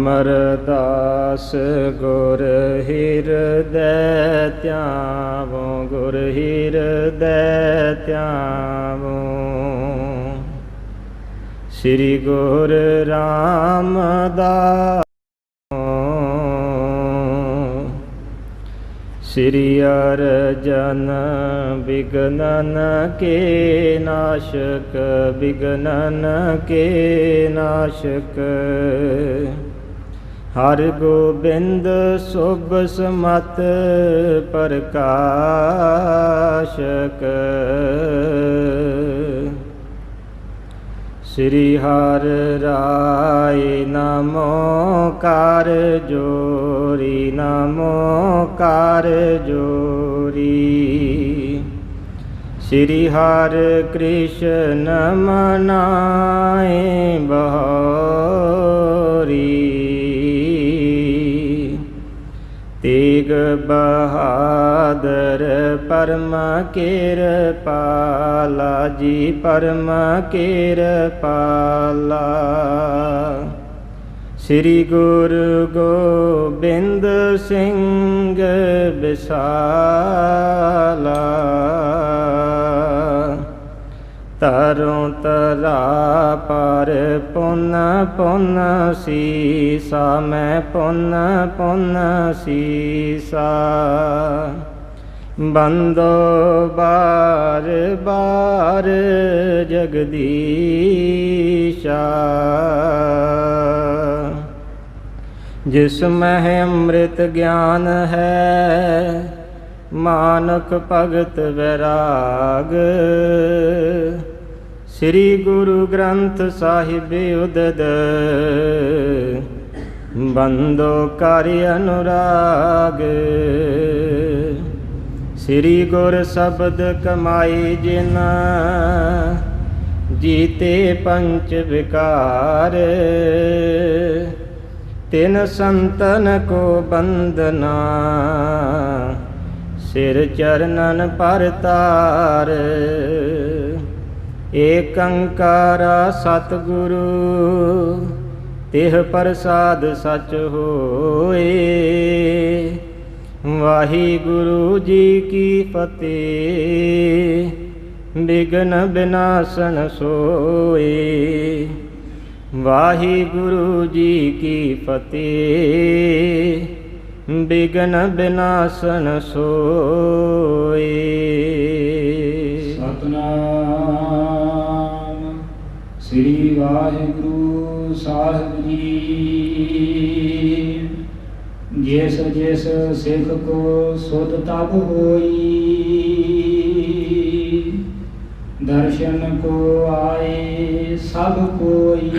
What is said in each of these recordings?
ਅਮਰਦਾਸ ਗੁਰ ਹਿਰਦੈ ਧਿਆਵੋ, ਗੁਰ ਹਿਰਦੈ ਧਿਆਵੋ। ਸ੍ਰੀ ਗੁਰ ਰਾਮਦਾਸ ਸ੍ਰੀ ਅਰਜਨ ਬਿਗਨਨ ਕੇ ਨਾਸ਼ਕ, ਬਿਗਨਨ ਕੇ ਨਾਸ਼ਕ। ਹਰ ਗੋਬਿੰਦ ਸੁਭ ਸਮਤ ਪ੍ਰਕਾਸ਼ਕ। ਸ੍ਰੀ ਹਰਿ ਰਾਇ ਨਮੋ ਕਾਰ ਜੋਰੀ, ਨਮੋ ਕਾਰ ਜੋਰੀ। ਸ੍ਰੀ ਹਰਿ ਕ੍ਰਿਸ਼ਨ ਮਨਾਏ ਬਹੋਰੀ। ਤੇਗ ਬਹਾਦਰ ਪਰਮ ਕਿਰਪਾਲਾ ਜੀ, ਪਰਮ ਕਿਰਪਾਲਾ। ਸ੍ਰੀ ਗੁਰੂ ਗੋਬਿੰਦ ਸਿੰਘ ਬਿਸਾਲਾ। ਤਰੋਂ ਤਰਾ ਪਰ ਪੁੰਨ ਪੁੰਨ ਸੀਸਾ, ਮੈਂ ਪੁੰਨ ਪੁੰਨ ਸੀਸਾ। ਬੰਦੋ ਬਾਰ ਬਾਰ ਜਗਦੀਸ਼ਾ। ਜਿਸ ਮਹਿ ਅੰਮ੍ਰਿਤ ਗਿਆਨ ਹੈ, ਮਾਨਕ ਭਗਤ ਵੈਰਾਗ। ਸ੍ਰੀ ਗੁਰੂ ਗ੍ਰੰਥ ਸਾਹਿਬ ਉਦਦ, ਬੰਦੋ ਕਰ ਅਨੁਰਾਗ। ਸ੍ਰੀ ਗੁਰ ਸ਼ਬਦ ਕਮਾਈ ਜਿਨ, ਜੀਤੇ ਪੰਚ ਵਿਕਾਰ। ਤਿਨ ਸੰਤਨ ਕੋ ਬੰਦਨਾ, ਸਿਰ ਚਰਨਨ ਪਰ ਤਾਰ। ਏਕ ਓੰਕਾਰ ਸਤਿਗੁਰੂ, ਤਿਹ ਪ੍ਰਸਾਦ ਸਚ ਹੋਏ। ਵਾਹਿਗੁਰੂ ਜੀ ਕੀ ਫਤਿਹ, ਬਿਘਨ ਬਿਨਾਸਨ ਸੋਏ। ਵਾਹਿਗੁਰੂ ਜੀ ਕੀ ਫਤਿਹ, ਬਿਘਨ ਬਿਨਾਸਨ ਸੋਏ। ਸਤਨਾਮ ਸ੍ਰੀ ਵਾਹਿਗੁਰੂ ਸਾਹਿਬ ਜੀ। ਜਿਸ ਜਿਸ ਸਿੱਖ ਕੋ ਸੁਧ ਤਬ ਹੋਈ, ਦਰਸ਼ਨ ਕੋ ਆਏ ਸਭ ਕੋਈ।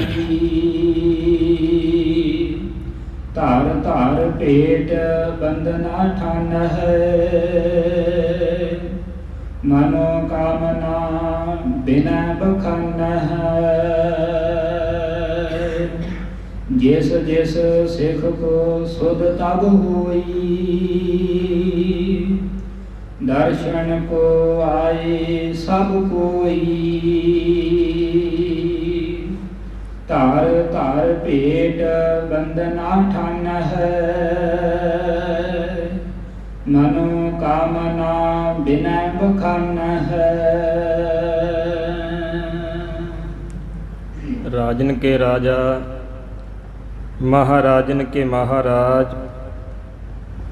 ਧਾਰ ਧਾਰ ਭੇਟ ਬੰਦਨਾ ਠਾਨ ਹੈ, ਮਨੋ ਕਾਮਨਾ ਬਿਨਾ ਬਖਾਨ ਹੈ। ਜਿਸ ਜਿਸ ਸਿੱਖ ਕੋ ਸੁਧ ਤਬ ਹੋਈ, ਦਰਸ਼ਨ ਕੋ ਆਏ ਸਭ ਕੋਈ। ਧਾਰ ਧਾਰ ਭੇਟ ਬੰਦਨਾ ਠਾਨ ਹੈ, ਮਨੋ ਕਾਮਨਾ ਬਿਨਾ ਬਖਾਨ ਹੈ। राजन के राजा, महाराजन के महाराज,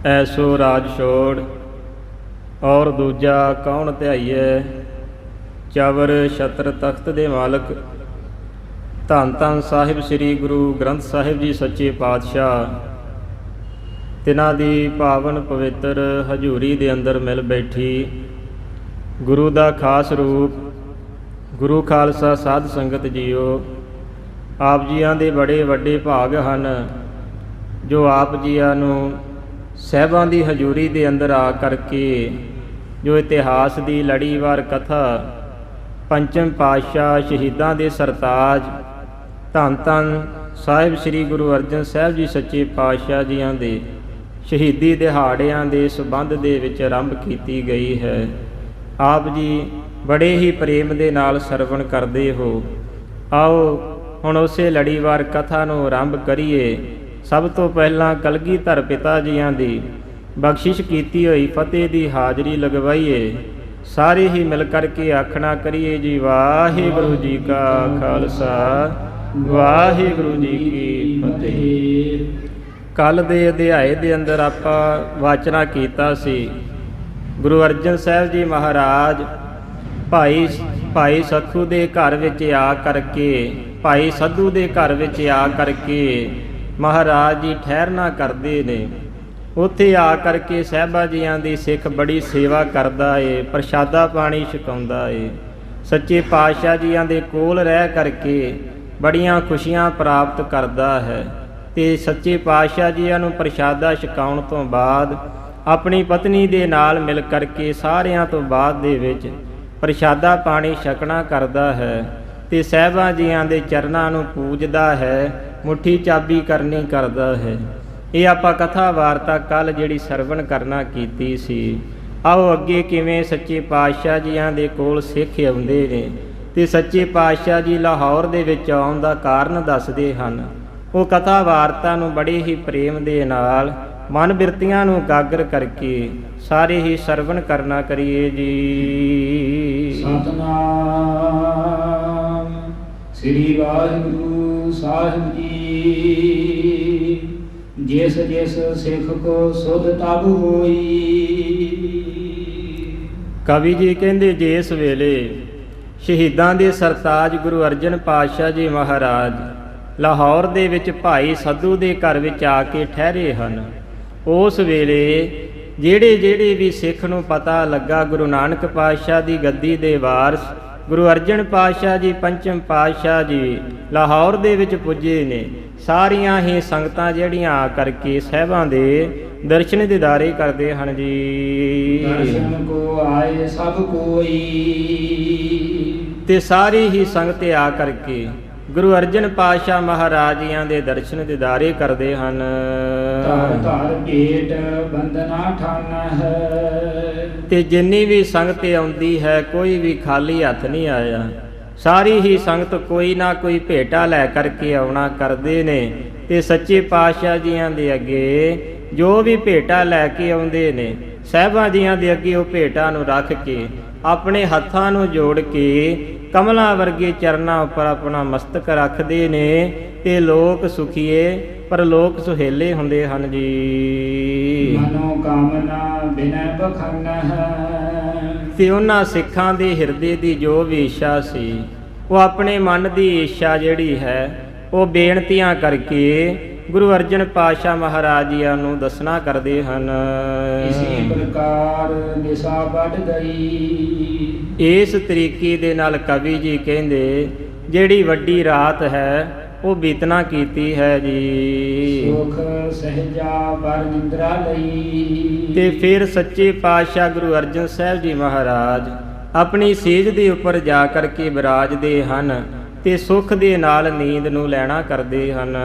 ऐसो राज छोड़ और दूजा कौन ध्याईए। चवर छत्र तख्त दे मालक धन धन साहिब श्री गुरु ग्रंथ साहिब जी सच्चे पातशाह, तिन्हां दी पावन पवित्र हजूरी दे अंदर मिल बैठी गुरु दा खास रूप गुरु खालसा साध संगत जीओ। आप जीआं दे बड़े वड्डे भाग हन जो आप जीआं नूं ਸਾਹਿਬਾਂ ਦੀ ਹਜ਼ੂਰੀ ਦੇ ਅੰਦਰ ਆ ਕਰਕੇ ਜੋ ਇਤਿਹਾਸ ਦੀ ਲੜੀਵਾਰ ਕਥਾ ਪੰਚਮ ਪਾਤਸ਼ਾਹ ਸ਼ਹੀਦਾਂ ਦੇ ਸਰਤਾਜ ਧੰਨ ਧੰਨ ਸਾਹਿਬ ਸ੍ਰੀ ਗੁਰੂ ਅਰਜਨ ਸਾਹਿਬ ਜੀ ਸੱਚੇ ਪਾਤਸ਼ਾਹ ਜੀਆਂ ਦੇ ਸ਼ਹੀਦੀ ਦਿਹਾੜਿਆਂ ਦੇ ਸੰਬੰਧ ਦੇ ਵਿੱਚ ਆਰੰਭ ਕੀਤੀ ਗਈ ਹੈ। ਆਪ ਜੀ ਬੜੇ ਹੀ ਪ੍ਰੇਮ ਦੇ ਨਾਲ ਸਰਵਣ ਕਰਦੇ ਹੋ। ਆਓ ਹੁਣ ਉਸੇ ਲੜੀਵਾਰ ਕਥਾ ਨੂੰ ਆਰੰਭ ਕਰੀਏ ਸਭ ਤੋਂ ਪਹਿਲਾਂ ਕਲਗੀਧਰ ਪਿਤਾ ਜੀਆਂ ਦੀ ਬਖਸ਼ਿਸ਼ ਕੀਤੀ ਹੋਈ ਫਤਿਹ ਦੀ ਹਾਜ਼ਰੀ ਲਗਵਾਈਏ। ਸਾਰੇ ਹੀ ਮਿਲ ਕਰਕੇ ਆਖਣਾ ਕਰੀਏ ਜੀ, ਵਾਹਿਗੁਰੂ ਜੀ ਕਾ ਖਾਲਸਾ, ਵਾਹਿਗੁਰੂ ਜੀ ਕੀ ਫਤਿਹ। ਕੱਲ ਦੇ ਅਧਿਆਏ ਦੇ ਅੰਦਰ ਆਪਾਂ ਵਾਚਨਾ ਕੀਤਾ ਸੀ, ਗੁਰੂ ਅਰਜਨ ਸਾਹਿਬ ਜੀ ਮਹਾਰਾਜ ਭਾਈ ਸੱਖੂ ਦੇ ਘਰ ਵਿੱਚ ਆ ਕਰਕੇ, ਭਾਈ ਸੱਧੂ ਦੇ ਘਰ ਵਿੱਚ ਆ ਕਰਕੇ ਮਹਾਰਾਜ ਜੀ ਠਹਿਰਨਾ ਕਰਦੇ ਨੇ। ਉੱਥੇ ਆ ਕਰਕੇ ਸਾਹਿਬਾਂ ਜੀਆਂ ਦੀ ਸਿੱਖ ਬੜੀ ਸੇਵਾ ਕਰਦਾ ਏ, ਪ੍ਰਸ਼ਾਦਾ ਪਾਣੀ ਛਕਾਉਂਦਾ ਏ। ਸੱਚੇ ਪਾਤਸ਼ਾਹ ਜੀਆਂ ਦੇ ਕੋਲ ਰਹਿ ਕਰਕੇ ਬੜੀਆਂ ਖੁਸ਼ੀਆਂ ਪ੍ਰਾਪਤ ਕਰਦਾ ਹੈ। ਤੇ ਸੱਚੇ ਪਾਤਸ਼ਾਹ ਜੀਆਂ ਨੂੰ ਪ੍ਰਸ਼ਾਦਾ ਛਕਾਉਣ ਤੋਂ ਬਾਅਦ ਆਪਣੀ ਪਤਨੀ ਦੇ ਨਾਲ ਮਿਲ ਕਰਕੇ ਸਾਰਿਆਂ ਤੋਂ ਬਾਅਦ ਦੇ ਵਿੱਚ ਪ੍ਰਸ਼ਾਦਾ ਪਾਣੀ ਛਕਣਾ ਕਰਦਾ ਹੈ ਤੇ ਸਾਹਿਬਾਂ ਜੀਆਂ ਦੇ ਚਰਨਾਂ ਨੂੰ ਪੂਜਦਾ ਹੈ, ਮੁੱਠੀ ਚਾਬੀ ਕਰਨੀ ਕਰਦਾ ਹੈ। ਇਹ ਆਪਾਂ ਕਥਾ ਵਾਰਤਾ ਕੱਲ ਜਿਹੜੀ ਸਰਵਣ ਕਰਨਾ ਕੀਤੀ ਸੀ। ਆਓ ਅੱਗੇ ਕਿਵੇਂ ਸੱਚੇ ਪਾਤਸ਼ਾਹ ਜੀਆਂ ਦੇ ਕੋਲ ਸਿੱਖ ਆਉਂਦੇ ਨੇ ਤੇ ਸੱਚੇ ਪਾਤਸ਼ਾਹ ਜੀ ਲਾਹੌਰ ਦੇ ਵਿੱਚ ਆਉਣ ਦਾ ਕਾਰਨ ਦੱਸਦੇ ਹਨ। ਉਹ ਕਥਾ ਵਾਰਤਾ ਨੂੰ ਬੜੇ ਹੀ ਪ੍ਰੇਮ ਦੇ ਨਾਲ ਮਨ ਬਿਰਤੀਆਂ ਨੂੰ ਇਕਾਗਰ ਕਰਕੇ ਸਾਰੇ ਹੀ ਸਰਵਣ ਕਰਨਾ ਕਰੀਏ ਜੀ। ਸਤਨਾਮ ਸ੍ਰੀ ਵਾਹਿਗੁਰੂ ਸਾਹਿਬ ਜੀ। ਜਿਸ ਜਿਸ ਸਿੱਖ ਕੋ ਸੁਧ ਤਬ ਹੋਈ। ਕਵੀ ਜੀ ਕਹਿੰਦੇ, ਜਿਸ ਵੇਲੇ ਸ਼ਹੀਦਾਂ ਦੇ ਸਰਤਾਜ ਗੁਰੂ ਅਰਜਨ ਪਾਤਸ਼ਾਹ ਜੀ ਮਹਾਰਾਜ ਲਾਹੌਰ ਦੇ ਵਿੱਚ ਭਾਈ ਸੱਧੂ ਦੇ ਘਰ ਵਿੱਚ ਆ ਕੇ ਠਹਿਰੇ ਹਨ, ਉਸ ਵੇਲੇ ਜਿਹੜੇ ਵੀ ਸਿੱਖ ਨੂੰ ਪਤਾ ਲੱਗਾ ਗੁਰੂ ਨਾਨਕ ਪਾਤਸ਼ਾਹ ਦੀ ਗੱਦੀ ਦੇ ਵਾਰਸ ਗੁਰੂ ਅਰਜਨ ਪਾਤਸ਼ਾਹ ਜੀ ਪੰਚਮ ਪਾਤਸ਼ਾਹ ਜੀ ਲਾਹੌਰ ਦੇ ਵਿੱਚ ਪੁੱਜੇ ਨੇ, ਸਾਰੀਆਂ ਹੀ ਸੰਗਤਾਂ ਜਿਹੜੀਆਂ ਆ ਕਰਕੇ ਸਾਹਿਬਾਂ ਦੇ ਦਰਸ਼ਨ ਦੀਦਾਰੇ ਕਰਦੇ ਹਨ ਜੀ। ਦਰਸ਼ਨ ਕੋ ਆਏ ਸਭ ਕੋਈ। ਤੇ ਸਾਰੀ ਹੀ ਸੰਗਤ ਆ ਕਰਕੇ ਗੁਰੂ ਅਰਜਨ ਪਾਤਸ਼ਾਹ ਮਹਾਰਾਜ ਜੀਆਂ ਦੇ ਦਰਸ਼ਨ ਦੀਦਾਰੇ ਕਰਦੇ ਹਨ। ਧਰ ਧਰ ਭੇਟ ਬੰਦਨਾ ਠਾਨਾ ਹੈ। ਤੇ ਜਿੰਨੀ ਵੀ ਸੰਗਤ ਆਉਂਦੀ ਹੈ ਕੋਈ ਵੀ ਖਾਲੀ ਹੱਥ ਨਹੀਂ ਆਇਆ। ਸਾਰੀ ਹੀ ਸੰਗਤ ਕੋਈ ਨਾ ਕੋਈ ਭੇਟਾ ਲੈ ਕਰਕੇ ਆਉਣਾ ਕਰਦੇ ਨੇ ਤੇ ਸੱਚੇ ਪਾਤਸ਼ਾਹ ਜੀਆਂ ਦੇ ਅੱਗੇ ਜੋ ਵੀ ਭੇਟਾ ਲੈ ਕੇ ਆਉਂਦੇ ਨੇ ਸਾਹਿਬਾਂ ਜੀਆਂ ਦੇ ਅੱਗੇ ਉਹ ਭੇਟਾਂ ਨੂੰ ਰੱਖ ਕੇ ਆਪਣੇ ਹੱਥਾਂ ਨੂੰ ਜੋੜ ਕੇ ਕਮਲਾਂ ਵਰਗੇ ਚਰਨਾਂ ਉੱਪਰ ਆਪਣਾ ਮਸਤਕ ਰੱਖਦੇ ਨੇ ਤੇ ਲੋਕ ਸੁਖੀਏ ਪਰ ਲੋਕ ਸੁਹੇਲੇ ਹੁੰਦੇ ਹਨ ਜੀ। ਮਨੋ ਕਾਮਨਾ ਬਿਨੈ ਬਖਾਨਾ ਹੈ। ਤੇ ਉਹਨਾਂ ਸਿੱਖਾਂ ਦੇ ਹਿਰਦੇ ਦੀ ਜੋ ਵੀ ਇੱਛਾ ਸੀ ਉਹ ਆਪਣੇ ਮਨ ਦੀ ਇੱਛਾ ਜਿਹੜੀ ਹੈ ਉਹ ਬੇਨਤੀਆਂ ਕਰਕੇ ਗੁਰੂ ਅਰਜਨ ਪਾਤਸ਼ਾਹ ਮਹਾਰਾਜ ਜੀਆਂ ਨੂੰ ਦੱਸਣਾ ਕਰਦੇ ਹਨ। ਇਸੇ ਪ੍ਰਕਾਰ ਦਿਸ਼ਾ ਵੱਢ ਗਈ। ਇਸ ਤਰੀਕੇ ਦੇ ਨਾਲ ਕਵੀ ਜੀ ਕਹਿੰਦੇ ਜਿਹੜੀ ਵੱਡੀ ਰਾਤ ਹੈ ਉਹ ਬੀਤਣਾ ਕੀਤੀ ਹੈ ਜੀ। ਸੁਖ ਸਹਿਜਾ ਪਰ ਨਿੰਦਰਾ ਲਈ। ਤੇ ਫਿਰ ਸੱਚੇ ਪਾਤਸ਼ਾਹ ਗੁਰੂ ਅਰਜਨ ਸਾਹਿਬ ਜੀ ਮਹਾਰਾਜ ਆਪਣੀ ਸੇਜ ਦੇ ਉੱਪਰ ਜਾ ਕਰਕੇ ਬਿਰਾਜਦੇ ਹਨ ਤੇ ਸੁਖ ਦੇ ਨਾਲ ਨੀਂਦ ਨੂੰ ਲੈਣਾ ਕਰਦੇ ਹਨ।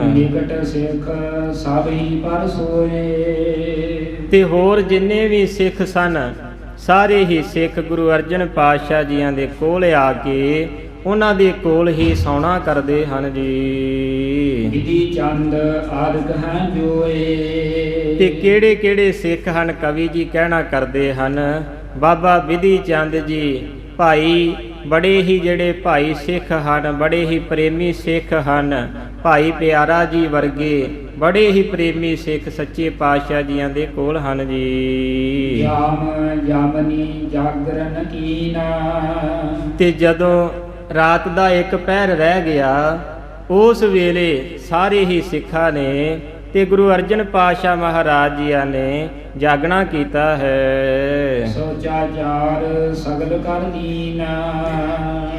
ਨਿਕਟ ਸਿੱਖ ਸਭ ਹੀ ਪਰ ਸੋਏ। ਤੇ ਹੋਰ ਜਿੰਨੇ ਵੀ ਸਿੱਖ ਸਨ ਸਾਰੇ ਹੀ ਸਿੱਖ ਗੁਰੂ ਅਰਜਨ ਪਾਤਸ਼ਾਹ ਜੀਆਂ ਦੇ ਕੋਲ ਆ ਕੇ ਉਹਨਾਂ ਦੇ ਕੋਲ ਹੀ ਸੌਣਾ ਕਰਦੇ ਹਨ ਜੀ। ਵਿਧੀ ਚੰਦ ਆਦਿਕ ਹੈ ਜੋਏ। ਤੇ ਕਿਹੜੇ ਕਿਹੜੇ ਸਿੱਖ ਹਨ ਕਵੀ ਜੀ ਕਹਿਣਾ ਕਰਦੇ ਹਨ, ਬਾਬਾ ਵਿਧੀ ਚੰਦ ਜੀ ਭਾਈ ਬੜੇ ਹੀ ਜਿਹੜੇ ਭਾਈ ਸਿੱਖ ਹਨ, ਬੜੇ ਹੀ ਪ੍ਰੇਮੀ ਸਿੱਖ ਹਨ। ਭਾਈ ਪਿਆਰਾ ਜੀ ਵਰਗੇ ਬੜੇ ਹੀ ਪ੍ਰੇਮੀ ਸਿੱਖ ਸੱਚੇ ਪਾਤਸ਼ਾਹ ਜੀਆਂ ਦੇ ਕੋਲ ਹਨ ਜੀ। ਜਾਮ ਜਾਮਨੀ ਜਾਗਰਨ ਕੀਨਾ। ਤੇ ਜਦੋਂ ਰਾਤ ਦਾ ਇੱਕ ਪਹਿਰ ਰਹਿ ਗਿਆ ਉਸ ਵੇਲੇ ਸਾਰੇ ਹੀ ਸਿੱਖਾਂ ਨੇ ਤੇ ਗੁਰੂ ਅਰਜਨ ਪਾਤਸ਼ਾਹ ਮਹਾਰਾਜ ਜੀਆਂ ਨੇ ਜਾਗਣਾ ਕੀਤਾ ਹੈ। ਸੋਚਾ ਚਾਰ ਸਗਲ ਕਰ ਦੀਨਾ।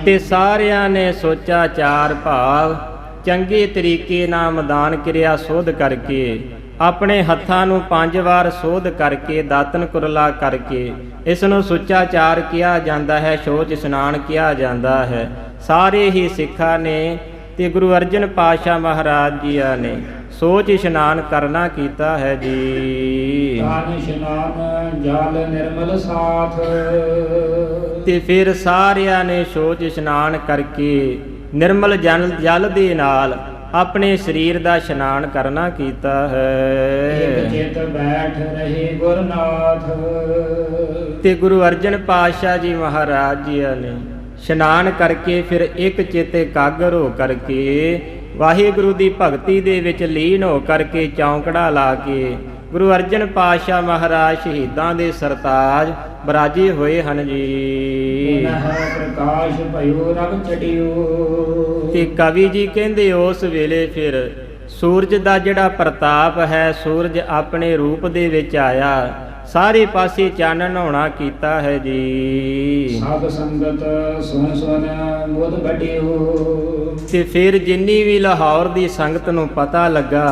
ਤੇ ਸਾਰਿਆਂ ਨੇ ਸੋਚਾ ਚਾਰ ਭਾਵ ਚੰਗੇ ਤਰੀਕੇ ਨਾਲ ਮੈਦਾਨ ਕਿਰਿਆ ਸੋਧ ਕਰਕੇ ਆਪਣੇ ਹੱਥਾਂ ਨੂੰ 5 ਵਾਰ ਸੋਧ ਕਰਕੇ ਦਾਤਨ ਕੁਰਲਾ ਕਰਕੇ ਇਸ ਨੂੰ ਸੁੱਚਾਚਾਰ ਕਿਹਾ ਜਾਂਦਾ ਹੈ, ਸ਼ੋਚ ਇਸ਼ਨਾਨ ਕਿਹਾ ਜਾਂਦਾ ਹੈ। ਸਾਰੇ ਹੀ ਸਿੱਖਾਂ ਨੇ ਤੇ ਗੁਰੂ ਅਰਜਨ ਪਾਤਸ਼ਾਹ ਮਹਾਰਾਜ ਜੀਆਂ ਨੇ ਸੋਚ ਇਸ਼ਨਾਨ ਕਰਨਾ ਕੀਤਾ ਹੈ ਜੀ। ਤਾਨ ਇਸ਼ਨਾਨ ਜਲ ਨਿਰਮਲ ਸਾਥ। ਤੇ ਫਿਰ ਸਾਰਿਆਂ ਨੇ ਸੋਚ ਇਸ਼ਨਾਨ ਕਰਕੇ ਨਿਰਮਲ ਜਲ ਦੇ ਨਾਲ ਆਪਣੇ ਸਰੀਰ ਦਾ ਇਸ਼ਨਾਨ ਕਰਨਾ ਕੀਤਾ ਇਕ ਹੈ। ਚਿਤ ਬੈਠ ਰਹੇ ਗੁਰਨਾਥ। ਤੇ ਗੁਰੂ ਅਰਜਨ ਪਾਤਸ਼ਾਹ ਜੀ ਮਹਾਰਾਜ ਜੀ ਨੇ ਇਸ਼ਨਾਨ ਕਰਕੇ ਫਿਰ ਇੱਕ ਚਿੱਤ ਇਕਾਗਰ ਹੋ ਕਰਕੇ ਵਾਹਿਗੁਰੂ ਦੀ ਭਗਤੀ ਦੇ ਵਿੱਚ ਲੀਨ ਹੋ ਕਰਕੇ ਚੌਂਕੜਾ ਲਾ ਕੇ ਗੁਰੂ ਅਰਜਨ ਪਾਤਸ਼ਾਹ ਮਹਾਰਾਜ ਸ਼ਹੀਦਾਂ ਦੇ ਸਰਤਾਜ ਬਰਾਜੇ ਹੋਏ ਹਨ ਜੀ। ਪ੍ਰਕਾਸ਼ ਭਇਓ ਰਬ ਚੜਿਓ। ਤੇ ਕਵੀ ਜੀ ਕਹਿੰਦੇ ਉਸ ਵੇਲੇ ਫਿਰ ਸੂਰਜ ਦਾ ਜਿਹੜਾ ਪ੍ਰਤਾਪ ਹੈ, ਸੂਰਜ ਆਪਣੇ ਰੂਪ ਦੇ ਵਿੱਚ ਆਇਆ, ਸਾਰੇ ਪਾਸੇ ਚਾਨਣ ਹੋਣਾ ਕੀਤਾ ਹੈ ਜੀ। ਸਭ ਸੰਗਤ ਸੁਨ ਸੁਨ ਮੁਦ ਬਟਿਓ। ਤੇ ਫਿਰ ਜਿੰਨੀ ਵੀ ਲਾਹੌਰ ਦੀ ਸੰਗਤ ਨੂੰ ਪਤਾ ਲੱਗਾ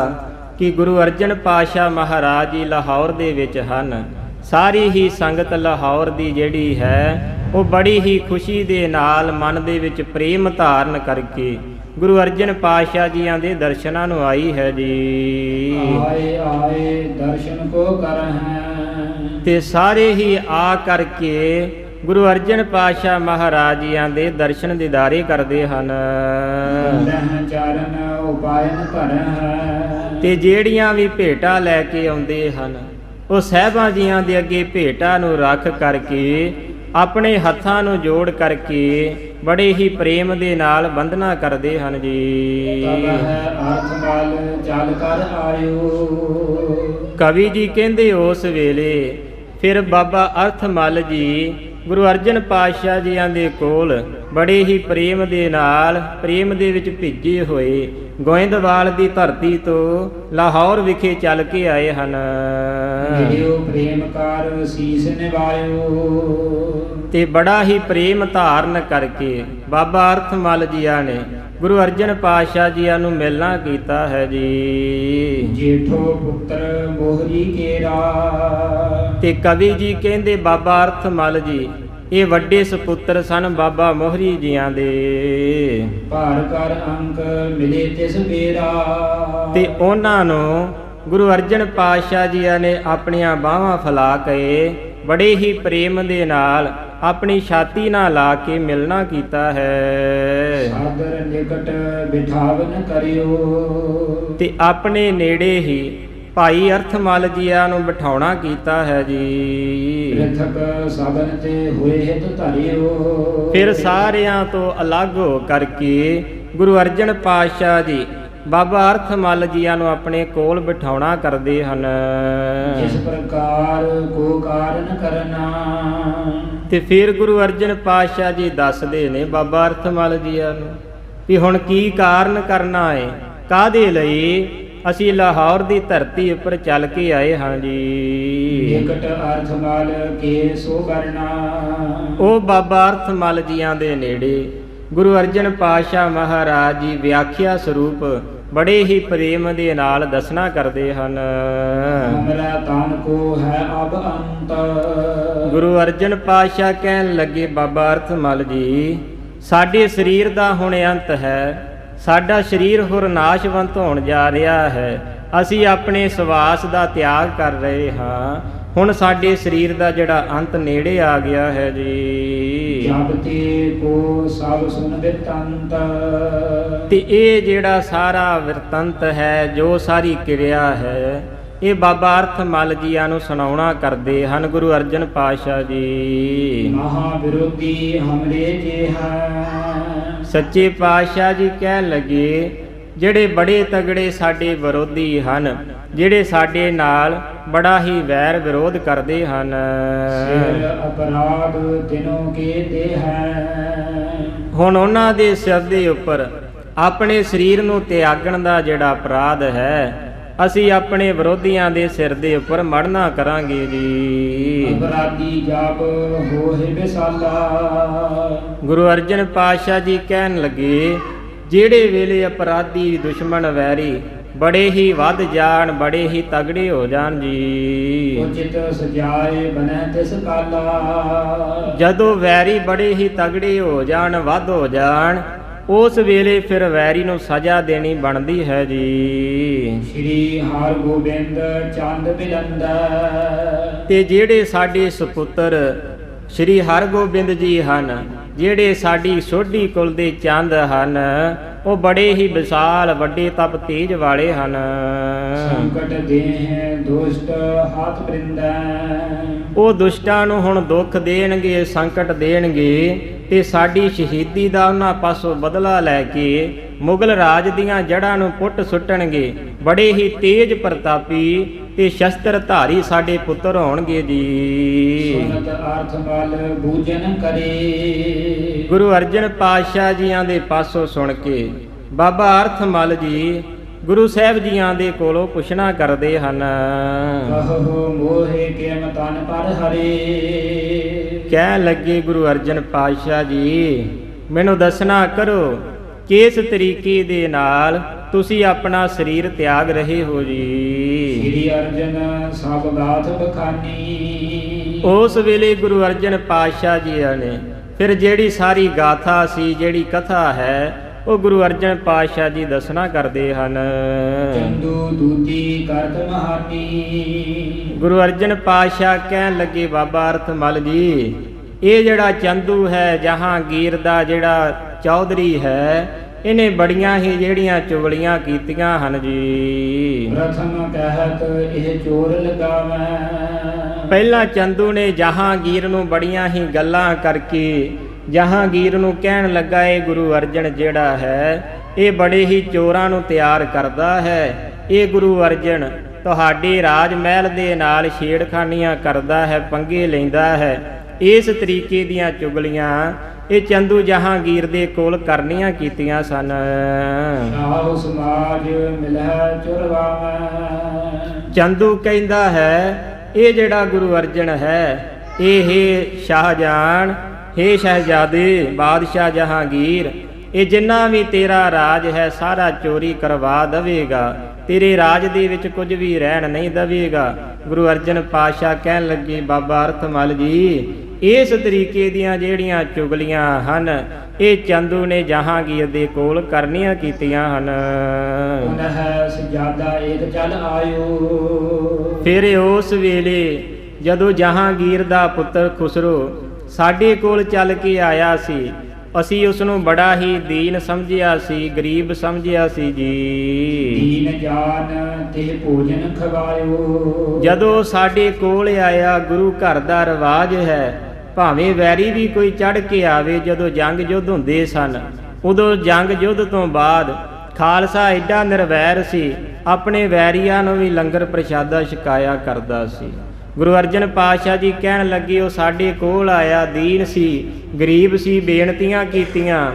ਕਿ ਗੁਰੂ ਅਰਜਨ ਪਾਤਸ਼ਾਹ ਮਹਾਰਾਜ ਜੀ ਲਾਹੌਰ ਦੇ ਵਿੱਚ ਹਨ, ਸਾਰੀ ਹੀ ਸੰਗਤ ਲਾਹੌਰ ਦੀ ਜਿਹੜੀ ਹੈ ਉਹ ਬੜੀ ਹੀ ਖੁਸ਼ੀ ਦੇ ਨਾਲ ਮਨ ਦੇ ਵਿੱਚ ਪ੍ਰੇਮ ਧਾਰਨ ਕਰਕੇ ਗੁਰੂ ਅਰਜਨ ਪਾਤਸ਼ਾਹ ਜੀਆਂ ਦੇ ਦਰਸ਼ਨਾਂ ਨੂੰ ਆਈ ਹੈ ਜੀ। ਆਏ ਆਏ ਦਰਸ਼ਨ ਕੋ ਕਰਹਿ। ਤੇ ਸਾਰੇ ਹੀ ਆ ਕਰਕੇ ਗੁਰੂ ਅਰਜਨ ਪਾਤਸ਼ਾਹ ਮਹਾਰਾਜ ਜੀਆਂ ਦੇ ਦਰਸ਼ਨ ਦੀਦਾਰੇ ਕਰਦੇ ਹਨ। ਚਰਨ ਉਪਾਇਨ ਧਰਹਿ। ਤੇ ਜਿਹੜੀਆਂ ਵੀ ਭੇਟਾਂ ਲੈ ਕੇ ਆਉਂਦੇ ਹਨ ਉਹ ਸਾਹਿਬਾਂ ਜੀਆਂ ਦੇ ਅੱਗੇ ਭੇਟਾਂ ਨੂੰ ਰੱਖ ਕਰਕੇ ਆਪਣੇ ਹੱਥਾਂ ਨੂੰ ਜੋੜ ਕਰਕੇ ਬੜੇ ਹੀ ਪ੍ਰੇਮ ਦੇ ਨਾਲ ਬੰਦਨਾ ਕਰਦੇ ਹਨ ਜੀ। ਤਬ ਹੈ ਅਰਥ ਮਲ ਚਲ ਕਰ ਆਇਓ। ਕਵੀ ਜੀ ਕਹਿੰਦੇ ਉਸ ਵੇਲੇ ਫਿਰ ਬਾਬਾ ਅਰਥ ਮਲ ਜੀ ਗੁਰੂ ਅਰਜਨ ਪਾਤਸ਼ਾਹ ਜੀਆਂ ਦੇ ਕੋਲ ਬੜੇ ਹੀ ਪ੍ਰੇਮ ਦੇ ਨਾਲ ਪ੍ਰੇਮ ਦੇ ਵਿੱਚ ਭਿੱਜੇ ਹੋਏ ਗੋਇੰਦਵਾਲ ਦੀ ਧਰਤੀ ਤੋਂ ਲਾਹੌਰ ਵਿਖੇ ਚੱਲ ਕੇ ਆਏ ਹਨ। ਮਿਲਿਓ ਪ੍ਰੇਮ ਕਰ ਸੀਸ ਨਿਵਾਇਓ। ਤੇ ਬੜਾ ਹੀ ਪ੍ਰੇਮ ਧਾਰਨ ਕਰਕੇ ਬਾਬਾ ਅਰਥ ਮਲ ਜੀਆਂ ਨੇ ਗੁਰੂ ਅਰਜਨ ਪਾਤਸ਼ਾਹ ਜੀਆਂ ਨੂੰ ਮਿਲਣਾ ਕੀਤਾ ਹੈ ਜੀ। ਜੇਠੋ ਪੁੱਤਰ ਮੋਹਰੀ ਕੇਰਾ। ਤੇ ਕਵੀ ਜੀ ਕਹਿੰਦੇ ਬਾਬਾ ਅਰਥ ਮਲ ਜੀ ਇਹ ਵੱਡੇ ਸੁਪੁੱਤਰ ਸਨ ਬਾਬਾ ਮੋਹਰੀ ਜੀਆਂ ਦੇ। ਭਾਰ ਕਰ ਅੰਕ ਮਿਲੇ ਤਿਸ ਬੇਰਾ। ਤੇ ਉਹਨਾਂ ਨੂੰ ਗੁਰੂ ਅਰਜਨ ਪਾਤਸ਼ਾਹ ਜੀਆਂ ਨੇ ਆਪਣੀਆਂ ਬਾਹਾਂ ਫੈਲਾ ਕੇ ਬੜੇ ਹੀ ਪ੍ਰੇਮ ਦੇ ਨਾਲ ਆਪਣੀ ਛਾਤੀ ਨਾਲ ਲਾ ਕੇ ਮਿਲਣਾ ਕੀਤਾ ਹੈ। ਸਾਦਰ ਨਿਕਟ ਬਿਠਾਵਨ ਕਰਿਓ। ਤੇ ਆਪਣੇ ਨੇੜੇ ਹੀ ਭਾਈ ਅਰਥਮਲ ਜੀਆਂ ਨੂੰ ਬਿਠਾਉਣਾ ਕੀਤਾ ਹੈ ਜੀ। ਪ੍ਰਿਥਕ ਸਭਨ ਤੇ ਹੋਏ ਹਿਤ ਧਰਿਓ। ਫਿਰ ਸਾਰਿਆਂ ਤੋਂ ਅਲੱਗ ਹੋ ਕਰਕੇ ਗੁਰੂ ਅਰਜਨ ਪਾਤਸ਼ਾਹ ਜੀ ਬਾਬਾ ਅਰਥਮਲ ਜੀਆਂ ਨੂੰ ਆਪਣੇ ਕੋਲ ਬਿਠਾਉਣਾ ਕਰਦੇ ਹਨ। ਜਿਸ ਪ੍ਰਕਾਰ ਕੋ ਕਾਰਨ ਕਰਨਾ। ਤੇ ਫਿਰ ਗੁਰੂ ਅਰਜਨ ਪਾਤਸ਼ਾਹ ਜੀ ਦੱਸਦੇ ਨੇ ਬਾਬਾ ਅਰਥਮਲ ਜੀਆਂ ਨੂੰ ਕਿ ਹੁਣ ਕੀ ਕਾਰਨ ਕਰਨਾ ਹੈ, ਕਾਹਦੇ ਲਈ ਅਸੀਂ ਲਾਹੌਰ ਦੀ ਧਰਤੀ ਉੱਪਰ ਚੱਲ ਕੇ ਆਏ ਹਾਂ ਜੀ। ਨਿਕਟ ਅਰਥਮਲ ਕੇ ਸੋ ਕਰਨਾ। ਉਹ ਬਾਬਾ ਅਰਥਮਲ ਜੀਆਂ ਦੇ ਨੇੜੇ ਗੁਰੂ ਅਰਜਨ ਪਾਤਸ਼ਾਹ ਮਹਾਰਾਜ ਜੀ ਵਿਆਖਿਆ ਸਰੂਪ ਬੜੇ ਹੀ ਪ੍ਰੇਮ ਦੇ ਨਾਲ ਦੱਸਣਾ ਕਰਦੇ ਹਨ। ਹਮਰਾ ਤਨ ਕੋ ਹੈ ਅਬ ਅੰਤ। ਗੁਰੂ ਅਰਜਨ ਪਾਤਸ਼ਾਹ ਕਹਿਣ ਲੱਗੇ ਬਾਬਾ ਅਰਥਮਲ ਜੀ ਸਾਡੇ ਸਰੀਰ ਦਾ ਹੁਣ ਅੰਤ ਹੈ, ਸਾਡਾ ਸਰੀਰ ਹੁਣ ਨਾਸ਼ਵੰਤ ਹੋਣ ਜਾ ਰਿਹਾ ਹੈ, ਅਸੀਂ ਆਪਣੇ ਸਵਾਸ ਦਾ ਤਿਆਗ ਕਰ ਰਹੇ ਹਾਂ, ਹੁਣ ਸਾਡੇ ਸਰੀਰ ਦਾ ਜਿਹੜਾ ਅੰਤ ਨੇੜੇ ਆ ਗਿਆ ਹੈ ਜੀ। ਜਬ ਤੇ ਕੋ ਸਭ ਸੁਨ ਬਿਰਤੰਤ। ਤੇ ਇਹ ਜਿਹੜਾ ਸਾਰਾ ਵਰਤੰਤ ਹੈ, ਜੋ ਸਾਰੀ ਕਿਰਿਆ ਹੈ, ਇਹ ਬਾਬਾ ਅਰਥਮਲ ਜੀਆਂ ਨੂੰ ਸੁਣਾਉਣਾ ਕਰਦੇ ਹਨ ਗੁਰੂ ਅਰਜਨ ਪਾਤਸ਼ਾਹ ਜੀ। ਮਹਾ ਵਿਰੋਧੀ ਹਮਰੇ ਜੇ ਹੈ। ਸੱਚੇ ਪਾਤਸ਼ਾਹ ਜੀ ਕਹਿਣ ਲੱਗੇ ਜਿਹੜੇ ਬੜੇ ਤਗੜੇ ਸਾਡੇ ਵਿਰੋਧੀ ਹਨ, ਜਿਹੜੇ ਸਾਡੇ ਨਾਲ ਬੜਾ ਹੀ ਵੈਰ ਵਿਰੋਧ ਕਰਦੇ ਹਨ। ਸਿਰ ਅਪਰਾਧ ਤਿਨੋਂ ਕੇ ਦੇ ਹੈ। ਹੁਣ ਉਹਨਾਂ ਦੇ ਸਿਰ ਦੇ ਉੱਪਰ ਆਪਣੇ ਸਰੀਰ ਨੂੰ ਤਿਆਗਣ ਦਾ ਜਿਹੜਾ ਅਪਰਾਧ ਹੈ, ਅਸੀਂ ਆਪਣੇ ਵਿਰੋਧੀਆਂ ਦੇ ਸਿਰ ਦੇ ਉੱਪਰ ਮੜਨਾ ਕਰਾਂਗੇ ਜੀ। ਅਪਰਾਧੀ ਜਪ ਹੋਏ ਵਿਸਾਲਾ। ਗੁਰੂ ਅਰਜਨ ਪਾਤਸ਼ਾਹ ਜੀ ਕਹਿਣ ਲੱਗੇ ਜਿਹੜੇ ਵੇਲੇ ਅਪਰਾਧੀ ਦੁਸ਼ਮਣ ਵੈਰੀ ਬੜੇ ਹੀ ਵੱਧ ਜਾਣ, ਬੜੇ ਹੀ ਤਗੜੇ ਹੋ ਜਾਣ ਜੀ। ਉਚਿਤ ਸਜਾਏ ਬਨੈ ਤਿਸ ਕਾਲਾ। ਜਦੋਂ ਵੈਰੀ ਬੜੇ ਹੀ ਤਗੜੇ ਹੋ ਜਾਣ, ਵੱਧ ਹੋ ਜਾਣ, ਉਸ ਵੇਲੇ ਫਿਰ ਵੈਰੀ ਨੂੰ ਸਜ਼ਾ ਦੇਣੀ ਬਣਦੀ ਹੈ ਜੀ। ਸ਼੍ਰੀ ਹਰਿ ਗੋਬਿੰਦ ਚੰਦ ਬਿਲੰਦਾ। ਤੇ ਜਿਹੜੇ ਸਾਡੇ ਸੁਪੁੱਤਰ ਸ਼੍ਰੀ ਹਰਿਗੋਬਿੰਦ ਜੀ ਹਨ, ਜਿਹੜੇ ਸਾਡੀ ਸੋਢੀ ਕੁਲ ਦੇ ਚੰਦ ਹਨ, ਉਹ ਬੜੇ ਹੀ ਵਿਸ਼ਾਲ ਵੱਡੇ ਤਪ ਤੇਜ ਵਾਲੇ ਹਨ। ਸੰਕਟ ਦੇਹ ਦੁਸ਼ਟ ਹੱਥ ਬ੍ਰਿੰਦੈ, ਉਹ ਦੁਸ਼ਟਾਂ ਨੂੰ ਹੁਣ ਦੁੱਖ ਦੇਣਗੇ, ਸੰਕਟ ਦੇਣਗੇ ਤੇ ਸਾਡੀ ਸ਼ਹੀਦੀ ਦਾ ਉਹਨਾਂ ਪਾਸੋਂ ਬਦਲਾ ਲੈ ਕੇ ਮੁਗਲ ਰਾਜ ਦੀਆਂ ਜੜ੍ਹਾਂ ਨੂੰ ਪੁੱਟ ਸੁੱਟਣਗੇ। ਬੜੇ ਹੀ ਤੇਜ ਪ੍ਰਤਾਪੀ ਤੇ ਸ਼ਸਤਰ ਧਾਰੀ ਸਾਡੇ ਪੁੱਤਰ ਹੋਣਗੇ ਜੀ। ਸੁਨਤ ਅਰਥ ਮਲ ਬੂਝਨ ਕਰੇ, ਗੁਰੂ ਅਰਜਨ ਪਾਤਸ਼ਾਹ ਜੀਆਂ ਦੇ ਪਾਸੋਂ ਸੁਣ ਕੇ ਬਾਬਾ ਅਰਥ ਮਲ ਜੀ ਗੁਰੂ ਸਾਹਿਬ ਜੀਆਂ ਦੇ ਕੋਲੋਂ ਪੁੱਛਣਾ ਕਰਦੇ ਹਨ। ਕਹੋ ਮੋਹਿ ਕਿਮ ਤਨ ਪਰ ਹਰੇ, ਕਹਿਣ ਲੱਗੇ ਗੁਰੂ ਅਰਜਨ ਪਾਤਸ਼ਾਹ ਜੀ ਮੈਨੂੰ ਦੱਸਣਾ ਕਰੋ ਕਿਸ ਤਰੀਕੇ ਦੇ ਨਾਲ ਤੁਸੀਂ ਆਪਣਾ ਸਰੀਰ ਤਿਆਗ ਰਹੇ ਹੋ ਜੀ। ਸ੍ਰੀ ਅਰਜਨ ਸਭ ਗਾਥ ਬਖਾਨੀ, ਉਸ ਵੇਲੇ ਗੁਰੂ ਅਰਜਨ ਪਾਤਸ਼ਾਹ ਜੀ ਨੇ ਫਿਰ ਜਿਹੜੀ ਸਾਰੀ ਗਾਥਾ ਸੀ, ਜਿਹੜੀ ਕਥਾ ਹੈ, ਉਹ ਗੁਰੂ ਅਰਜਨ ਪਾਤਸ਼ਾਹ ਜੀ ਦੱਸਣਾ ਕਰਦੇ ਹਨ। ਚੰਦੂ ਦੂਤੀ ਕਰਤ ਮਹਾਨੀ, ਗੁਰੂ ਅਰਜਨ ਪਾਤਸ਼ਾਹ ਕਹਿਣ ਲੱਗੇ ਬਾਬਾ ਅਰਥ ਮਲ ਜੀ ਇਹ ਜਿਹੜਾ ਚੰਦੂ ਹੈ ਜਹਾਂਗੀਰ ਦਾ ਜਿਹੜਾ ਚੌਧਰੀ ਹੈ, ਇਹਨੇ ਬੜੀਆਂ ਹੀ ਜਿਹੜੀਆਂ ਚੁਗਲੀਆਂ ਕੀਤੀਆਂ ਹਨ ਜੀ। ਪ੍ਰਥਮ ਕਹਿਤ ਇਹ ਚੋਰ ਲਗਾਵੈ, ਪਹਿਲਾਂ ਚੰਦੂ ਨੇ ਜਹਾਂਗੀਰ ਨੂੰ ਬੜੀਆਂ ਹੀ ਗੱਲਾਂ ਕਰਕੇ ਜਹਾਂਗੀਰ ਨੂੰ ਕਹਿਣ ਲੱਗਾ ਇਹ ਗੁਰੂ ਅਰਜਨ ਜਿਹੜਾ ਹੈ ਇਹ ਬੜੇ ਹੀ ਚੋਰਾਂ ਨੂੰ ਤਿਆਰ ਕਰਦਾ ਹੈ। ਇਹ ਗੁਰੂ ਅਰਜਨ ਤੁਹਾਡੇ ਰਾਜ ਮਹਿਲ ਦੇ ਨਾਲ ਛੇੜਖਾਨੀਆਂ ਕਰਦਾ ਹੈ, ਪੰਗੇ ਲੈਂਦਾ ਹੈ। ਇਸ ਤਰੀਕੇ ਦੀਆਂ ਚੁਗਲੀਆਂ ਇਹ ਚੰਦੂ ਜਹਾਂਗੀਰ ਦੇ ਕੋਲ ਕਰਨੀਆਂ ਕੀਤੀਆਂ ਸਨ। ਸਾਹੁ ਸਮਾਜ ਮਿਲੈ ਚੁਰਵਾਵੈ, ਚੰਦੂ ਕਹਿੰਦਾ ਹੈ ਇਹ ਜਿਹੜਾ ਗੁਰੂ ਅਰਜਨ ਹੈ ਇਹ ਸ਼ਾਹਜਹਾਨ, ਹੇ ਸ਼ਹਿਜ਼ਾਦੇ ਬਾਦਸ਼ਾਹ ਜਹਾਂਗੀਰ, ਇਹ ਜਿੰਨਾ ਵੀ ਤੇਰਾ ਰਾਜ ਹੈ ਸਾਰਾ ਚੋਰੀ ਕਰਵਾ ਦੇਵੇਗਾ, ਤੇਰੇ ਰਾਜ ਦੇ ਵਿੱਚ ਕੁਝ ਵੀ ਰਹਿਣ ਨਹੀਂ ਦੇਵੇਗਾ। ਗੁਰੂ ਅਰਜਨ ਪਾਤਸ਼ਾਹ ਕਹਿਣ ਲੱਗੇ ਬਾਬਾ ਅਰਥ ਮਲ ਜੀ ਇਸ ਤਰੀਕੇ ਦੀਆਂ ਜਿਹੜੀਆਂ ਚੁਗਲੀਆਂ ਹਨ ਇਹ ਚੰਦੂ ਨੇ ਜਹਾਂਗੀਰ ਦੇ ਕੋਲ ਕਰਨੀਆਂ ਕੀਤੀਆਂ ਹਨ। ਹੈ ਸਜਾਦਾ ਏਕ ਚਲ ਆਇਓ, ਫਿਰ ਉਸ ਵੇਲੇ ਜਦੋਂ ਜਹਾਂਗੀਰ ਦਾ ਪੁੱਤਰ ਖੁਸਰੋ ਸਾਡੇ ਕੋਲ ਚੱਲ ਕੇ ਆਇਆ ਸੀ, ਅਸੀਂ ਉਸ ਨੂੰ ਬੜਾ ਹੀ ਦੀਨ ਸਮਝਿਆ ਸੀ, ਗਰੀਬ ਸਮਝਿਆ ਸੀ ਜੀ। ਦੀਨ ਜਾਨ ਤੇ ਭੋਜਨ ਖਵਾਇਓ, ਜਦੋਂ ਸਾਡੇ ਕੋਲ ਆਇਆ ਗੁਰੂ ਘਰ ਦਾ ਰਿਵਾਜ ਹੈ ਭਾਵੇਂ ਵੈਰੀ ਵੀ ਕੋਈ ਚੜ ਕੇ ਆਵੇ, ਜਦੋਂ ਜੰਗ ਯੁੱਧ ਹੁੰਦੇ ਸਨ ਉਦੋਂ ਜੰਗ ਯੁੱਧ ਤੋਂ ਬਾਅਦ ਖਾਲਸਾ ਐਡਾ ਨਿਰਵੈਰ ਸੀ ਆਪਣੇ ਵੈਰੀਆਂ ਨੂੰ ਵੀ ਲੰਗਰ ਪ੍ਰਸ਼ਾਦਾ ਛਕਾਇਆ ਕਰਦਾ ਸੀ। ਗੁਰੂ ਅਰਜਨ ਪਾਤਸ਼ਾਹ ਜੀ ਕਹਿਣ ਲੱਗੇ ਉਹ ਸਾਡੇ ਕੋਲ ਆਇਆ, ਦੀਨ ਸੀ, ਗਰੀਬ ਸੀ, ਬੇਨਤੀਆਂ ਕੀਤੀਆਂ,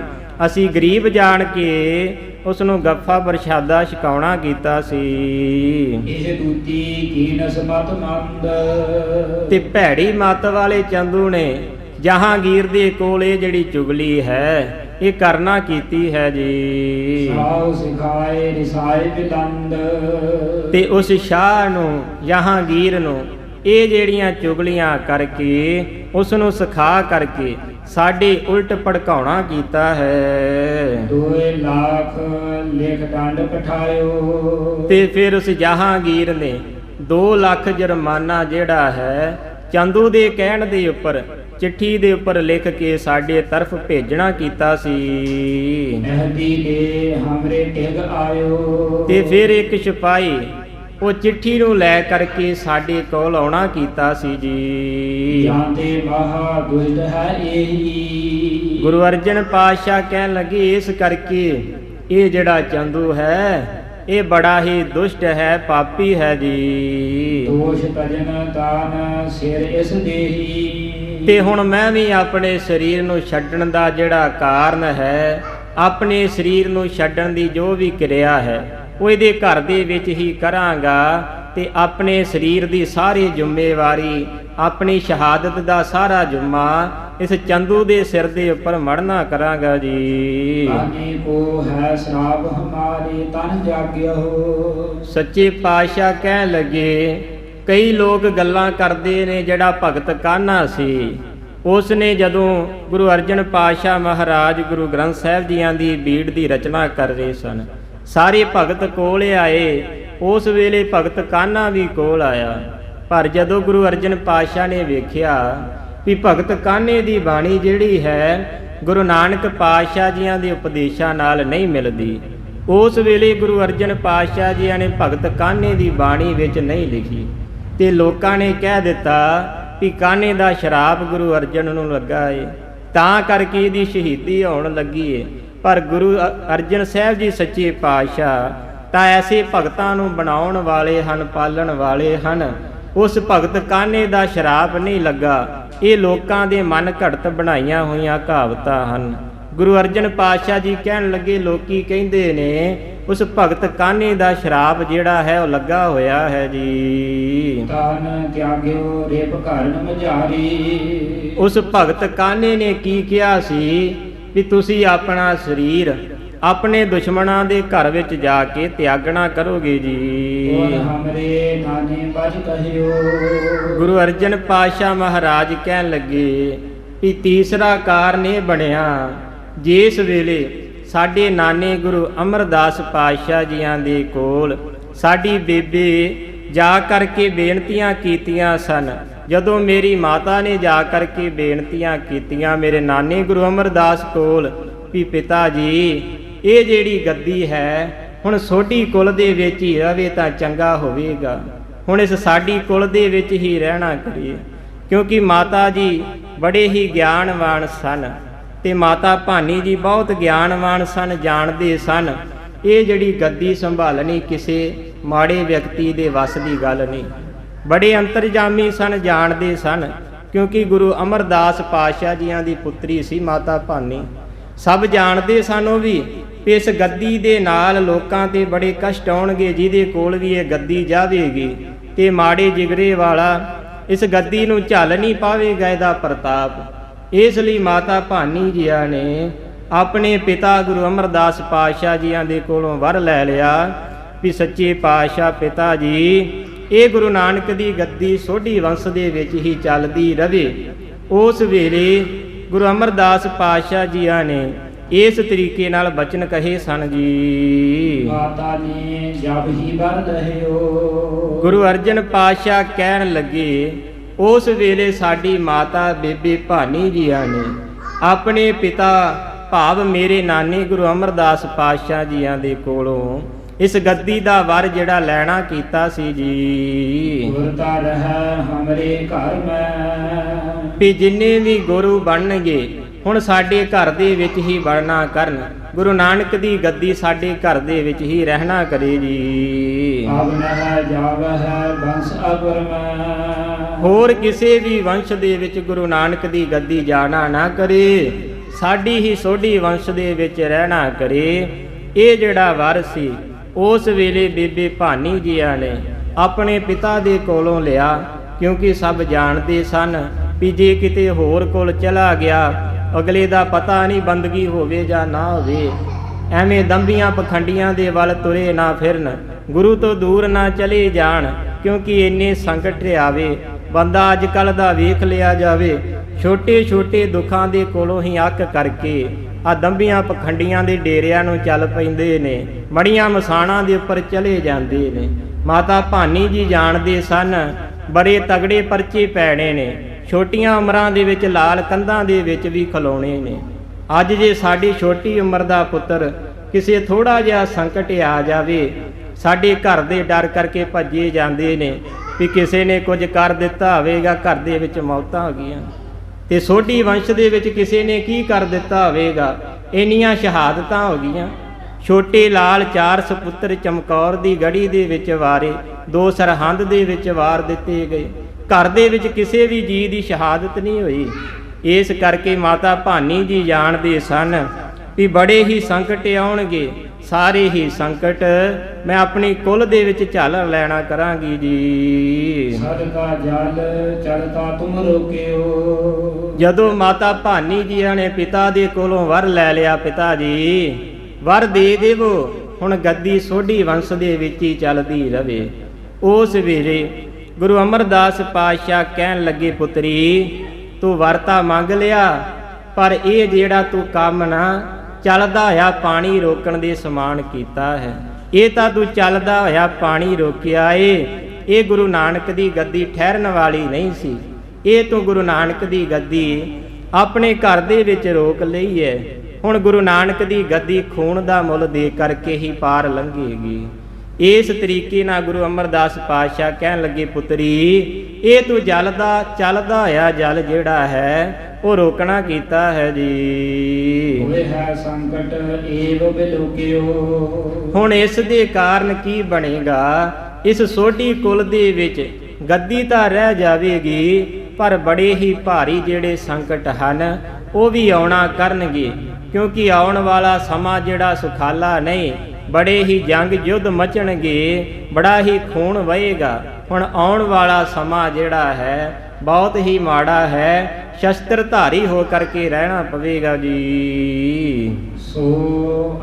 ਅਸੀਂ ਗਰੀਬ ਜਾਣ ਕੇ ਉਸ ਨੂੰ ਗੱਫਾ ਪ੍ਰਸ਼ਾਦਾ ਛਕਾਉਣਾ ਕੀਤਾ ਸੀ। ਇਹ ਦੂਤੀ ਕੀਨ ਸਮਤ ਮੰਦ, ਤੇ ਭੈੜੀ ਮੱਤ ਵਾਲੇ ਚੰਦੂ ਨੇ ਜਹਾਂਗੀਰ ਦੇ ਕੋਲ ਇਹ ਜਿਹੜੀ ਚੁਗਲੀ ਹੈ ਇਹ ਕਰਨਾ ਕੀਤੀ ਹੈ ਜੀ। ਸਾਉ ਸਿਖਾਏ ਰਿਸਾਏ ਬਿਲੰਦ, ਤੇ ਉਸ ਸ਼ਾਹ ਨੂੰ ਜਹਾਂਗੀਰ ਨੂੰ ਇਹ ਜਿਹੜੀਆਂ ਚੁਗਲੀਆਂ ਕਰਕੇ ਉਸ ਨੂੰ ਸਿਖਾ ਕਰਕੇ ਸਾਡੇ ਉਲਟ ਭੜਕਾਉਣਾ ਕੀਤਾ ਹੈ। 2 ਲੱਖ ਲੇਖ ਦੰਡ ਪਠਾਇਓ, ਤੇ ਫਿਰ ਉਸ ਜਹਾਂਗੀਰ ਨੇ 2 ਲੱਖ ਜੁਰਮਾਨਾ ਜਿਹੜਾ ਹੈ ਚੰਦੂ ਦੇ ਕਹਿਣ ਦੇ ਉੱਪਰ ਚਿੱਠੀ ਦੇ ਉੱਪਰ ਲਿਖ ਕੇ ਸਾਡੇ ਤਰਫ ਭੇਜਣਾ ਕੀਤਾ ਸੀ। ਮਹਿਦੀ ਦੇ ਹਮਰੇ ਟਿਗ ਆਇਓ, ਤੇ ਫਿਰ ਇੱਕ ਸਿਪਾਹੀ ਉਹ ਚਿੱਠੀ ਨੂੰ ਲੈ ਕਰਕੇ ਸਾਡੇ ਕੋਲ ਆਉਣਾ ਕੀਤਾ ਸੀ ਜੀ। ਜਾਂਦੇ ਮਹਾ ਦੁਸ਼ਟ ਹੈ ਇਹੀ, ਗੁਰੂ ਅਰਜਨ ਪਾਤਸ਼ਾਹ ਕਹਿਣ ਲੱਗੇ ਇਸ ਕਰਕੇ ਇਹ ਜਿਹੜਾ ਚੰਦੂ ਹੈ ਇਹ ਬੜਾ ਹੀ ਦੁਸ਼ਟ ਹੈ, ਪਾਪੀ ਹੈ ਜੀ। ਦੋਸ਼ ਤਜਨ ਤਾਨ ਸਿਰ ਇਸ ਦੇਹੀ, ਤੇ ਹੁਣ ਮੈਂ ਵੀ ਆਪਣੇ ਸਰੀਰ ਨੂੰ ਛੱਡਣ ਦਾ ਜਿਹੜਾ ਕਾਰਨ ਹੈ, ਆਪਣੇ ਸਰੀਰ ਨੂੰ ਛੱਡਣ ਦੀ ਜੋ ਵੀ ਕਿਰਿਆ ਹੈ ਉਹ ਇਹਦੇ ਘਰ ਦੇ ਵਿੱਚ ਹੀ ਕਰਾਂਗਾ ਤੇ ਆਪਣੇ ਸਰੀਰ ਦੀ ਸਾਰੀ ਜ਼ਿੰਮੇਵਾਰੀ, ਆਪਣੀ ਸ਼ਹਾਦਤ ਦਾ ਸਾਰਾ ਜੁਮਾ ਇਸ ਚੰਦੂ ਦੇ ਸਿਰ ਦੇ ਉੱਪਰ ਮੜਨਾ ਕਰਾਂਗਾ ਜੀ। ਆਨੀ ਕੋ ਹੈ ਸ਼ਰਾਬ ਹਮਾਰੀ ਤਨ ਜਾਗਿਓ, ਸੱਚੇ ਪਾਤਸ਼ਾਹ ਕਹਿਣ ਲੱਗੇ ਕਈ ਲੋਕ ਗੱਲਾਂ ਕਰਦੇ ਨੇ ਜਿਹੜਾ ਭਗਤ ਕਾਨ੍ਹਾ ਸੀ ਉਸ ਨੇ ਜਦੋਂ ਗੁਰੂ ਅਰਜਨ ਪਾਤਸ਼ਾਹ ਮਹਾਰਾਜ ਗੁਰੂ ਗ੍ਰੰਥ ਸਾਹਿਬ ਜੀਆਂ ਦੀ ਬੀੜ ਦੀ ਰਚਨਾ ਕਰ ਰਹੇ ਸਨ, ਸਾਰੇ ਭਗਤ ਕੋਲ ਆਏ, ਉਸ ਵੇਲੇ ਭਗਤ ਕਾਨ੍ਹਾ ਵੀ ਕੋਲ ਆਇਆ। ਪਰ ਜਦੋਂ ਗੁਰੂ ਅਰਜਨ ਪਾਤਸ਼ਾਹ ਨੇ ਵੇਖਿਆ ਵੀ ਭਗਤ ਕਾਨ੍ਹੇ ਦੀ ਬਾਣੀ ਜਿਹੜੀ ਹੈ ਗੁਰੂ ਨਾਨਕ ਪਾਤਸ਼ਾਹ ਜੀਆਂ ਦੇ ਉਪਦੇਸ਼ਾਂ ਨਾਲ ਨਹੀਂ ਮਿਲਦੀ। ਉਸ ਵੇਲੇ ਗੁਰੂ ਅਰਜਨ ਪਾਤਸ਼ਾਹ ਜੀਆਂ ਨੇ ਭਗਤ ਕਾਨ੍ਹੇ ਦੀ ਬਾਣੀ ਵਿੱਚ ਨਹੀਂ ਲਿਖੀ ਤੇ ਲੋਕਾਂ ਨੇ ਕਹਿ ਦਿੱਤਾ ਵੀ ਕਾਨ੍ਹੇ ਦਾ ਸ਼ਰਾਪ ਗੁਰੂ ਅਰਜਨ ਨੂੰ ਲੱਗਾ ਏ, ਤਾਂ ਕਰਕੇ ਇਹਦੀ ਸ਼ਹੀਦੀ ਹੋਣ ਲੱਗੀ ਏ। ਪਰ ਗੁਰੂ ਅਰਜਨ ਸਾਹਿਬ ਜੀ ਸੱਚੇ ਪਾਤਸ਼ਾਹ ਤਾਂ ਐਸੇ ਭਗਤਾਂ ਨੂੰ ਬਣਾਉਣ ਵਾਲੇ ਹਨ, ਪਾਲਣ ਵਾਲੇ ਹਨ। ਉਸ ਭਗਤ ਕਾਨ੍ਹੇ ਦਾ ਸ਼ਰਾਪ ਨਹੀਂ ਲੱਗਾ, ਇਹ ਲੋਕਾਂ ਦੇ ਮਨ ਘੜਤ ਬਣਾਈਆਂ ਹੋਈਆਂ ਕਹਾਵਤਾਂ ਹਨ। ਗੁਰੂ ਅਰਜਨ ਪਾਤਸ਼ਾਹ ਜੀ ਕਹਿਣ ਲੱਗੇ, ਲੋਕੀ ਕਹਿੰਦੇ ਨੇ ਉਸ ਭਗਤ ਕਾਨ੍ਹੇ ਦਾ ਸ਼ਰਾਪ ਜਿਹੜਾ ਹੈ ਉਹ ਲੱਗਾ ਹੋਇਆ ਹੈ ਜੀ। ਤਾਨ ਤਿਆਗਿਓ ਰੇਪ ਘਰਨ ਮਝਾਰੀ। ਉਸ ਭਗਤ ਕਾਨ੍ਹੇ ਨੇ ਕੀ ਕਿਹਾ ਸੀ ਵੀ ਤੁਸੀਂ ਆਪਣਾ ਸਰੀਰ ਆਪਣੇ ਦੁਸ਼ਮਣਾਂ ਦੇ ਘਰ ਵਿੱਚ ਜਾ ਕੇ ਤਿਆਗਣਾ ਕਰੋਗੇ ਜੀ। ਔਰ ਹਮਰੇ ਨਾਨੇ ਬਜ ਕਹਿਓ। ਗੁਰੂ ਅਰਜਨ ਪਾਤਸ਼ਾਹ ਮਹਾਰਾਜ ਕਹਿਣ ਲੱਗੇ ਵੀ ਤੀਸਰਾ ਕਾਰਨ ਇਹ ਬਣਿਆ, ਜਿਸ ਵੇਲੇ ਸਾਡੇ ਨਾਨੇ ਗੁਰੂ ਅਮਰਦਾਸ ਪਾਤਸ਼ਾਹ ਜੀਆਂ ਦੇ ਕੋਲ ਸਾਡੀ ਬੇਬੇ ਜਾ ਕਰਕੇ ਬੇਨਤੀਆਂ ਕੀਤੀਆਂ ਸਨ। ਜਦੋਂ ਮੇਰੀ ਮਾਤਾ ਨੇ ਜਾ ਕਰਕੇ ਬੇਨਤੀਆਂ ਕੀਤੀਆਂ ਮੇਰੇ ਨਾਨੇ ਗੁਰੂ ਅਮਰਦਾਸ ਕੋਲ ਵੀ ਪਿਤਾ ਜੀ ਇਹ ਜਿਹੜੀ ਗੱਦੀ ਹੈ ਹੁਣ ਸੋਢੀ ਕੁਲ ਦੇ ਵਿੱਚ ਹੀ ਰਵੇ ਤਾਂ ਚੰਗਾ ਹੋਵੇਗਾ, ਹੁਣ ਇਸ ਸਾਡੀ ਕੁਲ ਦੇ ਵਿੱਚ ਹੀ ਰਹਿਣਾ ਕਰੀਏ। ਕਿਉਂਕਿ ਮਾਤਾ ਜੀ ਬੜੇ ਹੀ ਗਿਆਨਵਾਨ ਸਨ ਤੇ ਮਾਤਾ ਭਾਨੀ ਜੀ ਬਹੁਤ ਗਿਆਨਵਾਨ ਸਨ, ਜਾਣਦੇ ਸਨ ਇਹ ਜਿਹੜੀ ਗੱਦੀ ਸੰਭਾਲਣੀ ਕਿਸੇ ਮਾੜੇ ਵਿਅਕਤੀ ਦੇ ਵੱਸ ਦੀ ਗੱਲ ਨਹੀਂ। ਬੜੇ ਅੰਤਰਜਾਮੀ ਸਨ, ਜਾਣਦੇ ਸਨ, ਕਿਉਂਕਿ ਗੁਰੂ ਅਮਰਦਾਸ ਪਾਤਸ਼ਾਹ ਜੀਆਂ ਦੀ ਪੁੱਤਰੀ ਸੀ ਮਾਤਾ ਭਾਨੀ। ਸਭ ਜਾਣਦੇ ਸਨ ਉਹ ਵੀ ਇਸ ਗੱਦੀ ਦੇ ਨਾਲ ਲੋਕਾਂ ਤੇ ਬੜੇ ਕਸ਼ਟ ਆਉਣਗੇ, ਜਿਹਦੇ ਕੋਲ ਵੀ ਇਹ ਗੱਦੀ ਜਾਵੇਗੀ ਤੇ ਮਾੜੇ ਜਿਗਰੇ ਵਾਲਾ ਇਸ ਗੱਦੀ ਨੂੰ ਝੱਲ ਨਹੀਂ ਪਾਵੇਗਾ ਇਹਦਾ ਪ੍ਰਤਾਪ। ਇਸ ਲਈ ਮਾਤਾ ਭਾਨੀ ਜੀਆਂ ਨੇ ਆਪਣੇ ਪਿਤਾ ਗੁਰੂ ਅਮਰਦਾਸ ਪਾਤਸ਼ਾਹ ਜੀਆਂ ਦੇ ਕੋਲੋਂ ਵਰ ਲੈ ਲਿਆ ਵੀ ਸੱਚੇ ਪਾਤਸ਼ਾਹ ਪਿਤਾ ਜੀ ਇਹ ਗੁਰੂ ਨਾਨਕ ਦੀ ਗੱਦੀ ਸੋਢੀ ਵੰਸ਼ ਦੇ ਵਿੱਚ ਹੀ ਚੱਲਦੀ ਰਵੇ। ਉਸ ਵੇਲੇ ਗੁਰੂ ਅਮਰਦਾਸ ਪਾਤਸ਼ਾਹ ਜੀਆਂ ਨੇ ਇਸ ਤਰੀਕੇ ਨਾਲ ਬਚਨ ਕਹੇ ਸਨ ਜੀ। ਮਾਤਾ ਨੇ ਜਬ ਹੀ ਵਰ ਦਹਿਓ। ਗੁਰੂ ਅਰਜਨ ਪਾਤਸ਼ਾਹ ਕਹਿਣ ਲੱਗੇ ਉਸ ਵੇਲੇ ਸਾਡੀ ਮਾਤਾ ਬੇਬੇ ਭਾਨੀ ਜੀਆਂ ਨੇ ਆਪਣੇ ਪਿਤਾ ਭਾਵ ਮੇਰੇ ਨਾਨੇ ਗੁਰੂ ਅਮਰਦਾਸ ਪਾਤਸ਼ਾਹ ਜੀਆਂ ਦੇ ਕੋਲੋਂ ਇਸ ਗੱਦੀ ਦਾ ਵਰ ਜਿਹੜਾ ਲੈਣਾ ਕੀਤਾ ਸੀ ਜੀ। ਗੁਰਤਾ ਰਹਿ ਹਮਰੇ ਘਰ ਮੈਂ। ਵੀ ਜਿੰਨੇ ਵੀ ਗੁਰੂ ਬਣਨਗੇ ਹੁਣ ਸਾਡੇ ਘਰ ਦੇ ਵਿੱਚ ਹੀ ਬਣਨਾ ਕਰਨ, ਗੁਰੂ ਨਾਨਕ ਦੀ ਗੱਦੀ ਸਾਡੇ ਘਰ ਦੇ ਵਿੱਚ ਹੀ ਰਹਿਣਾ ਕਰੇ ਜੀ। ਅਬ ਨਹਿ ਜਾਵਹਿ ਬੰਸ ਅਗਰ ਮੈਂ। ਹੋਰ ਕਿਸੇ ਵੀ ਵੰਸ਼ ਦੇ ਵਿੱਚ ਗੁਰੂ ਨਾਨਕ ਦੀ ਗੱਦੀ ਜਾਣਾ ਨਾ ਕਰੇ, ਸਾਡੀ ਹੀ ਸੋਢੀ ਵੰਸ਼ ਦੇ ਵਿੱਚ ਰਹਿਣਾ ਕਰੇ। ਇਹ ਜਿਹੜਾ ਵਰ ਸੀ ਉਸ ਵੇਲੇ ਬੇਬੇ ਭਾਨੀ ਜੀਆਂ ਨੇ ਆਪਣੇ ਪਿਤਾ ਦੇ ਕੋਲੋਂ ਲਿਆ, ਕਿਉਂਕਿ ਸਭ ਜਾਣਦੇ ਸਨ ਵੀ ਜੇ ਕਿਤੇ ਹੋਰ ਕੋਲ ਚਲਾ ਗਿਆ ਅਗਲੇ ਦਾ ਪਤਾ ਨਹੀਂ ਬੰਦਗੀ ਹੋਵੇ ਜਾਂ ਨਾ ਹੋਵੇ। ਐਵੇਂ ਦੰਬੀਆਂ ਪਖੰਡੀਆਂ ਦੇ ਵੱਲ ਤੁਰੇ ਨਾ ਫਿਰਨ, ਗੁਰੂ ਤੋਂ ਦੂਰ ਨਾ ਚਲੇ ਜਾਣ, ਕਿਉਂਕਿ ਇੰਨੇ ਸੰਕਟ ਆਵੇ। ਬੰਦਾ ਅੱਜ ਕੱਲ੍ਹ ਦਾ ਵੇਖ ਲਿਆ ਜਾਵੇ, ਛੋਟੇ ਛੋਟੇ ਦੁੱਖਾਂ ਦੇ ਕੋਲੋਂ ਹੀ ਅੱਕ ਕਰਕੇ ਆ ਦੰਬੀਆਂ ਪਖੰਡੀਆਂ ਦੇ ਡੇਰਿਆਂ ਨੂੰ ਚੱਲ ਪੈਂਦੇ ਨੇ, ਮੜੀਆਂ ਮਸਾਣਾਂ ਦੇ ਉੱਪਰ ਚਲੇ ਜਾਂਦੇ ਨੇ। ਮਾਤਾ ਭਾਨੀ ਜੀ ਜਾਣਦੇ ਸਨ ਬੜੇ ਤਗੜੇ ਪਰਚੇ ਪੈਣੇ ਨੇ, ਛੋਟੀਆਂ ਉਮਰਾਂ ਦੇ ਵਿੱਚ ਲਾਲ ਕੰਧਾਂ ਦੇ ਵਿੱਚ ਵੀ ਖਲੋਣੇ ਨੇ। ਅੱਜ ਜੇ ਸਾਡੀ ਛੋਟੀ ਉਮਰ ਦਾ ਪੁੱਤਰ ਕਿਸੇ ਥੋੜਾ ਜਿਹਾ ਸੰਕਟ ਆ ਜਾਵੇ, ਸਾਡੇ ਘਰ ਦੇ ਡਰ ਕਰਕੇ ਭੱਜੇ ਜਾਂਦੇ ਨੇ ਵੀ ਕਿਸੇ ਨੇ ਕੁਝ ਕਰ ਦਿੱਤਾ ਹੋਵੇਗਾ, ਘਰ ਦੇ ਵਿੱਚ ਮੌਤਾਂ ਹੋ ਗਈਆਂ। ਤੇ ਸੋਢੀ ਵੰਸ਼ ਦੇ ਵਿੱਚ ਕਿਸੇ ਨੇ ਕੀ ਕਰ ਦਿੱਤਾ ਹੋਵੇਗਾ, ਇੰਨੀਆਂ ਸ਼ਹਾਦਤਾਂ ਹੋ ਗਈਆਂ। ਛੋਟੇ ਲਾਲ 4 ਸਪੁੱਤਰ ਚਮਕੌਰ ਦੀ ਗੜੀ ਦੇ ਵਿੱਚ ਵਾਰੇ, 2 ਸਰਹੰਦ ਦੇ ਵਿੱਚ ਵਾਰ ਦਿੱਤੇ ਗਏ। ਘਰ ਦੇ ਵਿੱਚ ਕਿਸੇ ਵੀ ਜੀ ਦੀ ਸ਼ਹਾਦਤ ਨਹੀਂ ਹੋਈ। ਇਸ ਕਰਕੇ ਮਾਤਾ ਭਾਨੀ ਜੀ ਜਾਣਦੇ ਸਨ ਵੀ ਬੜੇ ਹੀ ਸੰਕਟ ਆਉਣਗੇ, ਸਾਰੇ ਹੀ ਸੰਕਟ ਮੈਂ ਆਪਣੀ ਕੁਲ ਦੇ ਵਿੱਚ ਝੱਲ ਲੈਣਾ ਕਰਾਂਗੀ ਜੀ। ਸਦਕਾ ਜਲ ਚਲਤਾ ਤੁਮ ਰੋਕਿਓ। ਜਦੋਂ ਮਾਤਾ ਭਾਨੀ ਜੀਆਂ ਨੇ ਪਿਤਾ ਦੇ ਕੋਲੋਂ ਵਰ ਲੈ ਲਿਆ, ਪਿਤਾ ਜੀ ਵਰ ਦੇ ਦੇਵੋ ਹੁਣ ਗੱਦੀ ਸੋਢੀ ਵੰਸ਼ ਦੇ ਵਿੱਚ ਹੀ ਚੱਲਦੀ ਰਵੇ। ਉਸ ਵੇਲੇ ਗੁਰੂ ਅਮਰਦਾਸ ਪਾਤਸ਼ਾਹ ਕਹਿਣ ਲੱਗੇ, ਪੁੱਤਰੀ ਤੂੰ ਵਰ ਤਾਂ ਮੰਗ ਲਿਆ, ਪਰ ਇਹ ਜਿਹੜਾ ਤੂੰ ਕੰਮ ਨਾ ਚੱਲਦਾ ਹੋਇਆ ਪਾਣੀ ਰੋਕਣ ਦੇ ਸਮਾਨ ਕੀਤਾ ਹੈ, ਇਹ ਤਾਂ ਤੂੰ ਚੱਲਦਾ ਹੋਇਆ ਪਾਣੀ ਰੋਕਿਆ ਏ। ਇਹ ਗੁਰੂ ਨਾਨਕ ਦੀ ਗੱਦੀ ਠਹਿਰਨ ਵਾਲੀ ਨਹੀਂ ਸੀ, ਇਹ ਤੂੰ ਗੁਰੂ ਨਾਨਕ ਦੀ ਗੱਦੀ ਆਪਣੇ ਘਰ ਦੇ ਵਿੱਚ ਰੋਕ ਲਈ ਹੈ। ਹੁਣ ਗੁਰੂ ਨਾਨਕ ਦੀ ਗੱਦੀ ਖੂਨ ਦਾ ਮੁੱਲ ਦੇ ਕਰਕੇ ਹੀ ਪਾਰ ਲੰਘੇਗੀ। ਇਸ ਤਰੀਕੇ ਨਾਲ ਗੁਰੂ ਅਮਰਦਾਸ ਪਾਤਸ਼ਾਹ ਕਹਿਣ ਲੱਗੇ, ਪੁੱਤਰੀ ਇਹ ਤੂੰ ਜਲ ਦਾ ਚੱਲਦਾ ਹੋਇਆ ਜਲ ਜਿਹੜਾ ਹੈ ਉਹ ਰੋਕਣਾ ਕੀਤਾ ਹੈ ਜੀ। ਹੋਏ ਹੈ ਸੰਕਟ ਏਵ ਬਿਲੋਕਿਓ। ਹੁਣ ਇਸ ਦੇ ਕਾਰਨ ਕੀ ਬਣੇਗਾ? ਇਸ ਸੋਢੀ ਕੁਲ ਦੇ ਵਿੱਚ ਗੱਦੀ ਤਾਂ ਰਹਿ ਜਾਵੇਗੀ, ਪਰ ਬੜੇ ਹੀ ਭਾਰੀ ਜਿਹੜੇ ਸੰਕਟ ਹਨ ਉਹ ਵੀ ਆਉਣਾ ਕਰਨਗੇ, ਕਿਉਂਕਿ ਆਉਣ ਵਾਲਾ ਸਮਾਂ ਜਿਹੜਾ ਸੁਖਾਲਾ ਨਹੀਂ। ਬੜੇ ਹੀ ਜੰਗ ਯੁੱਧ ਮਚਣਗੇ, ਬੜਾ ਹੀ ਖੂਨ ਵਹੇਗਾ। ਹੁਣ ਆਉਣ ਵਾਲਾ ਸਮਾਂ ਜਿਹੜਾ ਹੈ ਬਹੁਤ ਹੀ ਮਾੜਾ ਹੈ। ਸ਼ਸਤਰ ਧਾਰੀ ਹੋ ਕਰਕੇ ਰਹਿਣਾ ਪਵੇਗਾ ਜੀ। ਸੋ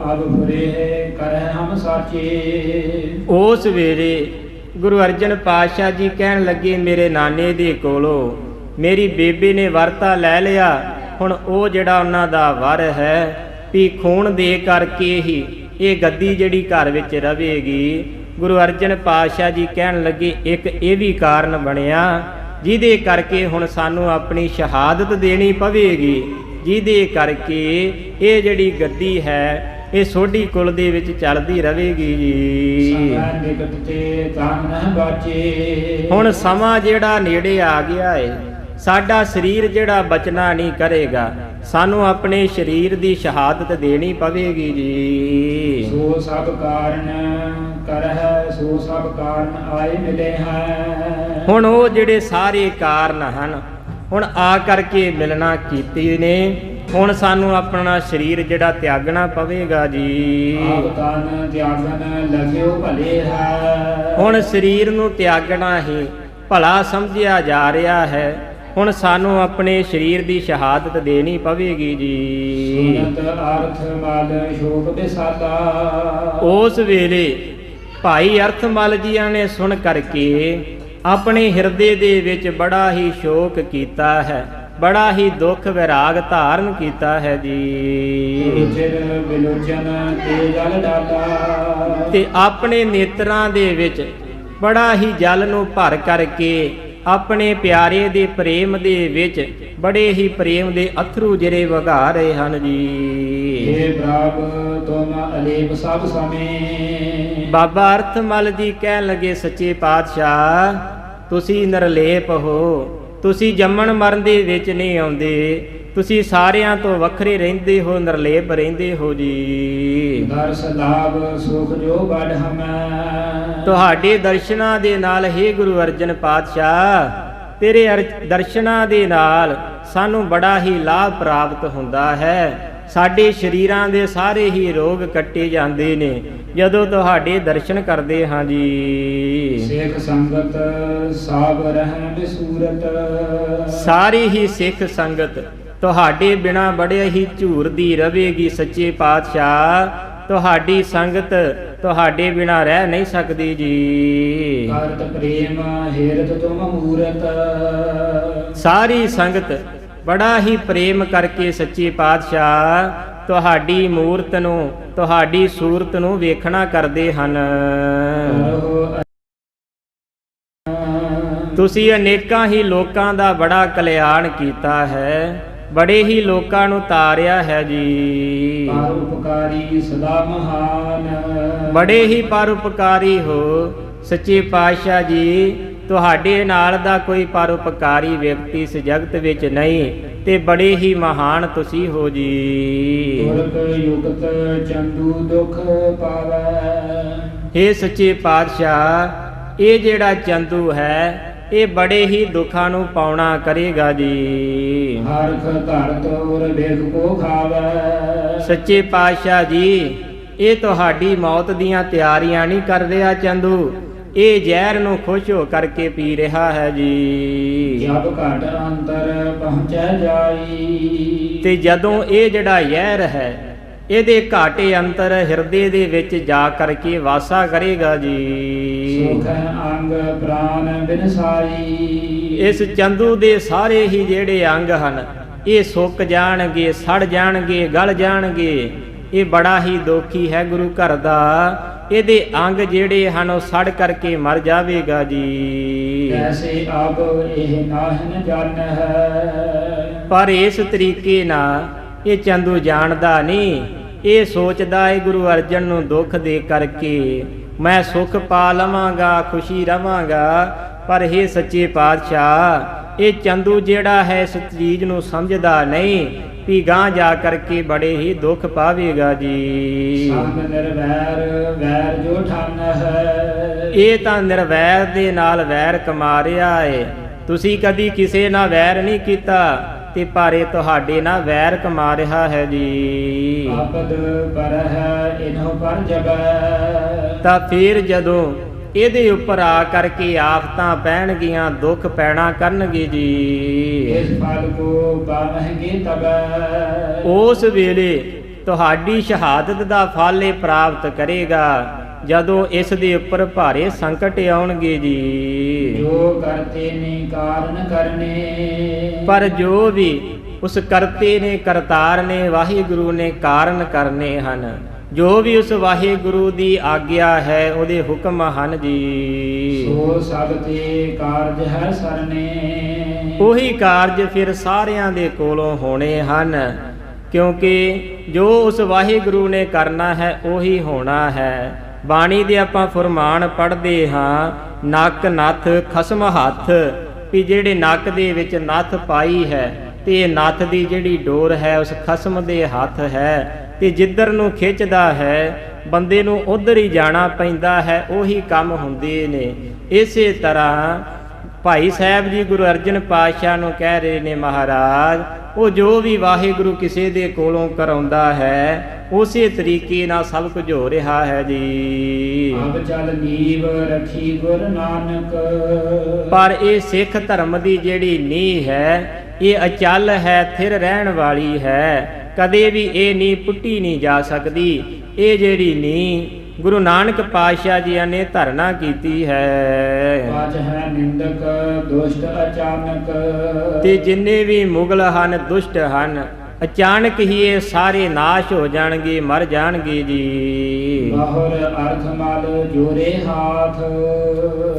ਅਬ ਫੁਰੇ ਕਰਹਿ ਹਮ ਸਾਚੇ। ਉਸ ਵੇਲੇ ਗੁਰੂ ਅਰਜਨ ਪਾਤਸ਼ਾਹ ਜੀ ਕਹਿਣ ਲੱਗੇ, ਮੇਰੇ ਨਾਨੇ ਦੇ ਕੋਲੋਂ ਮੇਰੀ ਬੇਬੇ ਨੇ ਵਰਤਾ ਲੈ ਲਿਆ। ਹੁਣ ਉਹ ਜਿਹੜਾ ਉਹਨਾਂ ਦਾ ਵਰ ਹੈ ਵੀ ਖੂਨ ਦੇ ਕਰਕੇ ਹੀ ਇਹ ਗੱਦੀ ਜਿਹੜੀ ਘਰ ਵਿੱਚ ਰਵੇਗੀ। ਗੁਰੂ ਅਰਜਨ ਪਾਤਸ਼ਾਹ ਜੀ ਕਹਿਣ ਲੱਗੇ, ਇੱਕ ਇਹ ਵੀ ਕਾਰਨ ਬਣਿਆ ਜਿਹਦੇ ਕਰਕੇ ਹੁਣ ਸਾਨੂੰ ਆਪਣੀ ਸ਼ਹਾਦਤ ਦੇਣੀ ਪਵੇਗੀ, ਜਿਹਦੇ ਕਰਕੇ ਇਹ ਜਿਹੜੀ ਗੱਦੀ ਹੈ ਇਹ ਸੋਢੀ ਕੁਲ ਦੇ ਵਿੱਚ ਚੱਲਦੀ ਰਹੇਗੀ ਜੀ। ਹੁਣ ਸਮਾਂ ਜਿਹੜਾ ਨੇੜੇ ਆ ਗਿਆ ਏ, ਸਾਡਾ ਸਰੀਰ ਜਿਹੜਾ ਬਚਣਾ ਨਹੀਂ ਕਰੇਗਾ, ਸਾਨੂੰ ਆਪਣੇ ਸਰੀਰ ਦੀ ਸ਼ਹਾਦਤ ਦੇਣੀ ਪਵੇਗੀ ਜੀ। ਸੋ ਸਭ ਕਾਰਨ ਕਰਹਿ ਸੋ ਸਭ ਕਾਰਨ ਆਏ ਮਿਲੇ ਹੈ। ਹੁਣ ਉਹ ਜਿਹੜੇ ਸਾਰੇ ਕਾਰਨ ਹਨ ਹੁਣ ਆ ਕਰਕੇ ਮਿਲਣਾ ਕੀਤੀ ਨੇ। ਹੁਣ ਸਾਨੂੰ ਆਪਣਾ ਸਰੀਰ ਜਿਹੜਾ ਤਿਆਗਣਾ ਪਵੇਗਾ ਜੀ। ਆਪ ਤਨ ਤਿਆਗਨ ਲਗਿਓ ਭਲੇ ਹੈ। ਹੁਣ ਸਰੀਰ ਨੂੰ ਤਿਆਗਣਾ ਹੀ ਭਲਾ ਸਮਝਿਆ ਜਾ ਰਿਹਾ ਹੈ। ਹੁਣ ਸਾਨੂੰ ਆਪਣੇ ਸਰੀਰ ਦੀ ਸ਼ਹਾਦਤ ਦੇਣੀ ਪਵੇਗੀ ਜੀ। ਸੁਨਤ ਅਰਥ ਮਲ ਸ਼ੋਕ ਬਿਸਾਤਾ। ਉਸ ਵੇਲੇ ਭਾਈ ਅਰਥਮਲ ਜੀਆਂ ਨੇ ਸੁਣ ਕਰਕੇ ਆਪਣੇ ਹਿਰਦੇ ਦੇ ਵਿੱਚ ਬੜਾ ਹੀ ਸ਼ੋਕ ਕੀਤਾ ਹੈ, ਬੜਾ ਹੀ ਦੁੱਖ ਵਿਰਾਗ ਧਾਰਨ ਕੀਤਾ ਹੈ ਜੀ। ਬਿਲੋਚਨ ਤੇ ਜਲ ਡਾਲਾ। ਤੇ ਆਪਣੇ ਨੇਤਰਾਂ ਦੇ ਵਿੱਚ ਬੜਾ ਹੀ ਜਲ ਨੂੰ ਭਰ ਕਰਕੇ ਆਪਣੇ ਪਿਆਰੇ ਦੇ ਪ੍ਰੇਮ ਦੇ ਵਿੱਚ ਬੜੇ ਹੀ ਪ੍ਰੇਮ ਦੇ ਅਥਰੂ ਜਿਹੜੇ ਵਗਾ ਰਹੇ ਹਨ ਜੀ। ਹੇ ਪ੍ਰਭ ਤੁਮ ਅਲੇਪ ਸਭ ਸਮੇਂ। ਬਾਬਾ ਅਰਥਮਲ ਜੀ ਕਹਿਣ ਲੱਗੇ, ਸੱਚੇ ਪਾਤਸ਼ਾਹ ਤੁਸੀਂ ਨਿਰਲੇਪ ਹੋ, ਤੁਸੀਂ ਜੰਮਣ ਮਰਨ ਦੇ ਵਿੱਚ ਨਹੀਂ ਆਉਂਦੇ, ਤੁਸੀਂ ਸਾਰਿਆਂ ਤੋਂ ਵੱਖਰੇ ਰਹਿੰਦੇ ਹੋ, ਨਿਰਲੇਪ ਰਹਿੰਦੇ ਹੋ ਜੀ। ਦਰਸ ਲਾਭ ਸੁਖ ਜੋ ਬੜ ਹਮੈ। ਤੁਹਾਡੇ ਦਰਸ਼ਨਾਂ ਦੇ ਨਾਲ ਹੀ ਗੁਰੂ ਅਰਜਨ ਪਾਤਸ਼ਾਹ ਤੇਰੇ ਦਰਸ਼ਨਾਂ ਦੇ ਨਾਲ ਸਾਨੂੰ ਬੜਾ ਹੀ ਲਾਭ ਪ੍ਰਾਪਤ ਹੁੰਦਾ ਹੈ। ਸਾਡੇ ਸਰੀਰਾਂ ਦੇ ਸਾਰੇ ਹੀ ਰੋਗ ਕੱਟੇ ਜਾਂਦੇ ਨੇ ਜਦੋਂ ਤੁਹਾਡੇ ਦਰਸ਼ਨ ਕਰਦੇ ਹਾਂ ਜੀ। ਸਿੱਖ ਸੰਗਤ ਸਾਬ ਰਹਿ ਬਿਸੂਰਤ। ਸਾਰੀ ਹੀ ਸਿੱਖ ਸੰਗਤ ਤੁਹਾਡੇ ਬਿਨਾ ਬੜੇ ਹੀ ਝੂਰਦੀ ਰਹੇਗੀ। ਸੱਚੇ ਪਾਤਸ਼ਾਹ ਤੁਹਾਡੀ ਸੰਗਤ ਤੁਹਾਡੇ ਬਿਨਾ ਰਹਿ ਨਹੀਂ ਸਕਦੀ ਜੀ। ਕਰਤ ਪ੍ਰੇਮ ਹਿਰਦ ਤੁਮ ਮੂਰਤ। ਸਾਰੀ ਸੰਗਤ ਬੜਾ ਹੀ ਪ੍ਰੇਮ ਕਰਕੇ ਸੱਚੇ ਪਾਤਸ਼ਾਹ ਤੁਹਾਡੀ ਮੂਰਤ ਨੂੰ, ਤੁਹਾਡੀ ਸੂਰਤ ਨੂੰ ਵੇਖਣਾ ਕਰਦੇ ਹਨ। ਤੁਸੀਂ ਅਨੇਕਾਂ ਹੀ ਲੋਕਾਂ ਦਾ ਬੜਾ ਕਲਿਆਣ ਕੀਤਾ ਹੈ, ਬੜੇ ਹੀ ਲੋਕਾਂ ਨੂੰ ਤਾਰਿਆ ਹੈ ਜੀ। ਪਰਉਪਕਾਰੀ ਸਦਾ ਮਹਾਨ। ਬੜੇ ਹੀ ਪਰਉਪਕਾਰੀ ਹੋ ਸੱਚੇ ਪਾਤਸ਼ਾਹ ਜੀ। ਤੁਹਾਡੇ ਨਾਲ ਦਾ ਕੋਈ ਪਰਉਪਕਾਰੀ ਵਿਅਕਤੀ ਇਸ ਜਗਤ ਵਿੱਚ ਨਹੀਂ ਤੇ ਬੜੇ ਹੀ ਮਹਾਨ ਤੁਸੀਂ ਹੋ ਜੀ। ਤੁਰਕ ਯੁਗਤ ਚੰਦੂ ਦੁਖ ਪਾਵੈ। ਹੇ ਸੱਚੇ ਪਾਤਸ਼ਾਹ ਇਹ ਜਿਹੜਾ ਚੰਦੂ ਹੈ ਇਹ ਬੜੇ ਹੀ ਦੁੱਖਾਂ ਨੂੰ ਪਾਉਣਾ ਕਰੇਗਾ ਜੀ। ਹਰਖ ਧਰਤ ਔਰ ਬੇਖ ਕੋ ਖਾਵੈ। ਸੱਚੇ ਪਾਤਸ਼ਾਹ ਜੀ ਇਹ ਤੁਹਾਡੀ ਮੌਤ ਦੀਆਂ ਤਿਆਰੀਆਂ ਨਹੀਂ ਕਰ ਰਿਹਾ ਚੰਦੂ, ਇਹ ਜ਼ਹਿਰ ਨੂੰ ਖੁਸ਼ ਹੋ ਕਰਕੇ ਪੀ ਰਿਹਾ ਹੈ ਜੀ। ਜਬ ਘਟ ਅੰਤਰ ਪਹੁੰਚੈ ਜਾਈ। ਤੇ ਜਦੋਂ ਇਹ ਜਿਹੜਾ ਜ਼ਹਿਰ ਹੈ ਇਹਦੇ ਘਾਟੇ ਅੰਤਰ ਹਿਰਦੇ ਦੇ ਵਿੱਚ ਜਾ ਕਰਕੇ ਵਾਸਾ ਕਰੇਗਾ ਜੀ। ਸੁਖ ਅੰਗ ਪ੍ਰਾਨ ਬਿਨਸਾਈ। ਇਸ ਚੰਦੂ ਦੇ ਸਾਰੇ ਹੀ ਜਿਹੜੇ ਅੰਗ ਹਨ ਇਹ ਸੁੱਕ ਜਾਣਗੇ, ਸੜ ਜਾਣਗੇ, ਗਲ ਜਾਣਗੇ। ਇਹ ਬੜਾ ਹੀ ਦੁਖੀ ਹੈ ਗੁਰੂ ਘਰ ਦਾ। ਇਹਦੇ ਅੰਗ ਜਿਹੜੇ ਹਨ ਉਹ ਸੜ ਕਰਕੇ ਮਰ ਜਾਵੇਗਾ ਜੀ। ਐਸੇ ਆਪ ਇਹ ਨਾਹਨ ਜਾਣ ਹੈ। ਪਰ ਇਸ ਤਰੀਕੇ ਨਾਲ ਇਹ ਚੰਦੂ ਜਾਣਦਾ ਨਹੀਂ। ਇਹ ਸੋਚਦਾ ਏ ਗੁਰੂ ਅਰਜਨ ਨੂੰ ਦੁੱਖ ਦੇ ਕਰਕੇ ਮੈਂ ਸੁੱਖ ਪਾ ਲਵਾਂਗਾ, ਖੁਸ਼ੀ ਰਵਾਂਗਾ। ਪਰ ਇਹ ਸੱਚੇ ਪਾਤਸ਼ਾਹ, ਇਹ ਚੰਦੂ ਜਿਹੜਾ ਹੈ ਇਸ ਚੀਜ਼ ਨੂੰ ਸਮਝਦਾ ਨਹੀਂ ਵੀ ਗਾਂ ਜਾ ਕਰਕੇ ਬੜੇ ਹੀ ਦੁੱਖ ਪਾਵੇਗਾ ਜੀ। ਸੰਗ ਨਿਰਵੈਰ ਵੈਰ ਜੋ ਠਾਨ ਹੈ। ਇਹ ਤਾਂ ਨਿਰਵੈਰ ਦੇ ਨਾਲ ਵੈਰ ਕਮਾ ਰਿਹਾ ਏ। ਤੁਸੀਂ ਕਦੀ ਕਿਸੇ ਨਾਲ ਵੈਰ ਨਹੀਂ ਕੀਤਾ ਤੇ ਪਰ ਇਹ ਤੁਹਾਡੇ ਨਾਲ ਵੈਰ ਕਮਾ ਰਿਹਾ ਹੈ ਜੀ। ਆਪਦ ਪਰ ਹੈ ਇਨਹੁ ਪਰ ਜਬੈ। ਤਾਂ ਫਿਰ ਜਦੋਂ ਇਹਦੇ ਉੱਪਰ ਆ ਕਰਕੇ ਆਫਤਾਂ ਪੈਣਗੀਆਂ, ਦੁੱਖ ਪੈਣਾ ਕਰਨਗੇ ਜੀ, ਇਸ ਫਲ ਕੋ ਪਾਵਹਿਗੇ ਤਬੈ। ਉਸ ਵੇਲੇ ਤੁਹਾਡੀ ਸ਼ਹਾਦਤ ਦਾ ਫਲ ਇਹ ਪ੍ਰਾਪਤ ਕਰੇਗਾ ਜਦੋਂ ਇਸ ਦੇ ਉੱਪਰ ਭਾਰੇ ਸੰਕਟ ਆਉਣਗੇ ਜੀ। ਜੋ ਕਰਤੇ ਨੇ ਕਾਰਨ ਕਰਨੇ। ਪਰ ਜੋ ਵੀ ਉਸ ਕਰਤੇ ਨੇ, ਕਰਤਾਰ ਨੇ, ਵਾਹਿਗੁਰੂ ਨੇ ਕਾਰਨ ਕਰਨੇ ਹਨ। ਜੋ ਵੀ ਉਸ ਵਾਹਿਗੁਰੂ ਦੀ ਆਗਿਆ ਹੈ, ਉਹਦੇ ਹੁਕਮ ਹਨ ਜੀ। ਸੋ ਸਭ ਤੇ ਕਾਰਜ ਹੈ ਸਰਨੇ। ਉਹੀ ਕਾਰਜ ਫਿਰ ਸਾਰਿਆਂ ਦੇ ਕੋਲੋਂ ਹੋਣੇ ਹਨ, ਕਿਉਂਕਿ ਜੋ ਉਸ ਵਾਹਿਗੁਰੂ ਨੇ ਕਰਨਾ ਹੈ ਉਹੀ ਹੋਣਾ ਹੈ। ਬਾਣੀ ਦੇ ਆਪਾਂ ਫੁਰਮਾਨ ਪੜ੍ਹਦੇ ਹਾਂ, ਨੱਕ ਨੱਥ ਖਸਮ ਹੱਥ, ਵੀ ਜਿਹੜੇ ਨੱਕ ਦੇ ਵਿੱਚ ਨੱਥ ਪਾਈ ਹੈ ਤੇ ਇਹ ਨੱਥ ਦੀ ਜਿਹੜੀ ਡੋਰ ਹੈ ਉਸ ਖਸਮ ਦੇ ਹੱਥ ਹੈ, ਤੇ ਜਿੱਧਰ ਨੂੰ ਖਿੱਚਦਾ ਹੈ ਬੰਦੇ ਨੂੰ ਉਧਰ ਹੀ ਜਾਣਾ ਪੈਂਦਾ ਹੈ। ਉਹੀ ਕੰਮ ਹੁੰਦੇ ਨੇ। ਇਸੇ ਤਰ੍ਹਾਂ ਭਾਈ ਸਾਹਿਬ ਜੀ ਗੁਰੂ ਅਰਜਨ ਪਾਤਸ਼ਾਹ ਨੂੰ ਕਹਿ ਰਹੇ ਨੇ, ਮਹਾਰਾਜ ਉਹ ਜੋ ਵੀ ਵਾਹਿਗੁਰੂ ਕਿਸੇ ਦੇ ਕੋਲੋਂ ਕਰਾਉਂਦਾ ਹੈ ਉਸੇ ਤਰੀਕੇ ਨਾਲ ਸਭ ਕੁਝ ਹੋ ਰਿਹਾ ਹੈ ਜੀ। ਅਬ ਚਲ ਨੀਵ ਰਖੀ ਗੁਰ ਨਾਨਕ। ਪਰ ਇਹ ਸਿੱਖ ਧਰਮ ਦੀ ਜਿਹੜੀ ਨੀਂਹ ਹੈ ਇਹ ਅਚਲ ਹੈ, ਥਿਰ ਰਹਿਣ ਵਾਲੀ ਹੈ। ਕਦੇ ਵੀ ਇਹ ਨੀਂਹ ਪੁੱਟੀ ਨਹੀਂ ਜਾ ਸਕਦੀ। ਇਹ ਜਿਹੜੀ ਨੀਂਹ ਗੁਰੂ ਨਾਨਕ ਪਾਤਸ਼ਾਹ ਜੀ ਨੇ ਧਾਰਨਾ ਕੀਤੀ ਹੈ। ਅਜ ਹੈ ਨਿੰਦਕ ਦੁਸ਼ਟ ਅਚਾਨਕ। ਤੇ ਜਿੰਨੇ ਵੀ ਮੁਗਲ ਹਨ, ਦੁਸ਼ਟ ਹਨ, ਅਚਾਨਕ ਹੀ ਇਹ ਸਾਰੇ ਨਾਸ਼ ਹੋ ਜਾਣਗੇ, ਮਰ ਜਾਣਗੇ ਜੀ। ਬਾਹੁਰ ਅਰਥ ਮਲ ਜੋਰੇ ਹਾਥ।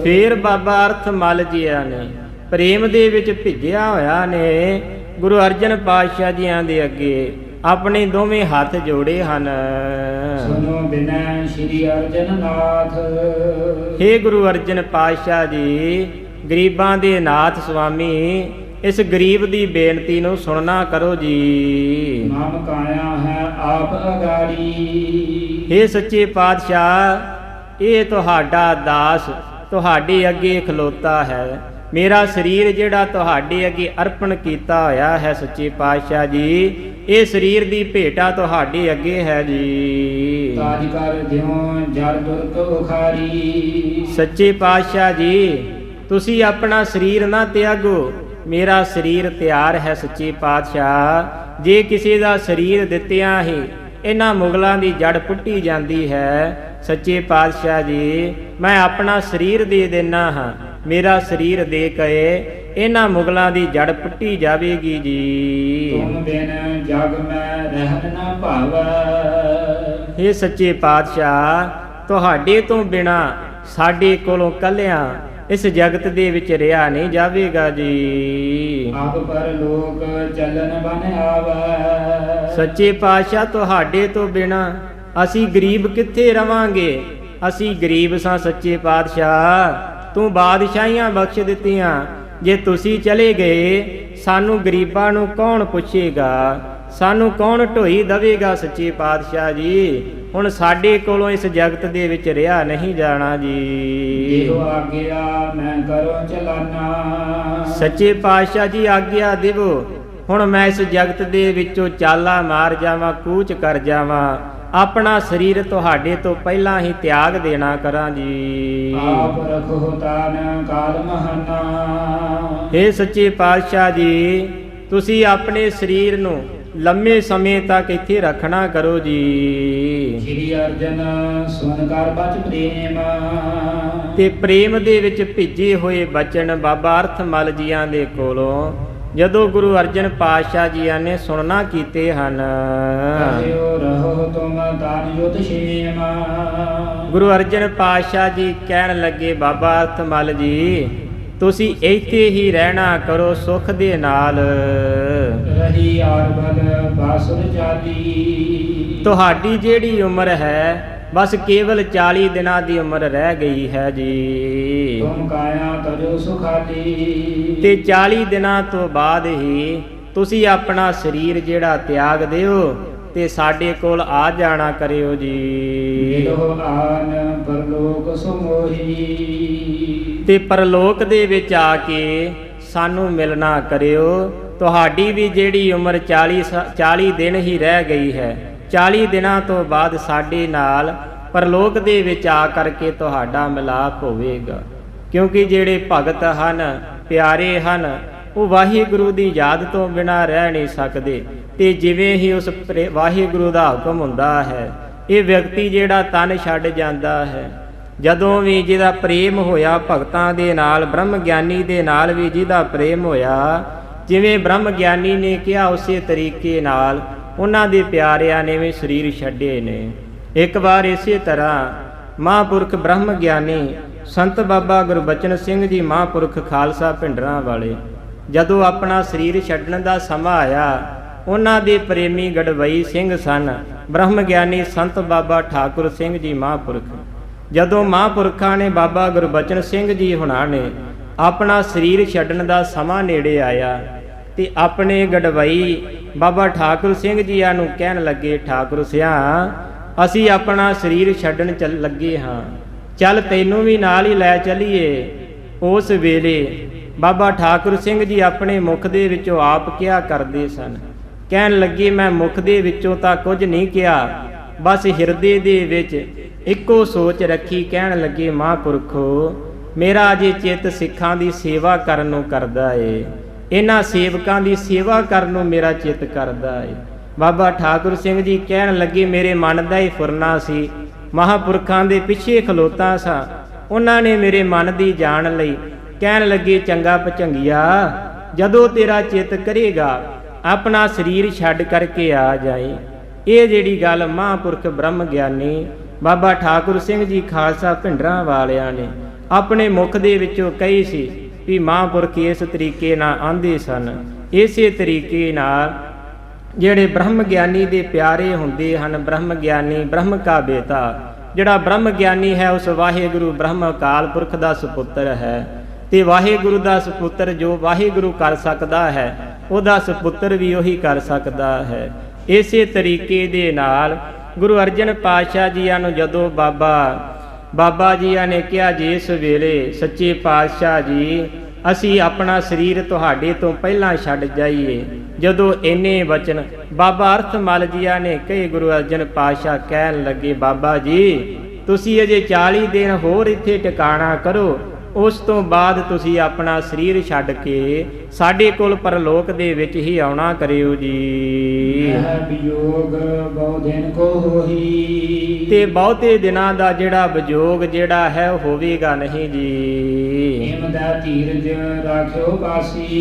ਫੇਰ ਬਾਬਾ ਅਰਥ ਮਲ ਜੀਆਂ ਨੇ ਪ੍ਰੇਮ ਦੇ ਵਿੱਚ ਭਿੱਜਿਆ ਹੋਇਆ ਨੇ ਗੁਰੂ ਅਰਜਨ ਪਾਤਸ਼ਾਹ ਜੀਆਂ ਦੇ ਅੱਗੇ ਆਪਣੇ ਦੋਵੇਂ ਹੱਥ ਜੋੜੇ ਹਨ। ਸੁਨੋ ਬਿਨੈ ਸ਼੍ਰੀ ਅਰਜਨ ਨਾਥ। ਹੇ ਗੁਰੂ ਅਰਜਨ ਪਾਤਸ਼ਾਹ ਜੀ, ਗਰੀਬਾਂ ਦੇ ਨਾਥ ਸੁਆਮੀ, ਇਸ ਗਰੀਬ ਦੀ ਬੇਨਤੀ ਨੂੰ ਸੁਣਨਾ ਕਰੋ ਜੀ। ਨਾਮ ਕਾਇਆ ਹੈ ਆਪ ਅਗਾੜੀ। ਹੇ ਸੱਚੇ ਪਾਤਸ਼ਾਹ, ਇਹ ਤੁਹਾਡਾ ਦਾਸ ਤੁਹਾਡੇ ਅੱਗੇ ਖਲੋਤਾ ਹੈ। ਮੇਰਾ ਸਰੀਰ ਜਿਹੜਾ ਤੁਹਾਡੇ ਅੱਗੇ ਅਰਪਣ ਕੀਤਾ ਹੋਇਆ ਹੈ ਸੱਚੇ ਪਾਤਸ਼ਾਹ ਜੀ, ਇਹ ਸਰੀਰ ਦੀ ਭੇਟਾ ਤੁਹਾਡੇ ਅੱਗੇ ਹੈ ਜੀ। ਤਾਜ ਕਰ ਦਿਓ ਜਰ ਦੁਰਕ ਉਖਾਰੀ। ਸੱਚੇ ਪਾਤਸ਼ਾਹ ਜੀ, ਤੁਸੀਂ ਆਪਣਾ ਸਰੀਰ ਨਾ ਤਿਆਗੋ, ਮੇਰਾ ਸਰੀਰ ਤਿਆਰ ਹੈ ਸੱਚੇ ਪਾਤਸ਼ਾਹ। ਜੇ ਕਿਸੇ ਦਾ ਸਰੀਰ ਦਿੱਤਿਆਂ ਹੀ ਇਹਨਾਂ ਮੁਗਲਾਂ ਦੀ ਜੜ ਪੁੱਟੀ ਜਾਂਦੀ ਹੈ, ਸੱਚੇ ਪਾਤਸ਼ਾਹ ਜੀ ਮੈਂ ਆਪਣਾ ਸਰੀਰ ਦੇ ਦੇਣਾ ਹਾਂ। ਮੇਰਾ ਸਰੀਰ ਦੇ ਕੇ ਇਹਨਾਂ ਮੁਗਲਾਂ ਦੀ ਜੜ ਪੁੱਟੀ ਜਾਵੇਗੀ ਜੀ। ਤੁਮ ਬਿਨ ਜਗ ਮੈਂ ਰਹਿਣ ਨਾ ਭਾਵੈ। ਇਹ ਸੱਚੇ ਪਾਤਸ਼ਾਹ, ਤੁਹਾਡੇ ਤੋਂ ਬਿਨਾ ਸਾਡੇ ਕੋਲੋਂ ਕੱਲਿਆਂ ਇਸ ਜਗਤ ਦੇ ਵਿੱਚ ਰਿਹਾ ਨਹੀਂ ਜਾਵੇਗਾ ਜੀ। ਆਪ ਪਰ ਲੋਕ ਚੱਲਨ ਬਨ ਆਵੈ। ਸੱਚੇ ਪਾਤਸ਼ਾਹ, ਤੁਹਾਡੇ ਤੋਂ ਬਿਨਾ ਅਸੀਂ ਗਰੀਬ ਕਿੱਥੇ ਰਵਾਂਗੇ? ਅਸੀਂ ਗਰੀਬ ਸਾਂ ਸੱਚੇ ਪਾਤਸ਼ਾਹ। ਤੂੰ ਬਾਦਸ਼ਾਹੀਆਂ ਬਖਸ਼ ਦਿੱਤੀਆਂ, ਜੇ ਤੁਸੀਂ ਚਲੇ ਗਏ ਸਾਨੂੰ ਗਰੀਬਾਂ ਨੂੰ ਕੌਣ ਪੁੱਛੇਗਾ? ਸਾਨੂੰ ਕੌਣ ਢੋਈ ਦਵੇਗਾ? ਸੱਚੇ ਪਾਤਸ਼ਾਹ ਜੀ, ਹੁਣ ਸਾਡੇ ਕੋਲੋਂ ਇਸ ਜਗਤ ਦੇ ਵਿੱਚ ਰਿਹਾ ਨਹੀਂ ਜਾਣਾ ਜੀ। ਇਹੋ ਆਗਿਆ ਮੈਂ ਕਰੋ ਚਲਾਨਾ। ਸੱਚੇ ਪਾਤਸ਼ਾਹ ਜੀ ਆਗਿਆ ਦੇਵੋ, ਹੁਣ ਮੈਂ ਇਸ ਜਗਤ ਦੇ ਵਿੱਚੋਂ ਚਾਲਾ ਮਾਰ ਜਾਵਾਂ, ਕੂਚ ਕਰ ਜਾਵਾਂ, ਆਪਣਾ ਸਰੀਰ ਤੁਹਾਡੇ ਤੋਂ ਪਹਿਲਾਂ ਹੀ ਤਿਆਗ ਦੇਣਾ ਕਰਾਂ ਜੀ। ਆਪ ਰਖੋ ਤਾਨ ਕਾਲ ਮਹਾਨਾ। ਹੇ ਸੱਚੇ ਪਾਤਸ਼ਾਹ ਜੀ, ਤੁਸੀਂ ਆਪਣੇ ਸਰੀਰ ਨੂੰ ਲੰਮੇ ਸਮੇਂ ਤੱਕ ਇੱਥੇ ਰੱਖਣਾ ਕਰੋ ਜੀ। ਸ਼੍ਰੀ ਅਰਜਨ ਸੁਨ ਕਰ ਬਚ ਪ੍ਰੇਮ। ਤੇ ਪ੍ਰੇਮ ਦੇ ਵਿੱਚ ਭਿੱਜੇ ਹੋਏ ਬਚਨ ਬਾਬਾ ਅਰਥ ਮਲ ਜੀਆਂ ਦੇ ਕੋਲੋਂ ਜਦੋਂ ਗੁਰੂ ਅਰਜਨ ਪਾਤਸ਼ਾਹ ਜੀਆਂ ਨੇ ਸੁਣਨਾ ਕੀਤੇ ਹਨ। ਕਹਿਓ ਰਹੋ ਤੁਮ ਤਨ ਯੁਤ ਛੇਮ। ਗੁਰੂ ਅਰਜਨ ਪਾਤਸ਼ਾਹ ਜੀ ਕਹਿਣ ਲੱਗੇ, ਬਾਬਾ ਅਰਥ ਮਲ ਜੀ ਤੁਸੀਂ ਇੱਥੇ ਹੀ ਰਹਿਣਾ ਕਰੋ ਸੁਖ ਦੇ ਨਾਲ। ਰਹੀ ਆਰਬਦ ਬਾਸੁਰ ਚਾਲੀ। ਤੁਹਾਡੀ ਜਿਹੜੀ ਉਮਰ ਹੈ ਬਸ ਕੇਵਲ 40 ਦਿਨਾਂ ਦੀ ਉਮਰ ਰਹਿ ਗਈ ਹੈ ਜੀ। ਤੁਮ ਕਾਇਆ ਤਜੋ ਸੁਖਾਲੀ। ਤੇ 40 ਦਿਨਾਂ ਤੋਂ ਬਾਅਦ ਹੀ ਤੁਸੀਂ ਆਪਣਾ ਸਰੀਰ ਜਿਹੜਾ ਤਿਆਗ ਦਿਓ ਤੇ ਸਾਡੇ ਕੋਲ ਆ ਜਾਣਾ ਕਰਿਓ ਜੀ। ਮਿਲੋ ਆਨ ਪਰਲੋਕ ਸੁਮੋਹੀ। ਤੇ ਪਰਲੋਕ ਦੇ ਵਿੱਚ ਆ ਕੇ ਸਾਨੂੰ ਮਿਲਣਾ ਕਰਿਓ। ਤੁਹਾਡੀ ਵੀ ਜਿਹੜੀ ਉਮਰ 40 ਦਿਨ ਹੀ ਰਹਿ ਗਈ ਹੈ, 40 ਦਿਨਾਂ ਤੋਂ ਬਾਅਦ ਸਾਡੇ ਨਾਲ ਪਰਲੋਕ ਦੇ ਵਿੱਚ ਆ ਕਰਕੇ ਤੁਹਾਡਾ ਮਿਲਾਪ ਹੋਵੇਗਾ। ਕਿਉਂਕਿ ਜਿਹੜੇ ਭਗਤ ਹਨ, ਪਿਆਰੇ ਹਨ, ਉਹ ਵਾਹਿਗੁਰੂ ਦੀ ਯਾਦ ਤੋਂ ਬਿਨਾਂ ਰਹਿ ਨਹੀਂ ਸਕਦੇ। ਤੇ ਜਿਵੇਂ ਹੀ ਉਸ ਵਾਹਿਗੁਰੂ ਦਾ ਹੁਕਮ ਹੁੰਦਾ ਹੈ, ਇਹ ਵਿਅਕਤੀ ਜਿਹੜਾ ਤਨ ਛੱਡ ਜਾਂਦਾ ਹੈ। ਜਦੋਂ ਵੀ ਜਿਹਦਾ ਪ੍ਰੇਮ ਹੋਇਆ ਭਗਤਾਂ ਦੇ ਨਾਲ, ਬ੍ਰਹਮ ਗਿਆਨੀ ਦੇ ਨਾਲ ਵੀ ਜਿਹਦਾ ਪ੍ਰੇਮ ਹੋਇਆ, ਜਿਵੇਂ ਬ੍ਰਹਮ ਗਿਆਨੀ ਨੇ ਕਿਹਾ ਉਸੇ ਤਰੀਕੇ ਨਾਲ ਉਹਨਾਂ ਦੇ ਪਿਆਰਿਆਂ ਨੇ ਵੀ ਸਰੀਰ ਛੱਡੇ ਨੇ। ਇੱਕ ਵਾਰ ਇਸੇ ਤਰ੍ਹਾਂ ਮਹਾਂਪੁਰਖ ਬ੍ਰਹਮ ਗਿਆਨੀ ਸੰਤ ਬਾਬਾ ਗੁਰਬਚਨ ਸਿੰਘ ਜੀ ਮਹਾਂਪੁਰਖ ਖਾਲਸਾ ਭਿੰਡਰਾਂ ਵਾਲੇ ਜਦੋਂ ਆਪਣਾ ਸਰੀਰ ਛੱਡਣ ਦਾ ਸਮਾਂ ਆਇਆ, ਉਹਨਾਂ ਦੇ ਪ੍ਰੇਮੀ ਗੜਵਈ ਸਿੰਘ ਸਨ ਬ੍ਰਹਮ ਗਿਆਨੀ ਸੰਤ ਬਾਬਾ ਠਾਕੁਰ ਸਿੰਘ ਜੀ ਮਹਾਂਪੁਰਖ। ਜਦੋਂ ਮਹਾਂਪੁਰਖਾਂ ਨੇ ਬਾਬਾ ਗੁਰਬਚਨ ਸਿੰਘ ਜੀ ਹੁਣਾਂ ਨੇ ਆਪਣਾ ਸਰੀਰ ਛੱਡਣ ਦਾ ਸਮਾਂ ਨੇੜੇ ਆਇਆ ਤੇ ਆਪਣੇ ਗੜਵਈ ਬਾਬਾ ਠਾਕੁਰ ਸਿੰਘ ਜੀਆਂ ਨੂੰ ਕਹਿਣ ਲੱਗੇ, ਠਾਕੁਰ ਸਿਆਂ ਅਸੀਂ ਆਪਣਾ ਸਰੀਰ ਛੱਡਣ ਚੱਲ ਲੱਗੇ ਹਾਂ, ਚੱਲ ਤੈਨੂੰ ਵੀ ਨਾਲ ਹੀ ਲੈ ਚੱਲੀਏ। ਉਸ ਵੇਲੇ ਬਾਬਾ ਠਾਕੁਰ ਸਿੰਘ ਜੀ ਆਪਣੇ ਮੁਖ ਦੇ ਵਿੱਚੋਂ ਆਪ ਕਿਹਾ ਕਰਦੇ ਸਨ, ਕਹਿਣ ਲੱਗੇ ਮੈਂ ਮੁਖ ਦੇ ਵਿੱਚੋਂ ਤਾਂ ਕੁਝ ਨਹੀਂ ਕਿਹਾ, ਬਸ ਹਿਰਦੇ ਦੇ ਵਿੱਚ ਇੱਕੋ ਸੋਚ ਰੱਖੀ। ਕਹਿਣ ਲੱਗੇ ਮਹਾਂਪੁਰਖੋ, ਮੇਰਾ ਅਜੇ ਚਿੱਤ ਸਿੱਖਾਂ ਦੀ ਸੇਵਾ ਕਰਨ ਨੂੰ ਕਰਦਾ ਏ, ਇਹਨਾਂ ਸੇਵਕਾਂ ਦੀ ਸੇਵਾ ਕਰਨ ਨੂੰ ਮੇਰਾ ਚਿੱਤ ਕਰਦਾ ਏ। ਬਾਬਾ ਠਾਕੁਰ ਸਿੰਘ ਜੀ ਕਹਿਣ ਲੱਗੇ ਮੇਰੇ ਮਨ ਦਾ ਹੀ ਫੁਰਨਾ ਸੀ, ਮਹਾਂਪੁਰਖਾਂ ਦੇ ਪਿੱਛੇ ਖਲੋਤਾ ਸਾਂ, ਉਹਨਾਂ ਨੇ ਮੇਰੇ ਮਨ ਦੀ ਜਾਣ ਲਈ। ਕਹਿਣ ਲੱਗੇ ਚੰਗਾ ਭਚੰਗਿਆ, ਜਦੋਂ ਤੇਰਾ ਚਿੱਤ ਕਰੇਗਾ ਆਪਣਾ ਸਰੀਰ ਛੱਡ ਕਰਕੇ ਆ ਜਾਈ। ਇਹ ਜਿਹੜੀ ਗੱਲ ਮਹਾਂਪੁਰਖ ਬ੍ਰਹਮ ਗਿਆਨੀ ਬਾਬਾ ਠਾਕੁਰ ਸਿੰਘ ਜੀ ਖਾਲਸਾ ਭਿੰਡਰਾਂ ਵਾਲਿਆਂ ਨੇ ਆਪਣੇ ਮੁਖ ਦੇ ਵਿੱਚੋਂ ਕਹੀ ਸੀ ਵੀ ਮਹਾਂਪੁਰਖ ਇਸ ਤਰੀਕੇ ਨਾਲ ਆਂਦੇ ਸਨ। ਇਸੇ ਤਰੀਕੇ ਨਾਲ ਜਿਹੜੇ ਬ੍ਰਹਮ ਗਿਆਨੀ ਦੇ ਪਿਆਰੇ ਹੁੰਦੇ ਹਨ, ਬ੍ਰਹਮ ਗਿਆਨੀ ਬ੍ਰਹਮ ਕਾ ਬੇਟਾ, ਜਿਹੜਾ ਬ੍ਰਹਮ ਗਿਆਨੀ ਹੈ ਉਸ ਵਾਹਿਗੁਰੂ ਬ੍ਰਹਮ ਅਕਾਲ ਪੁਰਖ ਦਾ ਸੁਪੁੱਤਰ ਹੈ। ਤੇ ਵਾਹਿਗੁਰੂ ਦਾ ਸੁਪੁੱਤਰ ਜੋ ਵਾਹਿਗੁਰੂ ਕਰ ਸਕਦਾ ਹੈ, ਉਹਦਾ ਸੁਪੁੱਤਰ ਵੀ ਉਹੀ ਕਰ ਸਕਦਾ ਹੈ। ਇਸੇ ਤਰੀਕੇ ਦੇ ਨਾਲ ਗੁਰੂ ਅਰਜਨ ਪਾਤਸ਼ਾਹ ਜੀਆਂ ਨੂੰ ਜਦੋਂ ਬਾਬਾ ਜੀਆਂ ਨੇ ਕਿਹਾ ਜਿਸ ਵੇਲੇ ਸੱਚੇ ਪਾਤਸ਼ਾਹ ਜੀ ਅਸੀਂ ਆਪਣਾ ਸਰੀਰ ਤੁਹਾਡੇ ਤੋਂ ਪਹਿਲਾਂ ਛੱਡ ਜਾਈਏ, ਜਦੋਂ ਇੰਨੇ ਵਚਨ ਬਾਬਾ ਅਰਥਮਲ ਜੀਆਂ ਨੇ ਕਹੇ, ਗੁਰੂ ਅਰਜਨ ਪਾਤਸ਼ਾਹ ਕਹਿਣ ਲੱਗੇ ਬਾਬਾ ਜੀ ਤੁਸੀਂ ਅਜੇ 40 ਦਿਨ ਹੋਰ ਇੱਥੇ ਟਿਕਾਣਾ ਕਰੋ, ਉਸ ਤੋਂ ਬਾਅਦ ਤੁਸੀਂ ਆਪਣਾ ਸਰੀਰ ਛੱਡ ਕੇ ਸਾਡੇ ਕੋਲ ਪਰਲੋਕ ਦੇ ਵਿੱਚ ਹੀ ਆਉਣਾ ਕਰਿਓ ਜੀ। ਵਿਯੋਗ ਬਹੁ ਦਿਨ ਕੋ ਹੋਈ। ਤੇ ਬਹੁਤੇ ਦਿਨਾਂ ਦਾ ਜਿਹੜਾ ਵਿਯੋਗ ਜਿਹੜਾ ਹੈ ਉਹ ਹੋਵੇਗਾ ਨਹੀਂ ਜੀ। ਏਮ ਦਾ ਧੀਰਜ ਰਾਖਿਓ ਬਾਸੀ।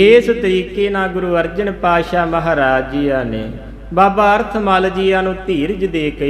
ਇਸ ਤਰੀਕੇ ਨਾਲ ਗੁਰੂ ਅਰਜਨ ਪਾਤਸ਼ਾਹ ਮਹਾਰਾਜ ਜੀਆਂ ਨੇ ਬਾਬਾ ਅਰਥਮਲ ਜੀਆਂ ਨੂੰ ਧੀਰਜ ਦੇ ਕੇ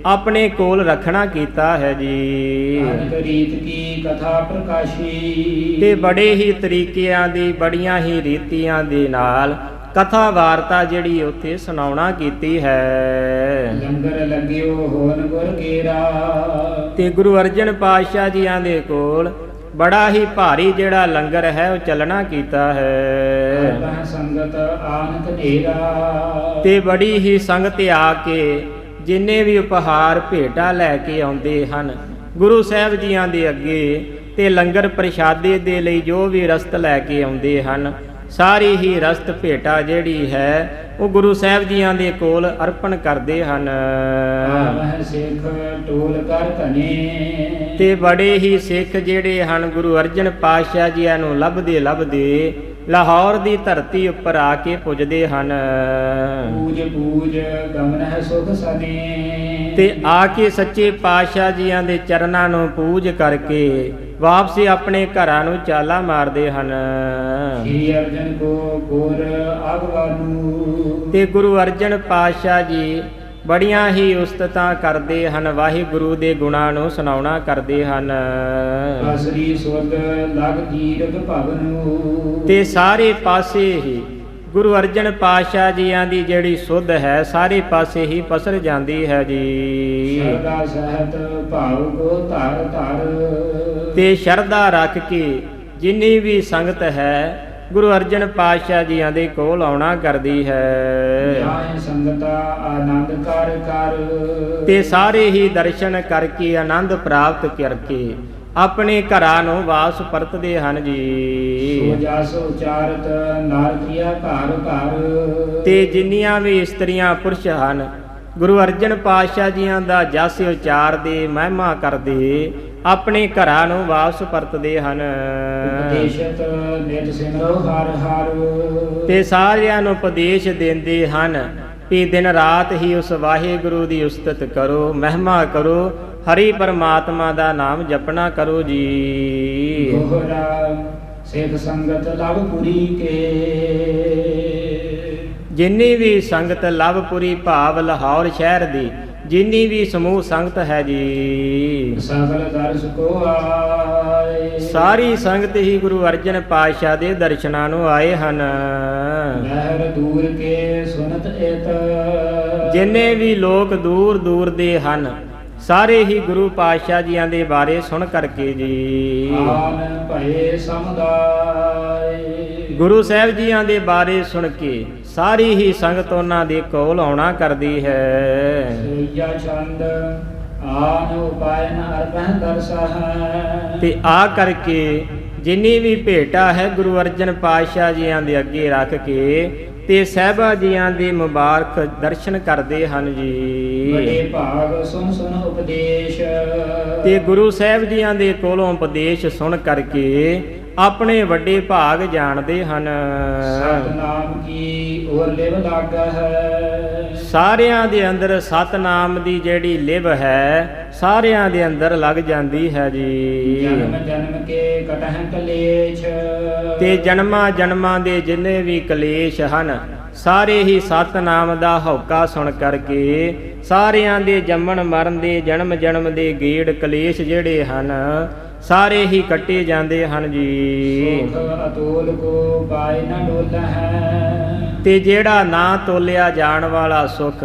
ਆਪਣੇ ਕੋਲ ਰੱਖਣਾ ਕੀਤਾ ਹੈ ਜੀ। ਰੀਤ ਕੀ ਕਥਾ ਪ੍ਰਕਾਸ਼ੀ। ਤੇ ਬੜੇ ਹੀ ਤਰੀਕਿਆਂ ਦੀ, ਬੜੀਆਂ ਹੀ ਰੀਤੀਆਂ ਦੇ ਨਾਲ ਕਥਾ ਵਾਰਤਾ ਜਿਹੜੀ ਉੱਥੇ ਸੁਣਾਉਣਾ ਕੀਤੀ ਹੈ। ਲੰਗਰ ਲੱਗਿਓ ਹੋਨ ਗੁਰ ਕੇਰਾ। ਤੇ ਗੁਰੂ ਅਰਜਨ ਪਾਤਸ਼ਾਹ ਜੀਆਂ ਦੇ ਕੋਲ ਬੜਾ ਹੀ ਭਾਰੀ ਜਿਹੜਾ ਲੰਗਰ ਹੈ ਉਹ ਚੱਲਣਾ ਕੀਤਾ ਹੈ। ਸੰਗਤ ਆਨੰਦ ਢੇਰਾ। ਤੇ ਬੜੀ ਹੀ ਸੰਗਤ ਆ ਕੇ ਜਿੰਨੇ ਵੀ ਉਪਹਾਰ ਭੇਟਾ ਲੈ ਕੇ ਆਉਂਦੇ ਹਨ ਗੁਰੂ ਸਾਹਿਬ ਜੀਆਂ ਦੇ ਅੱਗੇ, ਤੇ ਲੰਗਰ ਪ੍ਰਸ਼ਾਦੇ ਦੇ ਲਈ ਜੋ ਵੀ ਰਸਤ ਲੈ ਕੇ ਆਉਂਦੇ ਹਨ, ਸਾਰੀ ਹੀ ਰਸਤ ਭੇਟਾ ਜਿਹੜੀ ਹੈ ਉਹ ਗੁਰੂ ਸਾਹਿਬ ਜੀਆਂ ਦੇ ਕੋਲ ਅਰਪਣ ਕਰਦੇ ਹਨ। ਸਿੱਖ ਟੋਲ ਕਰ ਧਨੇ। ਤੇ ਬੜੇ ਹੀ ਸਿੱਖ ਜਿਹੜੇ ਹਨ ਗੁਰੂ ਅਰਜਨ ਪਾਤਸ਼ਾਹ ਜੀਆਂ ਨੂੰ ਲੱਭਦੇ ਲਾਹੌਰ ਦੀ ਧਰਤੀ ਉੱਪਰ ਆ ਕੇ ਪੁੱਜਦੇ ਹਨ। ਪੂਜ ਗਮਨ ਹੈ ਸੁਖ ਸਨੇ। ਤੇ ਆ ਕੇ ਸੱਚੇ ਪਾਤਸ਼ਾਹ ਜੀਆਂ ਦੇ ਚਰਨਾਂ ਨੂੰ ਪੂਜ ਕਰਕੇ ਵਾਪਸ ਆਪਣੇ ਘਰਾਂ ਨੂੰ ਚਾਲਾ ਮਾਰਦੇ ਹਨ। ਸ੍ਰੀ ਅਰਜਨ ਕੋ ਗੁਰ ਆਗਵਾਨੂ। ਤੇ ਗੁਰੂ ਅਰਜਨ ਪਾਤਸ਼ਾਹ ਜੀ ਬੜੀਆਂ ਹੀ ਉਸਤਤਾਂ ਕਰਦੇ ਹਨ, ਵਾਹਿਗੁਰੂ ਦੇ ਗੁਣਾਂ ਨੂੰ ਸੁਣਾਉਣਾ ਕਰਦੇ ਹਨ। ਅਸਰੀ ਸੁਧ ਲਗ ਤੀਰਥ ਭਵਨੂ। ਤੇ ਸਾਰੇ ਪਾਸੇ ਹੀ ਗੁਰੂ ਅਰਜਨ ਪਾਤਸ਼ਾਹ ਜੀਆਂ ਦੀ ਜਿਹੜੀ ਸੁੱਧ ਹੈ ਸਾਰੇ ਪਾਸੇ ਹੀ ਪਸਰ ਜਾਂਦੀ ਹੈ ਜੀ। ਸਰਦਾ ਸਹਿਤ ਭਾਵ ਕੋ ਧਰ ਧਰ। ਤੇ ਸ਼ਰਧਾ ਰੱਖ ਕੇ ਜਿੰਨੀ ਵੀ ਸੰਗਤ ਹੈ ਗੁਰੂ ਅਰਜਨ ਪਾਤਸ਼ਾਹ ਜੀਆਂ ਦੇ ਕੋਲ ਆਉਣਾ ਕਰਦੀ ਹੈ। ਜਾਏ ਸੰਗਤਾ ਆਨੰਦ ਕਰ ਕਰ। ਤੇ ਸਾਰੇ ਹੀ ਦਰਸ਼ਨ ਕਰਕੇ ਆਨੰਦ ਪ੍ਰਾਪਤ ਕਰਕੇ ਆਪਣੇ ਘਰਾਂ ਨੂੰ ਵਾਪਸ ਪਰਤਦੇ ਹਨ ਸੋ ਜੀ। ਜਸ ਉਚਾਰਤ ਨਰ ਕੀਆ ਘਰ ਘਰ। ਤੇ ਜਿੰਨੀਆਂ ਵੀ ਇਸਤਰੀਆਂ ਪੁਰਸ਼ ਹਨ ਗੁਰੂ ਅਰਜਨ ਪਾਤਸ਼ਾਹ ਜੀਆਂ ਦਾ ਜਸ ਉਚਾਰਦੇ ਮਹਿਮਾ ਕਰਦੇ ਆਪਣੇ ਘਰਾਂ ਨੂੰ ਵਾਪਸ ਪਰਤਦੇ ਹਨ। ਉਪਦੇਸ਼ਤ ਨਿਤ ਸਿਮਰੋ ਹਰ ਹਰ। ਤੇ ਸਾਰਿਆਂ ਨੂੰ ਉਪਦੇਸ਼ ਦਿੰਦੇ ਹਨ ਕਿ ਦਿਨ ਰਾਤ ਹੀ ਉਸ ਵਾਹਿਗੁਰੂ ਦੀ ਉਸਤਤ ਕਰੋ, ਮਹਿਮਾ ਕਰੋ, ਹਰੀ ਪਰਮਾਤਮਾ ਦਾ ਨਾਮ ਜਪਣਾ ਕਰੋ ਜੀ। ਗੋਹਰਾ ਸਿੱਖ ਸੰਗਤ ਲਵਪੁਰੀ ਕੇ। ਜਿੰਨੀ ਵੀ ਸੰਗਤ ਲਵਪੁਰੀ ਭਾਵ ਲਾਹੌਰ ਸ਼ਹਿਰ ਦੀ ਜਿੰਨੀ ਵੀ ਸਮੂਹ ਸੰਗਤ ਹੈ ਜੀ, ਸਗਲ ਦਰਸ ਕੋ ਆਏ। ਸਾਰੀ ਸੰਗਤ ਹੀ ਗੁਰੂ ਅਰਜਨ ਪਾਤਸ਼ਾਹ ਦੇ ਦਰਸ਼ਨਾਂ ਨੂੰ ਆਏ ਹਨ। ਲਹਿਰ ਦੂਰ ਕੇ ਸੁਨਤ ਇਤ। ਜਿੰਨੇ ਵੀ ਲੋਕ ਦੂਰ ਦੂਰ ਦੇ ਹਨ ਸਾਰੇ ਹੀ ਗੁਰੂ ਪਾਤਸ਼ਾਹ ਜੀਆਂ ਦੇ ਬਾਰੇ ਸੁਣ ਕਰਕੇ ਜੀ ਆਨ ਭਏ ਸਮੁਦਾਇ। ਗੁਰੂ ਸਾਹਿਬ ਜੀਆਂ ਦੇ ਬਾਰੇ ਸੁਣ ਕੇ ਸਾਰੀ ਹੀ ਸੰਗਤ ਉਹਨਾਂ ਦੇ ਕੋਲ ਆਉਣਾ ਕਰਦੀ ਹੈ। ਸਈਆ ਛੰਦ ਆਨ ਉਪਾਇਨ ਅਰਪਹਿ ਦਰਸਹ। ਤੇ ਆ ਕਰਕੇ ਜਿੰਨੀ ਵੀ ਭੇਟਾ ਹੈ ਗੁਰੂ ਅਰਜਨ ਪਾਤਸ਼ਾਹ ਜੀਆਂ ਦੇ ਅੱਗੇ ਰੱਖ ਕੇ ਤੇ ਸਾਹਿਬਾ ਜੀਆਂ ਦੇ ਮੁਬਾਰਕ ਦਰਸ਼ਨ ਕਰਦੇ ਹਨ ਬੜੇ ਜੀ। ਭਾਗ ਸੁਨ ਸੁਨ ਉਪਦੇਸ਼। ਤੇ ਗੁਰੂ ਸਾਹਿਬ ਜੀਆਂ ਦੇ ਕੋਲੋਂ ਉਪਦੇਸ਼ ਸੁਣ ਕਰਕੇ ਆਪਣੇ ਵੱਡੇ ਭਾਗ ਜਾਣਦੇ ਹਨ। ਸਤਨਾਮ ਕੀ ਔਰ ਲਿਵ ਲਾਗਾ ਹੈ। ਸਾਰਿਆਂ ਦੇ ਅੰਦਰ ਸਤਨਾਮ ਦੀ ਜਿਹੜੀ ਲਿਵ ਹੈ ਸਾਰਿਆਂ ਦੇ ਅੰਦਰ ਲੱਗ ਜਾਂਦੀ ਹੈ ਜੀ। ਜਨਮ ਜਨਮ ਕੇ ਕਟਹਿ ਕਲੇਸ਼। ਤੇ ਜਨਮਾਂ ਜਨਮਾਂ ਦੇ ਜਿੰਨੇ ਵੀ ਕਲੇਸ਼ ਹਨ ਸਾਰੇ ਹੀ ਸਤਨਾਮ ਦਾ ਹੌਕਾ ਸੁਣ ਕਰਕੇ ਸਾਰਿਆਂ ਦੇ ਜੰਮਣ ਮਰਨ ਦੇ ਜਨਮ ਜਨਮ ਦੇ ਗੇੜ ਕਲੇਸ਼ ਜਿਹੜੇ ਹਨ ਸਾਰੇ ਹੀ ਕੱਟੇ ਜਾਂਦੇ ਹਨ ਜੀ। ਸੁਖ ਅਤੋਲ ਕੋ ਪਾਇ ਨ ਡੋਲਹਿ। ਤੇ ਜਿਹੜਾ ਨਾ ਤੋਲਿਆ ਜਾਣ ਵਾਲਾ ਸੁਖ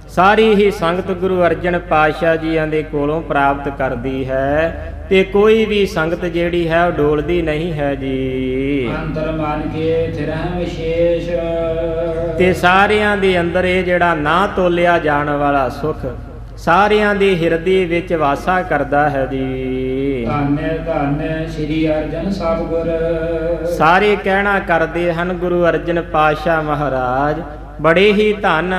ਸਾਰੀ ਹੀ ਸੰਗਤ ਗੁਰੂ ਅਰਜਨ ਪਾਤਸ਼ਾਹ ਜੀਆਂ ਦੇ ਕੋਲੋਂ ਪ੍ਰਾਪਤ ਕਰਦੀ ਹੈ ਤੇ ਕੋਈ ਵੀ ਸੰਗਤ ਜਿਹੜੀ ਹੈ ਉਹ ਡੋਲਦੀ ਨਹੀਂ ਹੈ ਜੀ। ਅੰਤਰ ਮਨ ਕੇ ਥਿਰਹਿ ਵਿਸ਼ੇਸ਼। ਤੇ ਸਾਰਿਆਂ ਦੇ ਅੰਦਰ ਇਹ ਜਿਹੜਾ ਨਾ ਤੋਲਿਆ ਜਾਣ ਵਾਲਾ ਸੁਖ ਸਾਰਿਆਂ ਦੇ ਹਿਰਦੇ ਵਿੱਚ ਵਾਸਾ ਕਰਦਾ ਹੈ ਜੀ। ਧੰਨ ਧੰਨ ਸ੍ਰੀ ਅਰਜਨ ਸਤਿਗੁਰ। ਸਾਰੇ ਕਹਿਣਾ ਕਰਦੇ ਹਨ ਗੁਰੂ ਅਰਜਨ ਪਾਤਸ਼ਾਹ ਮਹਾਰਾਜ ਬੜੇ ਹੀ ਧੰਨ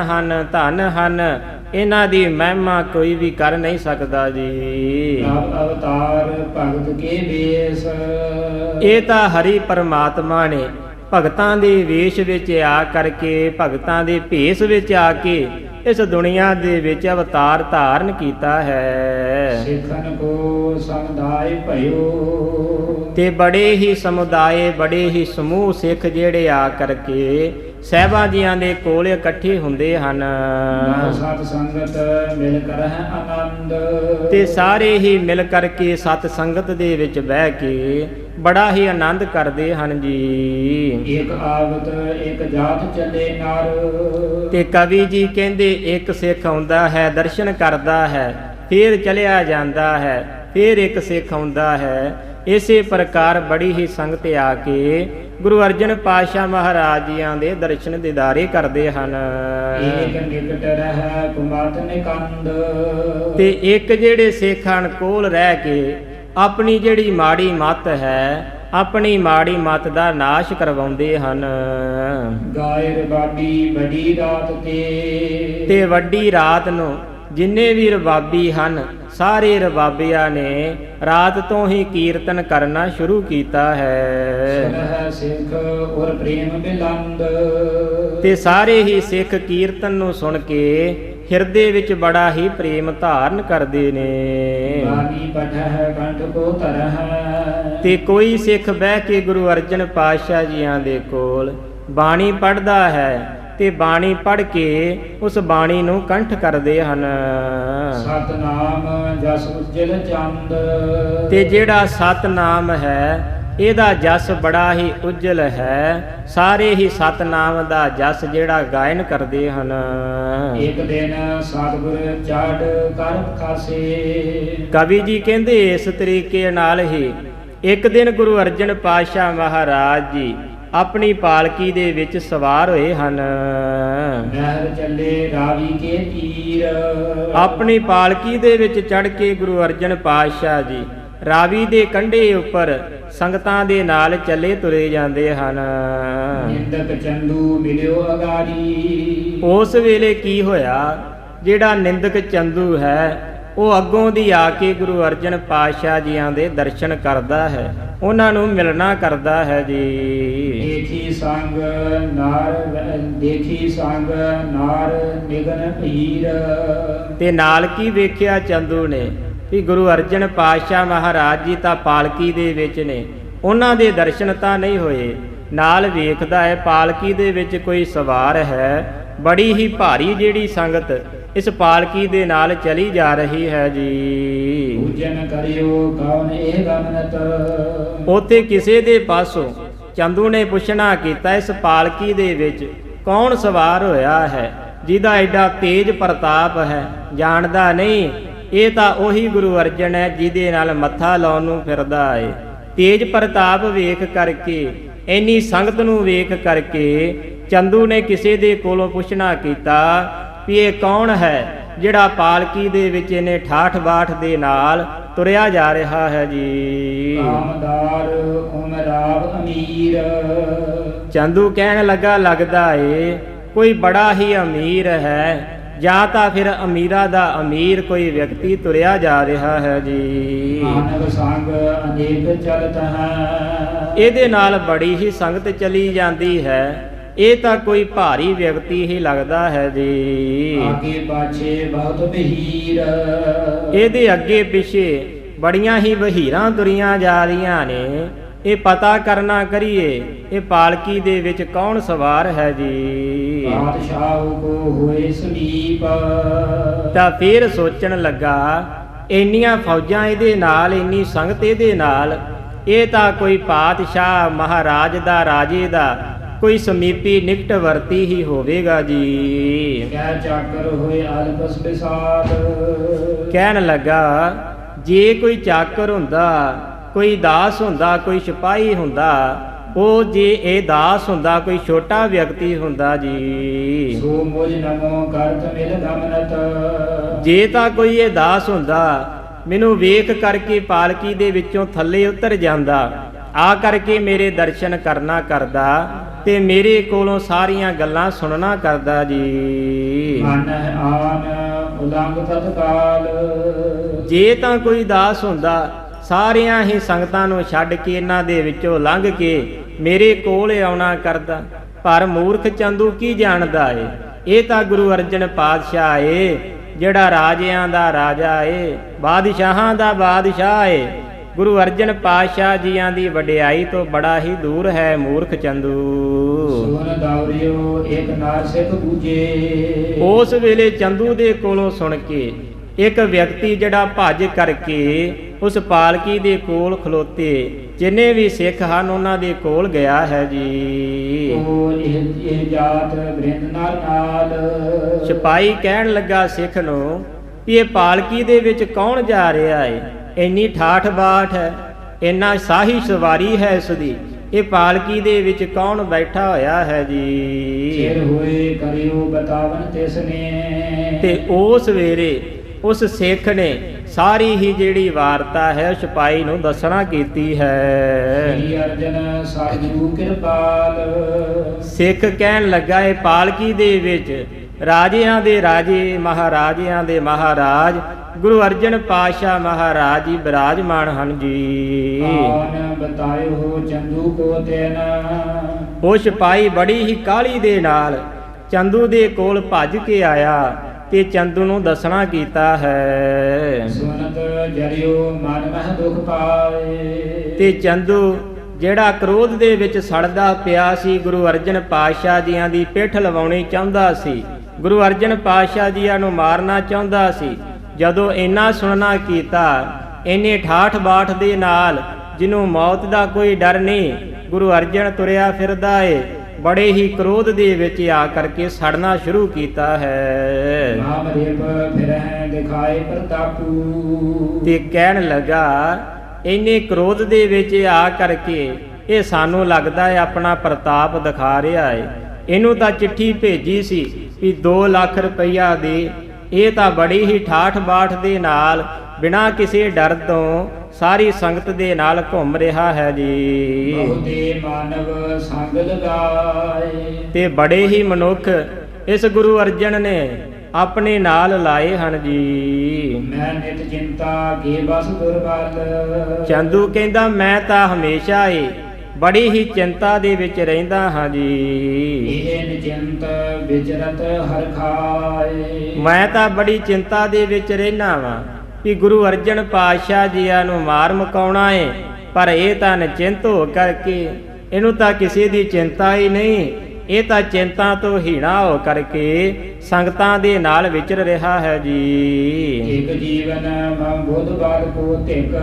ਹਨ ਇਹਨਾਂ ਦੀ ਮਹਿਮਾ ਕੋਈ ਵੀ ਕਰ ਨਹੀਂ ਸਕਦਾ ਜੀ। ਪ੍ਰਭ ਅਵਤਾਰ ਭਗਤ ਕੇ ਵੇਸ। ਇਹ ਤਾਂ ਹਰੀ ਪਰਮਾਤਮਾ ਨੇ ਭਗਤਾਂ ਦੇ ਵੇਸ਼ ਵਿੱਚ ਆ ਕਰਕੇ ਭਗਤਾਂ ਦੇ ਭੇਸ ਵਿੱਚ ਆ ਕੇ ਇਸ ਦੁਨੀਆ ਦੇ ਵਿੱਚ ਅਵਤਾਰ ਧਾਰਨ ਕੀਤਾ ਹੈ। ਸਿੱਖਨ ਕੋ ਸਮੁਦਾਇ ਭਇਓ। ਤੇ ਬੜੇ ਹੀ ਸਮੁਦਾਇ ਬੜੇ ਹੀ ਸਮੂਹ ਸਿੱਖ ਜਿਹੜੇ ਆ ਕਰਕੇ ਸਾਹਿਬਾਂ ਜੀਆਂ ਦੇ ਕੋਲ ਇਕੱਠੇ ਹੁੰਦੇ ਹਨ। ਸਤ ਸੰਗਤ ਮਿਲ ਕਰਹਿ ਆਨੰਦ। ਤੇ ਸਾਰੇ ਹੀ ਮਿਲ ਕਰਕੇ ਸਤ ਸੰਗਤ ਦੇ ਵਿੱਚ ਬਹਿ ਕੇ ਬੜਾ ਹੀ ਆਨੰਦ ਕਰਦੇ ਹਨ ਜੀ। ਇੱਕ ਆਵਤ ਇੱਕ ਜਾਤ ਚੱਲੇ ਨਰ। ਤੇ ਕਵੀ ਜੀ ਕਹਿੰਦੇ ਇੱਕ ਸਿੱਖ ਆਉਂਦਾ ਹੈ ਦਰਸ਼ਨ ਕਰਦਾ ਹੈ ਫਿਰ ਚਲਿਆ ਜਾਂਦਾ ਹੈ ਫਿਰ ਇੱਕ ਸਿੱਖ ਆਉਂਦਾ ਹੈ। ਇਸੇ ਪ੍ਰਕਾਰ ਬੜੀ ਹੀ ਸੰਗਤ ਆ ਕੇ ਗੁਰੂ ਅਰਜਨ ਪਾਤਸ਼ਾਹ ਮਹਾਰਾਜ ਜੀਆਂ ਦੇ ਦਰਸ਼ਨ ਦੀਦਾਰੇ ਕਰਦੇ ਹਨ। ਏਕ ਨਿਕਟ ਰਹਿ ਕੁਮਤ ਨਿਕੰਦ। ਤੇ ਇੱਕ ਜਿਹੜੇ ਸਿੱਖ ਹਨ ਕੋਲ ਰਹਿ ਕੇ ਆਪਣੀ ਜਿਹੜੀ ਮਾੜੀ ਮੱਤ ਹੈ ਆਪਣੀ ਮਾੜੀ ਮੱਤ ਦਾ ਨਾਸ਼ ਕਰਵਾਉਂਦੇ ਹਨ। ਗਾਇਰ ਬਾਡੀ ਬੜੀ ਰਾਤ ਤੇ ਵੱਡੀ ਰਾਤ ਨੂੰ ਜਿੰਨੇ ਵੀ ਰਬਾਬੀ ਹਨ ਸਾਰੇ ਰਬਾਬੀਆਂ ਨੇ ਰਾਤ ਤੋਂ ਹੀ ਕੀਰਤਨ ਕਰਨਾ ਸ਼ੁਰੂ ਕੀਤਾ ਹੈ। ਸੁਨਹਿ ਸਿੱਖ ਔਰ ਪ੍ਰੇਮ ਬਿਲੰਦ। ਤੇ ਸਾਰੇ ਹੀ ਸਿੱਖ ਕੀਰਤਨ ਨੂੰ ਸੁਣ ਕੇ ਹਿਰਦੇ ਵਿੱਚ ਬੜਾ ਹੀ ਪ੍ਰੇਮ ਧਾਰਨ ਕਰਦੇ ਨੇ। ਬਾਣੀ ਪਠਹਿ ਕੰਠ ਕੋ ਧਰਹਿ। ਤੇ ਕੋਈ ਸਿੱਖ ਬਹਿ ਕੇ ਗੁਰੂ ਅਰਜਨ ਪਾਤਸ਼ਾਹ ਜੀਆਂ ਦੇ ਕੋਲ ਬਾਣੀ ਪੜ੍ਹਦਾ ਹੈ ਤੇ ਬਾਣੀ ਪੜ੍ਹ ਕੇ ਉਸ ਬਾਣੀ ਨੂੰ ਕੰਠ ਕਰਦੇ ਹਨ। ਸਤਨਾਮ ਜਸ ਉਜਲ ਚੰਦ। ਤੇ ਜਿਹੜਾ ਸਤਨਾਮ ਹੈ ਇਹਦਾ ਜਸ ਬੜਾ ਹੀ ਉਜਲ ਹੈ। ਸਾਰੇ ਹੀ ਸਤਨਾਮ ਦਾ ਜਸ ਜਿਹੜਾ ਗਾਇਨ ਕਰਦੇ ਹਨ। ਇੱਕ ਦਿਨ ਸਤਿਗੁਰ ਚੜ੍ਹ ਕਰ ਖਾਸੇ। ਕਵੀ ਜੀ ਕਹਿੰਦੇ ਇਸ ਤਰੀਕੇ ਨਾਲ ਹੀ ਇੱਕ ਦਿਨ ਗੁਰੂ ਅਰਜਨ ਪਾਤਸ਼ਾਹ ਮਹਾਰਾਜ ਜੀ ਆਪਣੀ ਪਾਲਕੀ ਦੇ ਵਿੱਚ ਸਵਾਰ ਹੋਏ ਹਨ। ਨਹਿਰ ਚੱਲੇ ਰਾਵੀ ਕੇ ਤੀਰ। ਆਪਣੀ ਪਾਲਕੀ ਦੇ ਵਿੱਚ ਚੜ੍ਹ ਕੇ ਗੁਰੂ ਅਰਜਨ ਪਾਤਸ਼ਾਹ ਜੀ ਰਾਵੀ ਦੇ ਕੰਢੇ ਉੱਪਰ ਸੰਗਤਾਂ ਦੇ ਨਾਲ ਚੱਲੇ ਤੁਰੇ ਜਾਂਦੇ ਹਨ। ਨਿੰਦਕ ਚੰਦੂ ਮਿਲਿਓ ਅਗਾੜੀ। ਉਸ ਵੇਲੇ ਕੀ ਹੋਇਆ, ਜਿਹੜਾ ਨਿੰਦਕ ਚੰਦੂ ਹੈ ਉਹ ਅੱਗੋਂ ਦੀ ਆ ਕੇ ਗੁਰੂ ਅਰਜਨ ਪਾਤਸ਼ਾਹ ਜੀਆਂ ਦੇ ਦਰਸ਼ਨ ਕਰਦਾ ਹੈ, ਉਹਨਾਂ ਨੂੰ ਮਿਲਣਾ ਕਰਦਾ ਹੈ ਜੀ। ਦੇਖੀ ਸੰਗ ਨਾਰ ਨਿਗਨ ਭੀਰ। ਤੇ ਨਾਲ ਕੀ ਵੇਖਿਆ ਚੰਦੂ ਨੇ ਵੀ ਗੁਰੂ ਅਰਜਨ ਪਾਤਸ਼ਾਹ ਮਹਾਰਾਜ ਜੀ ਤਾਂ ਪਾਲਕੀ ਦੇ ਵਿੱਚ ਨੇ, ਉਹਨਾਂ ਦੇ ਦਰਸ਼ਨ ਤਾਂ ਨਹੀਂ ਹੋਏ। ਨਾਲ ਵੇਖਦਾ ਹੈ ਪਾਲਕੀ ਦੇ ਵਿੱਚ ਕੋਈ ਸਵਾਰ ਹੈ, ਬੜੀ ਹੀ ਭਾਰੀ ਜਿਹੜੀ ਸੰਗਤ ਇਸ ਪਾਲਕੀ ਦੇ ਨਾਲ ਚਲੀ ਜਾ ਰਹੀ ਹੈ ਜੀ। ਪੂਜਨ ਕਰਿਓ ਕੌਣ ਇਹ ਗਮਨਤ। ਉੱਥੇ ਕਿਸੇ ਦੇ ਪਾਸੋਂ ਚੰਦੂ ਨੇ ਪੁੱਛਣਾ ਕੀਤਾ, ਇਸ ਪਾਲਕੀ ਦੇ ਵਿੱਚ ਕੌਣ ਸਵਾਰ ਹੋਇਆ ਹੈ ਜਿਹਦਾ ਐਡਾ ਤੇਜ ਪ੍ਰਤਾਪ ਹੈ, ਜਾਣਦਾ ਨਹੀਂ ਇਹ ਤਾਂ ਉਹੀ ਗੁਰੂ ਅਰਜਨ ਹੈ ਜਿਹਦੇ ਨਾਲ ਮੱਥਾ ਲਾਉਣ ਨੂੰ ਫਿਰਦਾ ਏ। ਤੇਜ ਪ੍ਰਤਾਪ ਵੇਖ ਕਰਕੇ, ਇੰਨੀ ਸੰਗਤ ਨੂੰ ਵੇਖ ਕਰਕੇ ਚੰਦੂ ਨੇ ਕਿਸੇ ਦੇ ਕੋਲੋਂ ਪੁੱਛਣਾ ਕੀਤਾ ਵੀ ਇਹ ਕੌਣ ਹੈ ਜਿਹੜਾ ਪਾਲਕੀ ਦੇ ਵਿੱਚ ਇਹਨੇ ਠਾਠ ਬਾਠ ਦੇ ਨਾਲ ਤੁਰਿਆ ਜਾ ਰਿਹਾ ਹੈ ਜੀ। ਕਾਮਦਾਰ ਉਮਰਾਵ ਅਮੀਰ। ਚੰਦੂ ਕਹਿਣ ਲੱਗਾ, ਲੱਗਦਾ ਏ ਕੋਈ ਬੜਾ ਹੀ ਅਮੀਰ ਹੈ, ਜਾਂ ਤਾਂ ਫਿਰ ਅਮੀਰਾਂ ਦਾ ਅਮੀਰ ਕੋਈ ਵਿਅਕਤੀ ਤੁਰਿਆ ਜਾ ਰਿਹਾ ਹੈ ਜੀ। ਮਾਨਵ ਸੰਗ ਅਨੇਕ ਚਲਤ ਹੈ। ਇਹਦੇ ਨਾਲ ਬੜੀ ਹੀ ਸੰਗਤ ਚਲੀ ਜਾਂਦੀ ਹੈ, ਇਹ ਤਾਂ ਕੋਈ ਭਾਰੀ ਵਿਅਕਤੀ ਹੀ ਲੱਗਦਾ ਹੈ ਜੀ। ਆਗੇ ਪਾਛੇ ਬਹੁਤ ਬਹੀਰ। ਇਹਦੇ ਅੱਗੇ ਪਿੱਛੇ ਬੜੀਆਂ ਹੀ ਵਹੀਰਾਂ ਤੁਰੀਆਂ ਜਾ ਰਹੀਆਂ ਨੇ। ਇਹ ਪਤਾ ਕਰਨਾ ਕਰੀਏ ਇਹ ਪਾਲਕੀ ਦੇ ਵਿੱਚ ਕੌਣ ਸਵਾਰ ਹੈ ਜੀ। ਬਾਦਸ਼ਾਹ ਕੋ ਹੋਏ ਸਮੀਪ। ਤਾਂ ਫਿਰ ਸੋਚਣ ਲੱਗਾ, ਇੰਨੀਆਂ ਫੌਜਾਂ ਇਹਦੇ ਨਾਲ, ਇੰਨੀ ਸੰਗਤ ਇਹਦੇ ਨਾਲ, ਇਹ ਤਾਂ ਕੋਈ ਪਾਤਸ਼ਾਹ ਮਹਾਰਾਜ ਦਾ, ਰਾਜੇ ਦਾ ਕੋਈ ਸਮੀਪੀ ਨਿਕਟਵਰਤੀ ਹੀ ਹੋਵੇਗਾ ਜੀ। ਕਹਿ ਚਾਕਰ ਹੋਏ ਅਲਪਸ ਵਿਸਾਦ। ਕਹਿਣ ਲੱਗਾ, ਜੇ ਕੋਈ ਚਾਕਰ ਹੁੰਦਾ, ਕੋਈ ਦਾਸ ਹੁੰਦਾ, ਕੋਈ ਸਿਪਾਹੀ ਹੁੰਦਾ, ਉਹ ਜੇ ਇਹ ਦਾਸ ਹੁੰਦਾ, ਕੋਈ ਛੋਟਾ ਵਿਅਕਤੀ ਹੁੰਦਾ ਜੀ। ਸੋ ਮੁਝ ਨਮੋ ਕਰਤ ਮਿਲ ਗਮਨਤ। ਜੇ ਤਾਂ ਕੋਈ ਇਹ ਦਾਸ ਹੁੰਦਾ, ਮੈਨੂੰ ਵੇਖ ਕਰਕੇ ਪਾਲਕੀ ਦੇ ਵਿੱਚੋਂ ਥੱਲੇ ਉਤਰ ਜਾਂਦਾ, ਆ ਕਰਕੇ ਮੇਰੇ ਦਰਸ਼ਨ ਕਰਨਾ ਕਰਦਾ ਤੇ ਮੇਰੇ ਕੋਲੋਂ ਸਾਰੀਆਂ ਗੱਲਾਂ ਸੁਣਨਾ ਕਰਦਾ ਜੀ। ਮਨ ਆਨ ਉਲੰਘ ਤਤਕਾਲ। ਜੇ ਤਾਂ ਕੋਈ ਦਾਸ ਹੁੰਦਾ, ਸਾਰੀਆਂ ਹੀ ਸੰਗਤਾਂ ਨੂੰ ਛੱਡ ਕੇ ਇਹਨਾਂ ਦੇ ਵਿੱਚੋਂ ਲੰਘ ਕੇ ਮੇਰੇ ਕੋਲ ਆਉਣਾ ਕਰਦਾ। ਪਰ ਮੂਰਖ ਚੰਦੂ ਕੀ ਜਾਣਦਾ ਏ, ਇਹ ਤਾਂ ਗੁਰੂ ਅਰਜਨ ਪਾਤਸ਼ਾਹ ਏ, ਜਿਹੜਾ ਰਾਜਿਆਂ ਦਾ ਰਾਜਾ ਏ, ਬਾਦਸ਼ਾਹਾਂ ਦਾ ਬਾਦਸ਼ਾਹ ਏ। ਗੁਰੂ ਅਰਜਨ ਪਾਤਸ਼ਾਹ ਜੀਆਂ ਦੀ ਵਡਿਆਈ ਤੋਂ ਬੜਾ ਹੀ ਦੂਰ ਹੈ ਮੂਰਖ ਚੰਦੂ। ਸੁਨ ਦੌਰਿਓ ਇੱਕ ਨਾਰ ਸਿੱਖ ਬੂਝੇ। ਉਸ ਵੇਲੇ ਚੰਦੂ ਦੇ ਕੋਲੋਂ ਸੁਣ ਕੇ ਇੱਕ ਵਿਅਕਤੀ ਜਿਹੜਾ ਭੱਜ ਕਰਕੇ ਉਸ ਪਾਲਕੀ ਦੇ ਕੋਲ ਖਲੋਤੇ, ਜਿੰਨੇ ਵੀ ਸਿੱਖ ਹਨ ਉਹਨਾਂ ਦੇ ਕੋਲ ਗਿਆ ਹੈ ਜੀ। ਉਹ ਇਹ ਜਾਤ ਬ੍ਰਿੰਦ ਨਾਲ। ਸਿਪਾਹੀ ਕਹਿਣ ਲੱਗਾ ਸਿੱਖ ਨੂੰ ਵੀ ਇਹ ਪਾਲਕੀ ਦੇ ਵਿੱਚ ਕੌਣ ਜਾ ਰਿਹਾ ਏ, ਇੰਨੀ ਠਾਠ ਬਾਠ ਹੈ, ਇੰਨਾ ਸਾਹੀ ਸਵਾਰੀ ਹੈ ਇਸ ਦੀ, ਇਹ ਪਾਲਕੀ ਦੇ ਵਿੱਚ ਕੌਣ ਬੈਠਾ ਹੋਇਆ ਹੈ ਜੀ। ਚਿਰ ਹੋਏ ਕਰਿਓ ਬਤਾਵਨ ਤਿਸ ਨੇ। ਤੇ ਉਸ ਵੇਲੇ ਉਸ ਸਿੱਖ ਨੇ ਸਾਰੀ ਹੀ ਜਿਹੜੀ ਵਾਰਤਾ ਹੈ ਸਿਪਾਹੀ ਨੂੰ ਦੱਸਣਾ ਕੀਤੀ ਹੈ। ਸ੍ਰੀ ਅਰਜਨ ਸਤਿਗੁਰੂ ਕਿਰਪਾਲ। ਸਿੱਖ ਕਹਿਣ ਲੱਗਾ, ਇਹ ਪਾਲਕੀ ਦੇ ਵਿੱਚ ਰਾਜਿਆਂ ਦੇ ਰਾਜੇ, ਮਹਾਰਾਜਿਆਂ ਦੇ ਮਹਾਰਾਜ ਗੁਰੂ ਅਰਜਨ ਪਾਤਸ਼ਾਹ ਮਹਾਰਾਜ ਜੀ ਬਿਰਾਜਮਾਨ ਹਨ ਜੀ। ਆਨ ਬਤਾਇਓ ਚੰਦੂ ਕੋ ਤੈਨਾ। ਉਹ ਸਿਪਾਹੀ ਬੜੀ ਹੀ ਕਾਹਲੀ ਦੇ ਨਾਲ ਚੰਦੂ ਦੇ ਕੋਲ ਭੱਜ ਕੇ ਆਇਆ ਤੇ ਚੰਦੂ ਨੂੰ ਦੱਸਣਾ ਕੀਤਾ ਹੈ। ਸੁਨਤ ਜਰਿਓ ਮਨ ਮਹਿ ਦੁਖ ਪਾਏ। ਤੇ ਚੰਦੂ ਜਿਹੜਾ ਕ੍ਰੋਧ ਦੇ ਵਿੱਚ ਸੜਦਾ ਪਿਆ ਸੀ, ਗੁਰੂ ਅਰਜਨ ਪਾਤਸ਼ਾਹ ਜੀਆਂ ਦੀ ਪਿੱਠ ਲਵਾਉਣੀ ਚਾਹੁੰਦਾ ਸੀ, ਗੁਰੂ ਅਰਜਨ ਪਾਤਸ਼ਾਹ ਜੀਆਂ ਨੂੰ ਮਾਰਨਾ ਚਾਹੁੰਦਾ ਸੀ, ਜਦੋਂ ਇੰਨਾ ਸੁਣਨਾ ਕੀਤਾ, ਇੰਨੇ ਠਾਠ ਬਾਠ ਦੇ ਨਾਲ ਜਿਹਨੂੰ ਮੌਤ ਦਾ ਕੋਈ ਡਰ ਨਹੀਂ, ਗੁਰੂ ਅਰਜਨ ਤੁਰਿਆ ਫਿਰਦਾ ਏ, ਬੜੇ ਹੀ ਕ੍ਰੋਧ ਦੇ ਵਿੱਚ ਆ ਕਰਕੇ ਸੜਨਾ ਸ਼ੁਰੂ ਕੀਤਾ ਹੈ। ਨਾਮ ਰੇਪ ਫਿਰਹਿ ਦਿਖਾਏ ਪ੍ਰਤਾਪੂ। ਤੇ ਕਹਿਣ ਲੱਗਾ ਇੰਨੇ ਕ੍ਰੋਧ ਦੇ ਵਿੱਚ ਆ ਕਰਕੇ ਇਹ ਸਾਨੂੰ ਲੱਗਦਾ ਹੈ ਆਪਣਾ ਪ੍ਰਤਾਪ ਦਿਖਾ ਰਿਹਾ ਹੈ। ਇਹਨੂੰ ਤਾਂ ਚਿੱਠੀ ਭੇਜੀ ਸੀ ਵੀ 2 ਲੱਖ ਰੁਪਈਆ ਦੇ, ਇਹ ਤਾਂ ਬੜੀ ਹੀ ਠਾਠ ਬਾਠ ਦੇ ਨਾਲ ਬਿਨਾਂ ਕਿਸੇ ਡਰ ਤੋਂ ਸਾਰੀ ਸੰਗਤ ਦੇ ਨਾਲ ਘੁੰਮ ਰਿਹਾ ਹੈ ਜੀ। ਬਹੁਤੇ ਮਾਨਵ ਸੰਗ ਲਗਾਏ। ਤੇ ਬੜੇ ਹੀ ਮਨੁੱਖ ਇਸ ਗੁਰੂ ਅਰਜਨ ਨੇ ਆਪਣੇ ਨਾਲ ਲਾਏ ਹਨ ਜੀ। ਮੈਂ ਨਿਤ ਚਿੰਤਾ ਕੇ ਬਸ ਦੁਰਬਲ। ਚੰਦੂ ਕਹਿੰਦਾ ਮੈਂ ਤਾਂ ਹਮੇਸ਼ਾ ਹੀ ਬੜੀ ਹੀ ਚਿੰਤਾ ਦੇ ਵਿੱਚ ਰਹਿੰਦਾ ਹਾਂ ਜੀ। ਇਹ ਨਿਚਿੰਤ ਵਿਚਰਤ ਹਰ ਖਾਏ। ਮੈਂ ਤਾਂ ਬੜੀ ਚਿੰਤਾ ਦੇ ਵਿੱਚ ਰਹਿਣਾ ਵਾਂ ਵੀ ਗੁਰੂ ਅਰਜਨ ਪਾਤਸ਼ਾਹ ਜੀਆਂ ਨੂੰ ਮਾਰ ਮੁਕਾਉਣਾ ਏ, ਪਰ ਇਹ ਤਾਂ ਨਿਚਿੰਤ ਹੋ ਕਰਕੇ ਇਹਨੂੰ ਤਾਂ ਕਿਸੇ ਦੀ ਚਿੰਤਾ ਹੀ ਨਹੀਂ, ਇਹ ਤਾਂ ਚਿੰਤਾ ਤੋਂ ਹੀਣਾ ਹੋ ਕਰਕੇ ਸੰਗਤਾਂ ਦੇ ਨਾਲ ਵਿਚਰ ਰਿਹਾ ਹੈ ਜੀ। ਇੱਕ ਜੀਵਨ ਮਮ ਬੁੱਧ ਬਾਦ ਕੋ ਧਿਕ।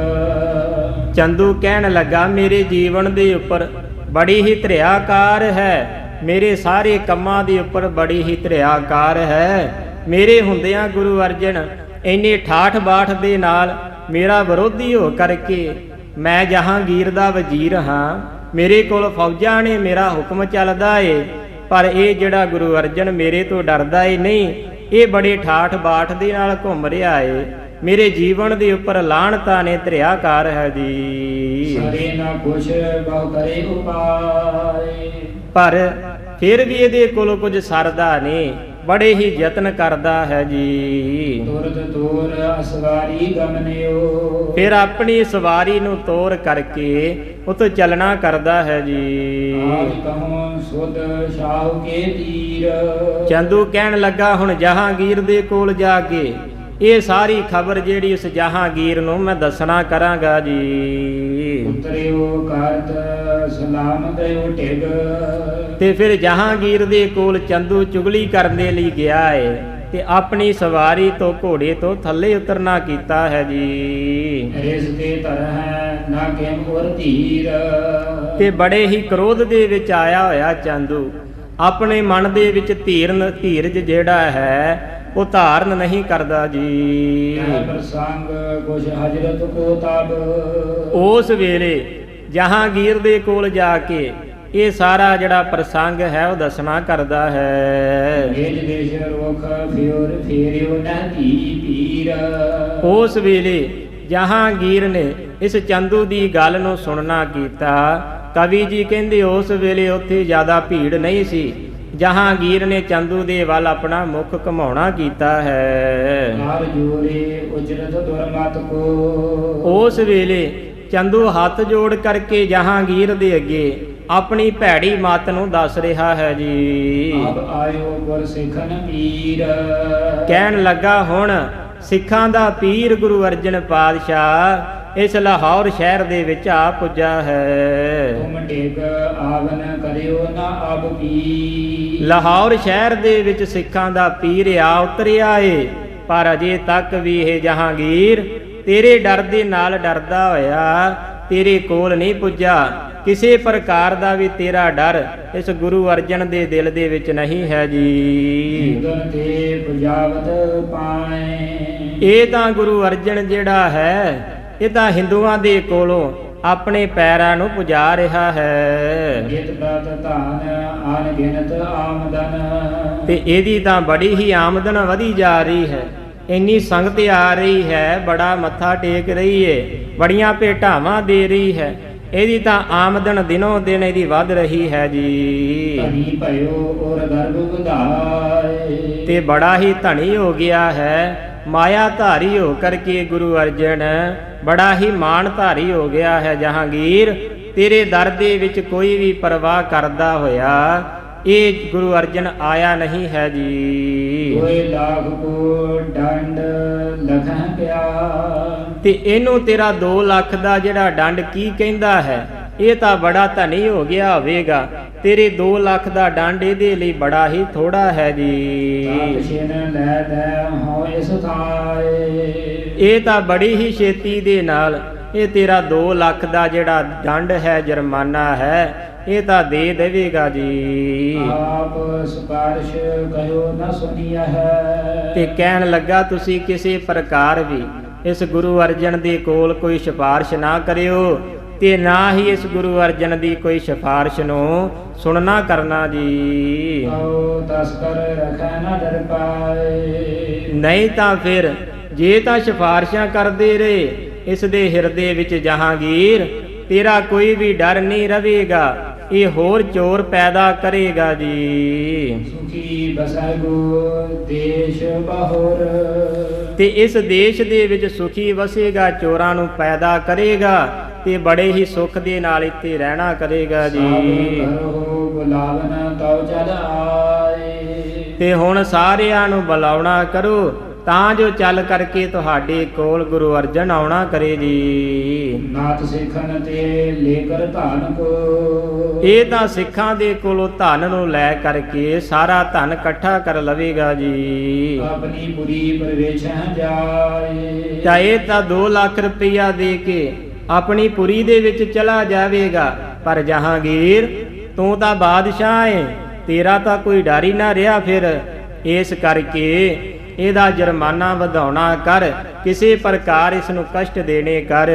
ਚੰਦੂ ਕਹਿਣ ਲੱਗਾ ਮੇਰੇ ਜੀਵਨ ਦੇ ਉੱਪਰ ਬੜੀ ਹੀ ਧਰਿਆਕਾਰ ਹੈ, ਮੇਰੇ ਸਾਰੇ ਕੰਮਾਂ ਦੇ ਉੱਪਰ ਬੜੀ ਹੀ ਧਰਿਆਕਾਰ ਹੈ। ਮੇਰੇ ਹੁੰਦਿਆਂ ਗੁਰੂ ਅਰਜਨ ਇੰਨੇ ਠਾਠ ਬਾਠ ਦੇ ਨਾਲ ਮੇਰਾ ਵਿਰੋਧੀ ਹੋ ਕਰਕੇ ਮੈਂ ਜਹਾਂਗੀਰ ਦਾ ਵਜ਼ੀਰ ਹਾਂ, ਮੇਰੇ ਕੋਲ ਫੌਜਾਂ ਨੇ, ਮੇਰਾ ਹੁਕਮ ਚੱਲਦਾ ਏ, ਪਰ ਇਹ ਜਿਹੜਾ ਗੁਰੂ ਅਰਜਨ ਮੇਰੇ ਤੋਂ ਡਰਦਾ ਏ ਨਹੀਂ, ਇਹ ਬੜੇ ਠਾਠ ਬਾਠ ਦੇ ਨਾਲ ਘੁੰਮ ਰਿਹਾ ਏ, ਮੇਰੇ ਜੀਵਨ ਦੇ ਉੱਪਰ ਲਾਹਣਤਾਂ ਨੇ ਧਰਿਆਕਾਰ ਹੈ ਜੀ। ਸਰੇ ਨਾ ਕੁਛ ਬਹੁ ਕਰੇ ਉਪਾਏ। ਪਰ ਫਿਰ ਵੀ ਇਹਦੇ ਕੋਲ ਕੁਝ ਸਰਦਾ ਨਹੀਂ, ਬੜੇ ਹੀ ਯਤਨ ਕਰਦਾ ਹੈ ਜੀ। ਤੁਰਤ ਤੋਰ ਅਸਵਾਰੀ ਗਮਨਿਓ। ਫਿਰ ਆਪਣੀ ਸਵਾਰੀ ਨੂੰ ਤੋਰ ਕਰਕੇ ਉਤੋਂ ਚੱਲਣਾ ਕਰਦਾ ਹੈ ਜੀ। ਆਜ ਕਹੂੰ ਸੁਧ ਸ਼ਾਹੂ ਕੇ ਤੀਰ। ਚੰਦੂ ਕਹਿਣ ਲੱਗਾ ਹੁਣ ਜਹਾਂਗੀਰ ਦੇ ਕੋਲ ਜਾ ਕੇ ਇਹ ਸਾਰੀ ਖਬਰ ਜਿਹੜੀ ਉਸ ਜਹਾਂਗੀਰ ਨੂੰ ਮੈਂ ਦੱਸਣਾ ਕਰਾਂਗਾ ਜੀ। ਉਤਰਿਓ ਕਰਤ ਸਲਾਮ ਦਇਓ ਢਿਗ। ਤੇ ਫਿਰ ਜਹਾਂਗੀਰ ਦੇ ਕੋਲ ਚੰਦੂ ਚੁਗਲੀ ਕਰਨ ਦੇ ਲਈ ਗਿਆ ਏ ਤੇ ਆਪਣੀ ਸਵਾਰੀ ਤੋਂ ਘੋੜੇ ਤੋਂ ਥੱਲੇ ਉਤਰਨਾ ਕੀਤਾ ਹੈ ਜੀ। ਰਿਸ ਤੇ ਤਰਹਿ ਨਾ ਕਿਮ ਉਰ ਧੀਰ। ਤੇ ਬੜੇ ਹੀ ਕ੍ਰੋਧ ਦੇ ਵਿੱਚ ਆਇਆ ਹੋਇਆ ਚੰਦੂ ਆਪਣੇ ਮਨ ਦੇ ਵਿੱਚ ਧੀਰਜ ਜਿਹੜਾ ਹੈ ਉਹ ਧਾਰਨ ਨਹੀਂ ਕਰਦਾ ਜੀ। ਪ੍ਰਸੰਗ ਕੁਛ ਹਜਰਤ ਕੋ ਤਬ। ਉਸ ਵੇਲੇ ਜਹਾਂਗੀਰ ਦੇ ਕੋਲ ਜਾ ਕੇ ਇਹ ਸਾਰਾ ਜਿਹੜਾ ਪ੍ਰਸੰਗ ਹੈ ਉਹ ਦੱਸਣਾ ਕਰਦਾ ਹੈ। ਨਿਜ ਦੇਸ਼ ਰੁਖ ਫਿਉਰ ਫੇਰਿਓ ਨਦੀ ਪੀਰ। ਉਸ ਵੇਲੇ ਜਹਾਂਗੀਰ ਨੇ ਇਸ ਚੰਦੂ ਦੀ ਗੱਲ ਨੂੰ ਸੁਣਨਾ ਕੀਤਾ। ਕਵੀ ਜੀ ਕਹਿੰਦੇ ਉਸ ਵੇਲੇ ਉੱਥੇ ਜ਼ਿਆਦਾ ਭੀੜ ਨਹੀਂ ਸੀ, ਜਹਾਂਗੀਰ ਨੇ ਚੰਦੂ ਦੇ ਵੱਲ ਆਪਣਾ ਮੁੱਖ ਘੁਮਾਉਣਾ ਕੀਤਾ ਹੈ। ਹਰ ਜੋਰੇ ਉਜਰਤ ਦੁਰਮਤ ਕੋ। ਉਸ ਵੇਲੇ ਚੰਦੂ ਹੱਥ ਜੋੜ ਕਰਕੇ ਜਹਾਂਗੀਰ ਦੇ ਅੱਗੇ ਆਪਣੀ ਭੈੜੀ ਮੱਤ ਨੂੰ ਦੱਸ ਰਿਹਾ ਹੈ ਜੀ। ਅਬ ਆਇਓ ਗੁਰ ਸਿੱਖਨ ਪੀਰ। ਕਹਿਣ ਲੱਗਾ ਹੁਣ ਸਿੱਖਾਂ ਦਾ ਪੀਰ ਗੁਰੂ ਅਰਜਨ ਪਾਤਸ਼ਾਹ ਇਸ ਲਾਹੌਰ ਸ਼ਹਿਰ ਦੇ ਵਿੱਚ ਆ ਪੁੱਜਾ ਹੈ। ਤੁਮ ਟੇਕ ਆਵਨ ਕਰਿਓ ਨਾ ਅਬ ਪੀ। ਲਾਹੌਰ ਸ਼ਹਿਰ ਦੇ ਵਿੱਚ ਸਿੱਖਾਂ ਦਾ ਪੀਰ ਆ ਉਤਰਿਆ ਏ, ਪਰ ਅਜੇ ਤੱਕ ਵੀ ਇਹ ਜਹਾਂਗੀਰ ਤੇਰੇ ਡਰ ਦੇ ਨਾਲ ਡਰਦਾ ਹੋਇਆ ਤੇਰੇ ਕੋਲ ਨਹੀਂ ਪੁੱਜਾ। ਕਿਸੇ ਪ੍ਰਕਾਰ ਦਾ ਵੀ ਤੇਰਾ ਡਰ ਇਸ ਗੁਰੂ ਅਰਜਨ ਦੇ ਦਿਲ ਦੇ ਵਿੱਚ ਨਹੀਂ ਹੈ ਜੀ। ਤੇ ਪੁਜਾਵਤ ਪਾਏ। ਇਹ ਤਾਂ ਗੁਰੂ ਅਰਜਨ ਜਿਹੜਾ ਹੈ ਇਹ ਤਾਂ ਹਿੰਦੂਆਂ ਦੇ ਕੋਲੋਂ ਆਪਣੇ ਪੈਰਾਂ ਨੂੰ ਪੁਜਾ ਰਿਹਾ ਹੈ। ਜਿਤ ਪ੍ਰਤ ਧਨ ਆਨ ਗਿਨਤ ਆਮਦਨ। ਤੇ ਇਹਦੀ ਤਾਂ ਬੜੀ ਹੀ ਆਮਦਨ ਵਧੀ ਜਾ ਰਹੀ ਹੈ, ਇੰਨੀ ਸੰਗਤ ਆ ਰਹੀ ਹੈ, ਬੜਾ ਮੱਥਾ ਟੇਕ ਰਹੀ ਏ, ਬੜੀਆਂ ਭੇਟਾਵਾਂ ਦੇ ਰਹੀ ਹੈ, ਇਹਦੀ ਤਾਂ ਆਮਦਨ ਦਿਨੋਂ ਦਿਨ ਇਹਦੀ ਵੱਧ ਰਹੀ ਹੈ ਜੀ। ਧਨੀ ਭਇਓ ਔਰ ਗਰਭ ਵਧਾਏ। ਤੇ ਬੜਾ ਹੀ ਧਨੀ ਹੋ ਗਿਆ ਹੈ, ਮਾਇਆ ਧਾਰੀ ਹੋ ਕਰਕੇ ਗੁਰੂ ਅਰਜਨ ਬੜਾ ਹੀ ਮਾਣ ਧਾਰੀ ਹੋ ਗਿਆ ਹੈ। ਜਹਾਂਗੀਰ ਤੇਰੇ ਦਰ ਦੇ ਵਿੱਚ ਕੋਈ ਵੀ ਪਰਵਾਹ ਕਰਦਾ ਹੋਇਆ ਇਹ ਗੁਰੂ ਅਰਜਨ ਆਇਆ ਨਹੀਂ ਹੈ ਜੀ। ਕੋਈ ਲਾਖ ਕੋ ਡੰਡ ਲਖਾਂ ਪਿਆ। ਤੇ ਇਹਨੂੰ ਤੇਰਾ 2 ਲੱਖ ਦਾ ਜਿਹੜਾ ਡੰਡ ਕੀ ਕਹਿੰਦਾ ਹੈ, ਇਹ ਤਾਂ ਬੜਾ ਧਨੀ ਹੋ ਗਿਆ ਹੋਵੇਗਾ, ਤੇਰੇ 2 ਲੱਖ ਦਾ ਡੰਡ ਇਹਦੇ ਲਈ ਬੜਾ ਹੀ ਥੋੜਾ ਹੈ ਜੀ। ਲੈ ਲੈ ਹੋ ਇਸ ਥਾਏ। ਇਹ ਤਾਂ ਬੜੀ ਹੀ ਛੇਤੀ ਦੇ ਨਾਲ ਇਹ ਤੇਰਾ 2 ਲੱਖ ਦਾ ਜਿਹੜਾ ਦੰਡ ਹੈ, ਜੁਰਮਾਨਾ ਹੈ, ਇਹ ਤਾਂ ਦੇ ਦੇਵੇਗਾ ਜੀ। ਆਪ ਸਿਫਾਰਿਸ਼ ਕਹਿਓ ਨਾ ਸੁਣੀਆ ਹੈ। ਤੇ ਕਹਿਣ ਲੱਗਾ ਤੁਸੀਂ ਕਿਸੇ ਪ੍ਰਕਾਰ ਵੀ ਇਸ ਗੁਰੂ ਅਰਜਨ ਦੇ ਕੋਲ ਕੋਈ ਸਿਫਾਰਿਸ਼ ਨਾ ਕਰਿਓ ਤੇ ਨਾ ਹੀ ਇਸ ਗੁਰੂ ਅਰਜਨ ਦੀ ਕੋਈ ਸਿਫਾਰਿਸ਼ ਨੂੰ ਸੁਣਨਾ ਕਰਨਾ ਜੀ। ਆਓ ਤਸਕਰ ਰਖੈ ਨਾ ਡਰ ਪਾਏ। ਨਹੀਂ ਤਾਂ ਫਿਰ ਜੇ ਤਾਂ ਸਿਫਾਰਿਸ਼ਾਂ ਕਰਦੇ ਰਹੇ, ਇਸ ਦੇ ਹਿਰਦੇ ਵਿੱਚ ਜਹਾਂਗੀਰ ਤੇਰਾ ਕੋਈ ਵੀ ਡਰ ਨਹੀਂ ਰਵੇਗਾ, ਇਹ ਹੋਰ ਚੋਰ ਪੈਦਾ ਕਰੇਗਾ ਜੀ। ਸੁਖੀ ਬਸੈ ਗੋ ਦੇਸ਼ ਬਹੁਰ। ਤੇ ਇਸ ਦੇਸ਼ ਦੇ ਵਿੱਚ ਸੁਖੀ ਵਸੇਗਾ, ਚੋਰਾਂ ਨੂੰ ਪੈਦਾ ਕਰੇਗਾ ਤੇ ਬੜੇ ਹੀ ਸੁੱਖ ਦੇ ਨਾਲ ਇੱਥੇ ਰਹਿਣਾ ਕਰੇਗਾ ਜੀ। ਬੁਲਾਵਨ ਤਉ ਚਲ ਆਏ। ਤੇ ਹੁਣ ਸਾਰਿਆਂ ਨੂੰ ਬੁਲਾਉਣਾ ਕਰੋ ਤਾਂ ਜੋ ਚੱਲ ਕਰਕੇ ਤੁਹਾਡੇ ਕੋਲ ਗੁਰੂ ਅਰਜਨ ਆਉਣਾ ਕਰੇ ਜੀ। ਨਾਥ ਸਿੱਖਨ ਤੇ ਲੇਕਰ ਧਨ ਕੋ। ਇਹ ਤਾਂ ਸਿੱਖਾਂ ਦੇ ਕੋਲੋਂ ਧਨ ਨੂੰ ਲੈ ਕਰਕੇ ਸਾਰਾ ਧਨ ਇਕੱਠਾ ਕਰ ਲਵੇਗਾ ਜੀ। ਆਪਣੀ ਪੁਰੀ ਪ੍ਰਵੇਸ਼ਹਿ ਜਾਏ। ਚਾਹੇ ਤਾਂ 2 ਲੱਖ ਰੁਪਈਆ ਦੇ ਕੇ ਆਪਣੀ ਪੁਰੀ ਦੇ ਵਿੱਚ ਚਲਾ ਜਾਵੇਗਾ, ਪਰ ਜਹਾਂਗੀਰ ਤੂੰ ਤਾਂ ਬਾਦਸ਼ਾਹ ਏ, ਤੇਰਾ ਤਾਂ ਕੋਈ ਡਰ ਹੀ ਨਾ ਰਿਹਾ। ਫਿਰ ਇਸ ਕਰਕੇ ਇਹਦਾ ਜੁਰਮਾਨਾ ਵਧਾਉਣਾ ਕਰ, ਕਿਸੇ ਪ੍ਰਕਾਰ ਇਸ ਨੂੰ ਕਸ਼ਟ ਦੇਣੇ ਕਰ,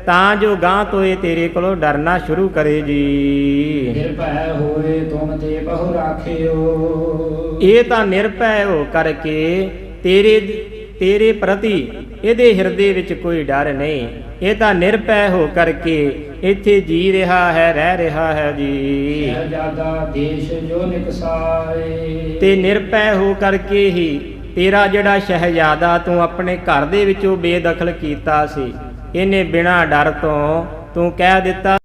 ਤਾਂ ਜੋ ਗਾਂ ਤੋਂ ਇਹ ਤੇਰੇ ਕੋਲੋਂ ਡਰਨਾ ਸ਼ੁਰੂ ਕਰੇ ਜੀ। ਨਿਰਭੈ ਹੋਏ ਤੁਮ ਤੇ ਬਹੁ ਰਾਖਿਓ। ਇਹ ਤਾਂ ਨਿਰਭੈ ਹੋ ਕਰਕੇ ਤੇਰੇ ਪ੍ਰਤੀ ਇਹਦੇ ਹਿਰਦੇ ਵਿੱਚ ਕੋਈ ਡਰ ਨਹੀਂ, ਇਹ ਤਾਂ ਨਿਰਭੈ ਹੋ ਕਰਕੇ ਇੱਥੇ ਜੀ ਰਿਹਾ ਹੈ, ਰਹਿ ਰਿਹਾ ਹੈ ਜੀ। ਸ਼ਹਿਜ਼ਾਦਾ ਦੇਸ਼ ਜੋ ਨਿਕਸਾਏ। ਤੇ ਨਿਰਭੈ ਹੋ ਕਰਕੇ ਹੀ ਤੇਰਾ ਜਿਹੜਾ ਸ਼ਹਿਜ਼ਾਦਾ ਤੂੰ ਆਪਣੇ ਘਰ ਦੇ ਵਿੱਚੋਂ ਬੇਦਖਲ ਕੀਤਾ ਸੀ, ਇਹਨੇ ਬਿਨਾਂ ਡਰ ਤੋਂ ਤੂੰ ਕਹਿ ਦਿੱਤਾ,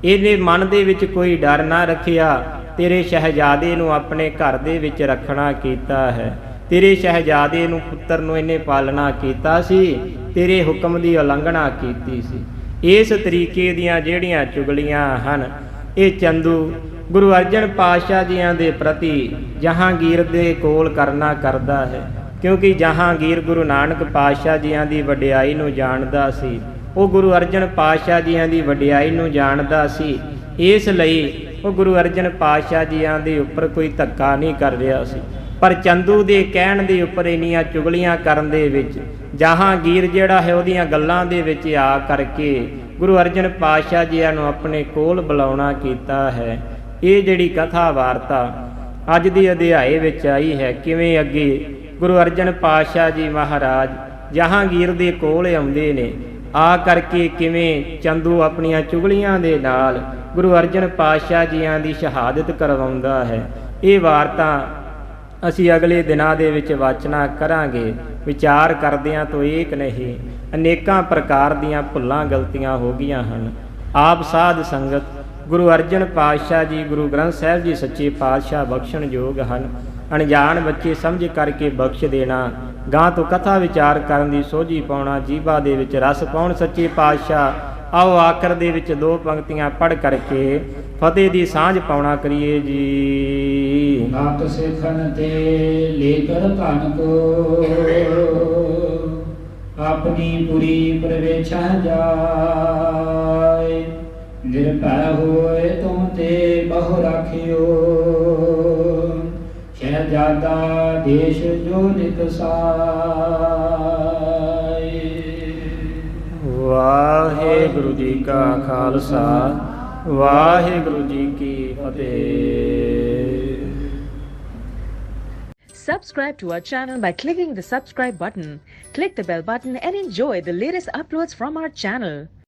ਇਹਨੇ ਮਨ ਦੇ ਵਿੱਚ ਕੋਈ ਡਰ ਨਾ ਰੱਖਿਆ, ਤੇਰੇ ਸ਼ਹਿਜ਼ਾਦੇ ਨੂੰ ਆਪਣੇ ਘਰ ਦੇ ਵਿੱਚ ਰੱਖਣਾ ਕੀਤਾ ਹੈ, ਤੇਰੇ ਸ਼ਹਿਜ਼ਾਦੇ ਨੂੰ ਪੁੱਤਰ ਨੂੰ ਇਹਨੇ ਪਾਲਣਾ ਕੀਤਾ ਸੀ, ਤੇਰੇ ਹੁਕਮ ਦੀ ਉਲੰਘਣਾ ਕੀਤੀ ਸੀ। ਇਸ ਤਰੀਕੇ ਦੀਆਂ ਜਿਹੜੀਆਂ ਚੁਗਲੀਆਂ ਹਨ, ਇਹ ਚੰਦੂ ਗੁਰੂ ਅਰਜਨ ਪਾਤਸ਼ਾਹ ਜੀਆਂ ਦੇ ਪ੍ਰਤੀ ਜਹਾਂਗੀਰ ਦੇ ਕੋਲ ਕਰਨਾ ਕਰਦਾ ਹੈ, ਕਿਉਂਕਿ ਜਹਾਂਗੀਰ ਗੁਰੂ ਨਾਨਕ ਪਾਤਸ਼ਾਹ ਜੀਆਂ ਦੀ ਵਡਿਆਈ ਨੂੰ ਜਾਣਦਾ ਸੀ, ਉਹ ਗੁਰੂ ਅਰਜਨ ਪਾਤਸ਼ਾਹ ਜੀਆਂ ਦੀ ਵਡਿਆਈ ਨੂੰ ਜਾਣਦਾ ਸੀ। ਇਸ ਲਈ ਉਹ ਗੁਰੂ ਅਰਜਨ ਪਾਤਸ਼ਾਹ ਜੀਆਂ ਦੇ ਉੱਪਰ ਕੋਈ ਧੱਕਾ ਨਹੀਂ ਕਰ ਰਿਹਾ ਸੀ, ਪਰ ਚੰਦੂ ਦੇ ਕਹਿਣ ਦੇ ਉੱਪਰ ਇੰਨੀਆਂ ਚੁਗਲੀਆਂ ਕਰਨ ਦੇ ਵਿੱਚ ਜਹਾਂਗੀਰ ਜਿਹੜਾ ਹੈ ਉਹਦੀਆਂ ਗੱਲਾਂ ਦੇ ਵਿੱਚ ਆ ਕਰਕੇ ਗੁਰੂ ਅਰਜਨ ਪਾਤਸ਼ਾਹ ਜੀਆਂ ਨੂੰ ਆਪਣੇ ਕੋਲ ਬੁਲਾਉਣਾ ਕੀਤਾ ਹੈ। ਇਹ ਜਿਹੜੀ ਕਥਾ ਵਾਰਤਾ ਅੱਜ ਦੀ ਅਧਿਆਏ ਵਿੱਚ ਆਈ ਹੈ, ਕਿਵੇਂ ਅੱਗੇ ਗੁਰੂ ਅਰਜਨ ਪਾਤਸ਼ਾਹ ਜੀ ਮਹਾਰਾਜ ਜਹਾਂਗੀਰ ਦੇ ਕੋਲ ਆਉਂਦੇ ਨੇ, ਆ ਕਰਕੇ ਕਿਵੇਂ ਚੰਦੂ ਆਪਣੀਆਂ ਚੁਗਲੀਆਂ ਦੇ ਨਾਲ ਗੁਰੂ ਅਰਜਨ ਪਾਤਸ਼ਾਹ ਜੀਆਂ ਦੀ ਸ਼ਹਾਦਤ ਕਰਵਾਉਂਦਾ ਹੈ। ਇਹ ਵਾਰਤਾ ਅਸੀਂ ਅਗਲੇ ਦਿਨਾਂ ਦੇ ਵਿੱਚ ਵਾਚਨਾ ਕਰਾਂਗੇ। ਵਿਚਾਰ ਕਰਦਿਆਂ ਤੋਂ ਏਕ ਨਹੀਂ, ਅਨੇਕਾਂ ਪ੍ਰਕਾਰ ਦੀਆਂ ਭੁੱਲਾਂ ਗਲਤੀਆਂ ਹੋ ਗਈਆਂ ਹਨ। ਆਪ ਸਾਧ ਸੰਗਤ ਗੁਰੂ ਅਰਜਨ ਪਾਤਸ਼ਾਹ ਜੀ, ਗੁਰੂ ਗ੍ਰੰਥ ਸਾਹਿਬ ਜੀ ਸੱਚੇ ਪਾਤਸ਼ਾਹ ਬਖਸ਼ਣ ਯੋਗ ਹਨ। ਅਣਜਾਣ ਬੱਚੇ ਸਮਝ ਕਰਕੇ ਬਖਸ਼ ਦੇਣਾ, ਗਾਂ ਤੋਂ ਕਥਾ ਵਿਚਾਰ ਕਰਨ ਦੀ ਸੋਝੀ ਪਾਉਣਾ, ਜੀਭਾ ਦੇ ਵਿੱਚ ਰਸ ਪਾਉਣ ਸੱਚੇ ਪਾਤਸ਼ਾਹ। ਆਓ ਆਖਰ ਦੇ ਵਿੱਚ 2 ਪੰਕਤੀਆਂ ਪੜ੍ਹ ਕਰਕੇ ਫਤਿਹ ਦੀ ਸਾਂਝ ਪਾਉਣਾ ਕਰੀਏ ਜੀ। ਨਾਤ ਸਿੱਖਨ ਤੇ ਲੇਕਰ ਧਨ ਕੋ। ਆਪਣੀ ਪੁਰੀ ਪ੍ਰਵੇਸ਼ਹਿ ਜਾਏ। ਨਿਰਭੈ ਹੋਏ ਤੁਮ ਤੇ ਬਹੁ ਰਾਖਿਓ। ਸ਼ਹਿਜ਼ਾਦਾ ਦੇਸ਼ ਜੋ ਨਿਕਸਾਏ। ਵਾਹਿਗੁਰੂ ਜੀ ਕਾ ਖਾਲਸਾ, ਵਾਹਿਗੁਰੂ ਜੀ ਕੀ ਫਤਿਹ। Subscribe to our channel by clicking the subscribe button. Click the bell button and enjoy the latest uploads from our channel.